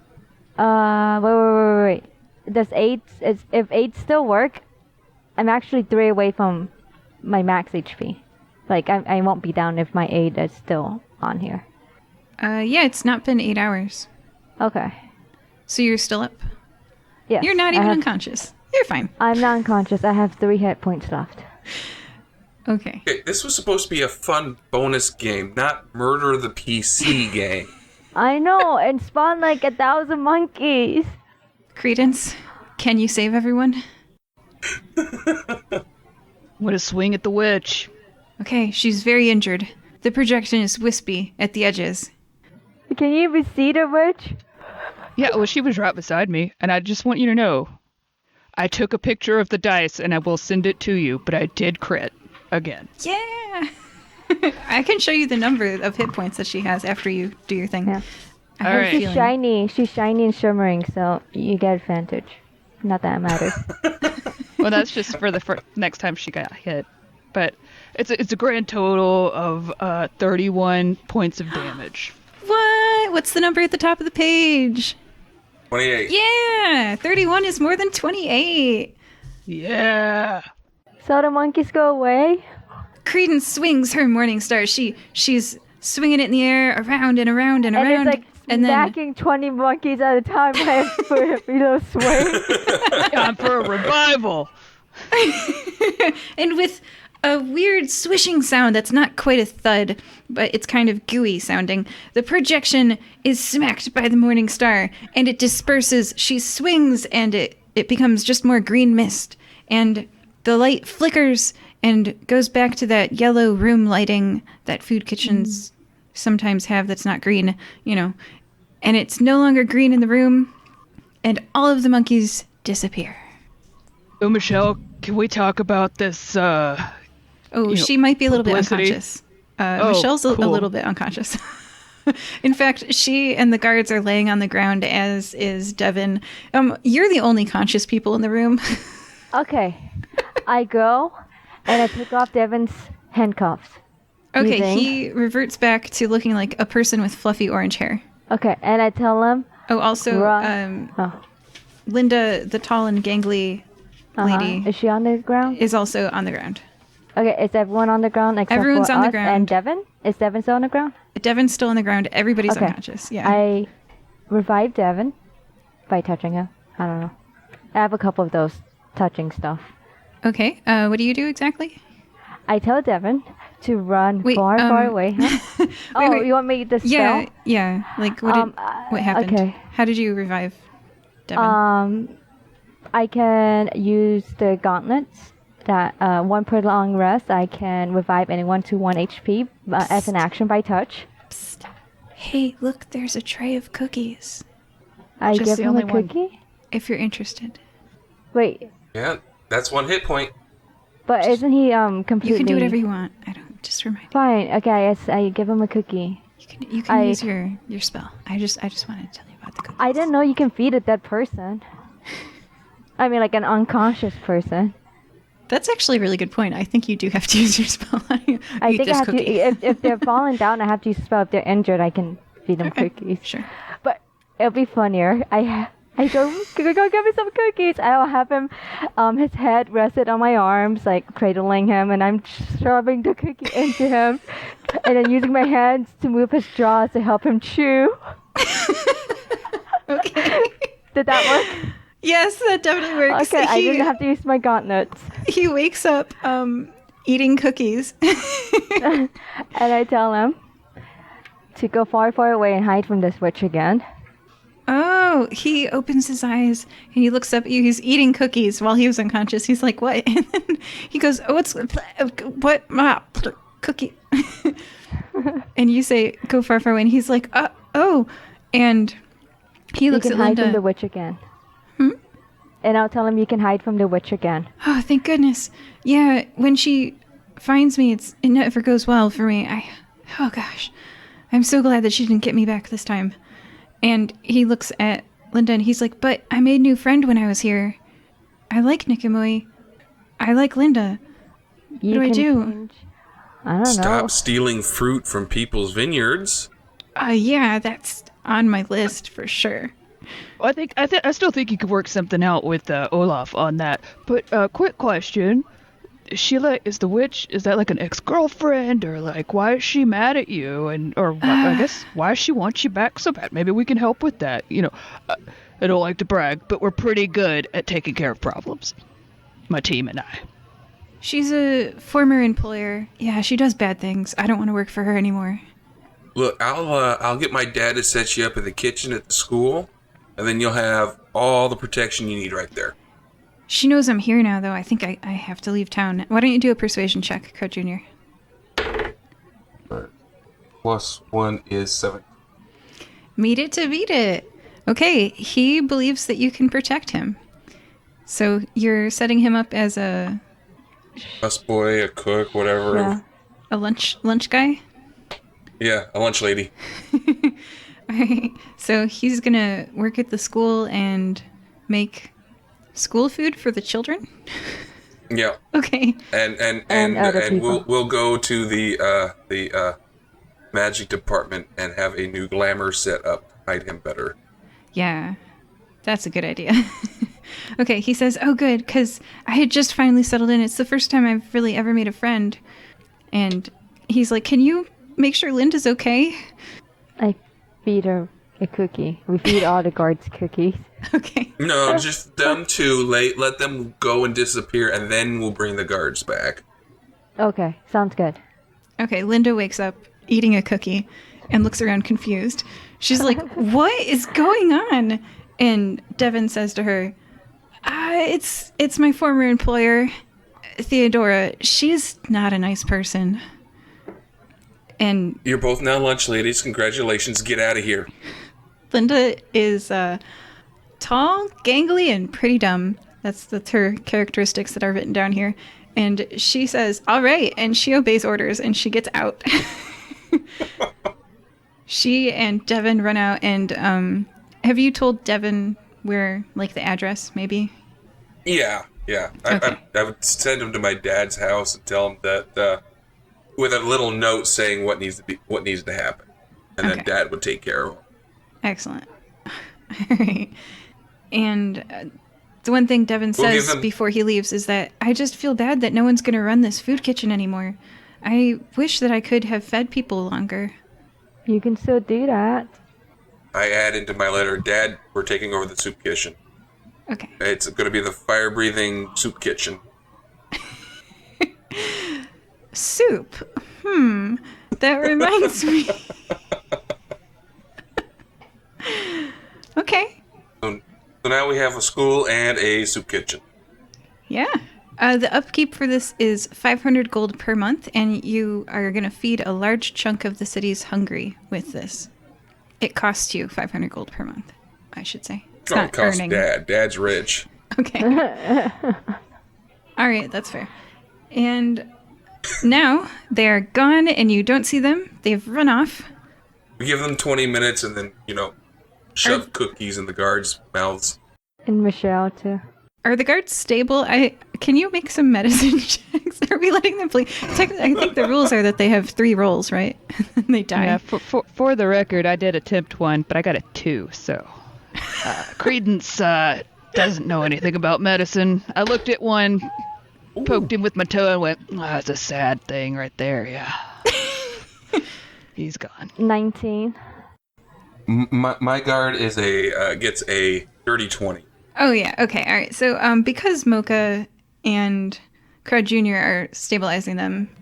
Wait. Does if 8 still work? I'm actually 3 away from my max HP. Like, I won't be down if my 8 is still on here. Yeah, it's not been 8 hours. Okay. So you're still up? Yes. You're not even unconscious. You're fine. I'm not unconscious. I have 3 hit points left. Okay. Okay, this was supposed to be a fun bonus game, not murder the PC game. I know, and spawn like 1,000 monkeys. Creedence, can you save everyone? What a swing at the witch. Okay, she's very injured. The projection is wispy at the edges. Can you even see the witch? Yeah, well, she was right beside me, and I just want you to know, I took a picture of the dice, and I will send it to you, but I did crit again. Yeah! I can show you the number of hit points that she has after you do your thing. Yeah. I have a Alright. She's feeling. shiny. She's shiny and shimmering, so you get advantage. Not that it matters. Well, that's just for the next time she got hit. But it's a grand total of 31 points of damage. What? What's the number at the top of the page? 28. Yeah! 31 is more than 28. Yeah. So the monkeys go away? Creedence swings her morning star. She's swinging it in the air around and around and around. And it's like and then smacking 20 monkeys at a time for a little swing. Time for a revival. and with a weird swishing sound that's not quite a thud, but it's kind of gooey sounding, the projection is smacked by the morning star, and it disperses. She swings, and it becomes just more green mist, and the light flickers and goes back to that yellow room lighting that food kitchens sometimes have that's not green, and it's no longer green in the room, and all of the monkeys disappear. So, Michelle, can we talk about this, She might be a little publicity? bit unconscious. Michelle's a cool. little bit unconscious. In fact, she and the guards are laying on the ground, as is Devin. You're the only conscious people in the room. Okay. I go and I take off Devin's handcuffs. Okay, think? he reverts back to looking like a person with fluffy orange hair. Okay, and I tell him, Oh, also, Run. Linda, the tall and gangly lady, Is she on the ground? is also on the ground. Okay, is everyone on the ground except Everyone's for on the us ground. and Devin? Is Devin still on the ground? Devin's still on the ground. Everybody's Okay. unconscious. Yeah. I revive Devin by touching him. I don't know. I have a couple of those touching stuff. Okay. What do you do exactly? I tell Devin to run Wait, far away. Huh? wait. You want me to spell? Yeah. Like, what happened? okay. How did you revive Devin? I can use the gauntlets. That one per long rest, I can revive anyone to 1 HP as an action by touch. Psst. Hey, look, there's a tray of cookies. I Just give the him a only one. cookie. If you're interested. Wait, Yeah, that's 1 hit point. but isn't he completely? You can do whatever you want. Just remind me. Fine. Okay, I give him a cookie. You can use your spell. I just wanted to tell you about the cookies. I didn't know you can feed a dead person. I mean, like an unconscious person. That's actually a really good point. I think you do have to use your spell. I Eat think I this have cookie. to. If they're falling down, I have to use a spell. If they're injured, I can feed them Okay, cookies. Sure. But it'll be funnier. I go give me some cookies. I'll have him, his head rested on my arms, like cradling him, and I'm shoving the cookie into him, and then using my hands to move his jaws to help him chew. Okay. Did that work? Yes, that definitely works. Okay, I didn't have to use my gauntlets. He wakes up eating cookies. And I tell him, to go far, far away and hide from this witch again. Oh, he opens his eyes and he looks up at you. He's eating cookies while he was unconscious. He's like, what? And then he goes, oh, what? Cookie. And you say, go far, far away. And he's like, oh. And he looks you at can Linda. hide from the witch again. Hmm? And I'll tell him you can hide from the witch again. Oh, thank goodness. Yeah, when she finds me, it never goes well for me. Oh gosh. I'm so glad that she didn't get me back this time. And he looks at Linda and he's like, but I made a new friend when I was here. I like Nikamui. I like Linda. What do I do? Change. I don't know. Stop stealing fruit from people's vineyards. Yeah, that's on my list for sure. I still think you could work something out with Olaf on that. But quick question. Sheila, is the witch, is that like an ex-girlfriend, or like why is she mad at you, I guess why she wants you back so bad? Maybe we can help with that. You know, I don't like to brag, but we're pretty good at taking care of problems. My team and I. She's a former employer. Yeah, she does bad things. I don't want to work for her anymore. Look, I'll get my dad to set you up in the kitchen at the school, and then you'll have all the protection you need right there. She knows I'm here now, though. I think I have to leave town. Why don't you do a persuasion check, Crud Jr.? +1 is 7. Meet it to beat it. Okay, he believes that you can protect him. So you're setting him up as a Busboy, a cook, whatever. Yeah. a lunch guy? Yeah, a lunch lady. Alright, so he's gonna work at the school and make school food for the children? Yeah. Okay. And other people. we'll go to the magic department and have a new glamour set up to hide him better. Yeah, that's a good idea. Okay, he says, oh good, because I had just finally settled in. It's the first time I've really ever made a friend. And he's like, can you make sure Linda's okay? I feed her a cookie. We feed all the guards cookies. Okay. No, just them two. Let them go and disappear, and then we'll bring the guards back. Okay, sounds good. Okay, Linda wakes up eating a cookie and looks around confused. She's like, what is going on? And Devin says to her, it's my former employer, Theodora. She's not a nice person. And You're both now lunch ladies. Congratulations. Get out of here. Linda is tall, gangly, and pretty dumb. That's her characteristics that are written down here. And she says, all right, and she obeys orders, and she gets out. She and Devin run out, and have you told Devin where, like, the address, maybe? Yeah. Okay. I would send him to my dad's house and tell him that with a little note saying what needs to happen, and then Okay. Dad would take care of him. Excellent. All right. And the one thing Devin We'll give says them- before he leaves is that I just feel bad that no one's going to run this food kitchen anymore. I wish that I could have fed people longer. You can still do that. I add into my letter, Dad, we're taking over the soup kitchen. Okay. It's going to be the fire-breathing soup kitchen. Soup. That reminds me. Okay. So now we have a school and a soup kitchen. Yeah. The upkeep for this is 500 gold per month, and you are going to feed a large chunk of the city's hungry with this. It costs you 500 gold per month, I should say. It's It not costs earning. Dad. Dad's rich. Okay. All right, that's fair. And now they are gone, and you don't see them. They've run off. We give them 20 minutes and then, shove cookies in the guards' mouths. And Michelle, too. Are the guards stable? Can you make some medicine checks? Are we letting them play? Technically, I think the rules are that they have 3 rolls, right? And they die. Yeah, for the record, I did attempt one, but I got a 2, so... Creedence doesn't know anything about medicine. I looked at one, poked him with my toe, and went, that's a sad thing right there, yeah. He's gone. 19. My guard is gets a dirty 20. Oh, yeah. Okay. All right. So because Moka and Crud Jr. are stabilizing them,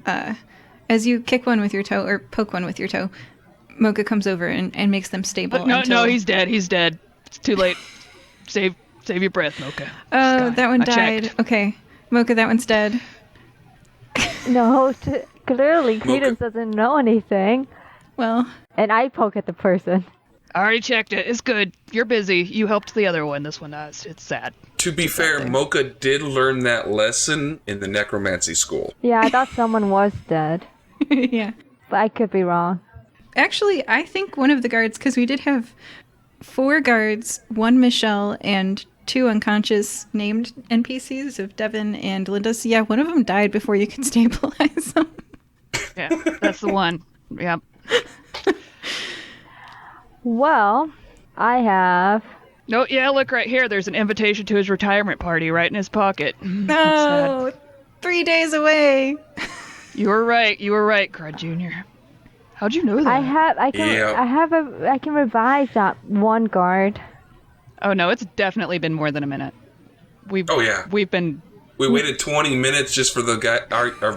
as you kick one with your toe or poke one with your toe, Moka comes over and makes them stable. No, he's dead. He's dead. It's too late. Save your breath, Moka. Oh, that one I died. checked. Okay. Moka, that one's dead. No, clearly Creedence doesn't know anything. Well, And I poke at the person. I already checked it. It's good. You're busy. You helped the other one. This one, it's sad. To be fair, Moka did learn that lesson in the necromancy school. Yeah, I thought someone was dead. yeah. But I could be wrong. Actually, I think one of the guards, because we did have 4 guards, 1 Michelle, and 2 unconscious named NPCs of Devin and Linda. So yeah, one of them died before you could stabilize them. Yeah, that's the one. Yep. Well, I have... No, yeah, look right here. There's an invitation to his retirement party right in his pocket. No, 3 days away. You were right, Crud Jr. How'd you know that? I can revive that one guard. Oh no, it's definitely been more than a minute. Oh yeah. We've been... We waited 20 minutes just for the guy,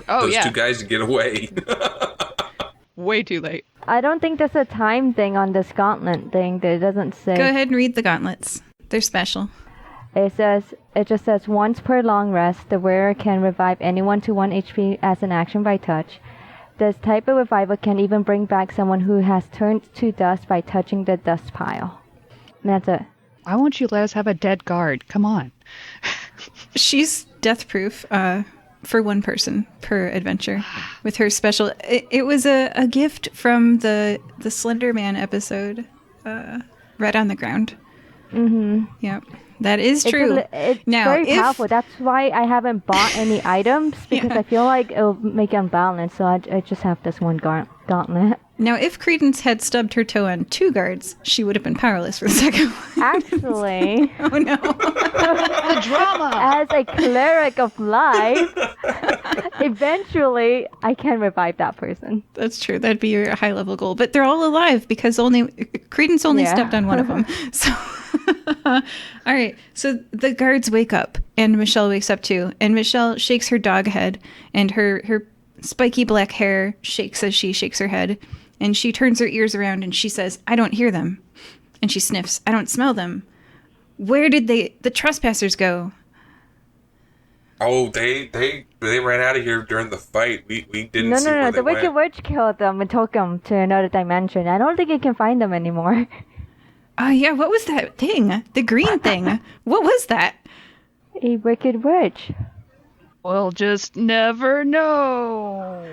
those 2 guys to get away. Way too late. I don't think there's a time thing on this gauntlet thing that it doesn't say. Go ahead and read the gauntlets. They're special. It just says once per long rest, the wearer can revive anyone to 1 HP as an action by touch. This type of revival can even bring back someone who has turned to dust by touching the dust pile. And that's it. Why won't you let us have a dead guard? Come on. She's death proof for 1 person per adventure with her special. It was a gift from the Slender Man episode, Red on the Ground. Mm-hmm. Yep. That is true. It's very powerful. That's why I haven't bought any items, because I feel like it'll make it unbalanced. So I just have this one gauntlet. Now, if Creedence had stubbed her toe on 2 guards, she would have been powerless for the second one. Actually, Oh no. The drama! as a cleric of life, eventually I can revive that person. That's true. That'd be your high level goal. But they're all alive because Creedence only stepped on one of them. So, all right. So the guards wake up, and Michelle wakes up too. And Michelle shakes her dog head, and her spiky black hair shakes as she shakes her head. And she turns her ears around and she says, "I don't hear them." And she sniffs. "I don't smell them. Where did the trespassers go?" Oh, they ran out of here during the fight. We didn't see where No. they The Wicked went. Witch killed them and took them to another dimension. I don't think you can find them anymore. Oh, yeah. What was that thing? The green thing. What was that? A Wicked Witch. We'll just never know.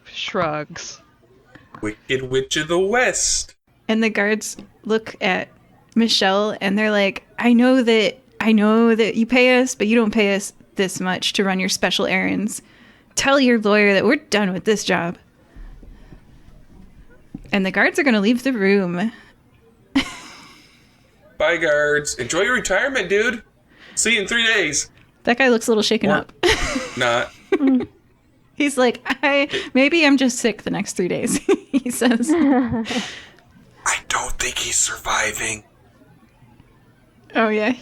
Shrugs. Wicked Witch of the West. And the guards look at Michelle and they're like, I know that you pay us, but you don't pay us this much to run your special errands. Tell your lawyer that we're done with this job." And the guards are going to leave the room. Bye, guards. Enjoy your retirement, dude. See you in 3 days. That guy looks a little shaken up. Not. He's like, maybe I'm just sick the next 3 days, he says. I don't think he's surviving. Oh, yeah.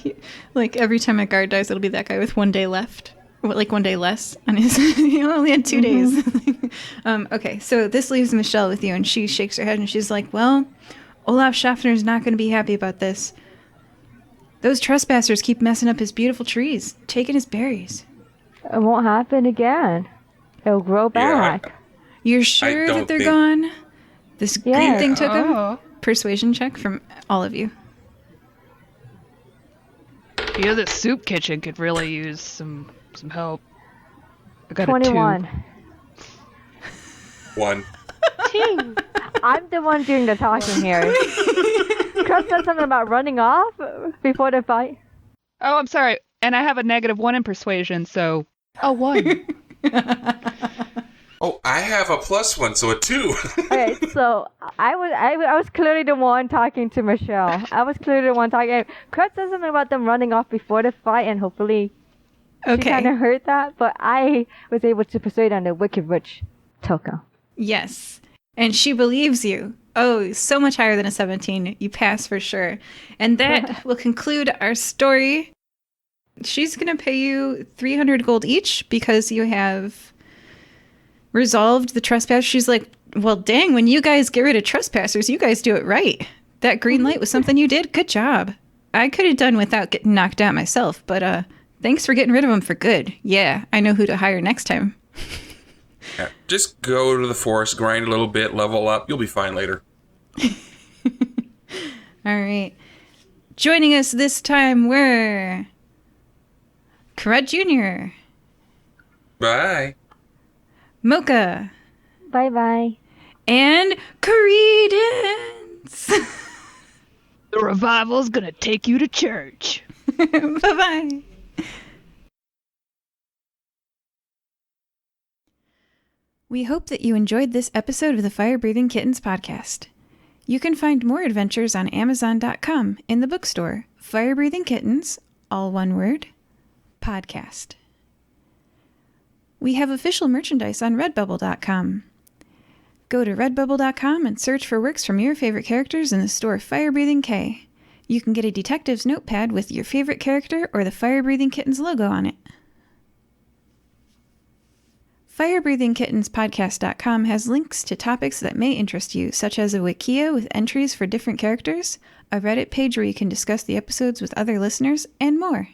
Like, every time a guard dies, it'll be that guy with 1 day left. Or, like, 1 day less on his... He only had 2 days. Okay, so this leaves Michelle with you, and she shakes her head, and she's like, well, Olaf Schaffner's not going to be happy about this. Those trespassers keep messing up his beautiful trees, taking his berries. It won't happen again. It'll grow back. You're sure don't that they're think- gone? This green thing took him? Oh. Persuasion check from all of you. Yeah, the soup kitchen could really use some help. I got 21. 1. I'm the one doing the talking here. Crutch said something about running off before the fight. Oh, I'm sorry. And I have a -1 in persuasion, so a 1. Oh, I have a +1, so a 2. Okay, so I was clearly the one talking to Michelle. I was clearly the one talking. Crutch said something about them running off before the fight, and hopefully she kind of heard that. But I was able to persuade on the Wicked Witch token. Yes. And she believes you. Oh, so much higher than a 17. You pass for sure. And that will conclude our story. She's going to pay you 300 gold each because you have resolved the trespass. She's like, Well, dang, when you guys get rid of trespassers, you guys do it right. That green light was something you did. Good job. I could have done without getting knocked out myself, but thanks for getting rid of them for good. Yeah, I know who to hire next time. Yeah, just go to the forest, grind a little bit, level up. You'll be fine later. All right. Joining us this time were Crud Jr., Bye. Moka, Bye-bye. and Creedence. The revival's gonna take you to church. Bye-bye. We hope that you enjoyed this episode of the Fire Breathing Kittens podcast. You can find more adventures on Amazon.com in the bookstore, Fire Breathing Kittens, all one word, podcast. We have official merchandise on Redbubble.com. Go to redbubble.com and search for works from your favorite characters in the store Fire Breathing K. You can get a detective's notepad with your favorite character or the Fire Breathing Kittens logo on it. FirebreathingKittensPodcast.com has links to topics that may interest you, such as a Wikia with entries for different characters, a Reddit page where you can discuss the episodes with other listeners, and more.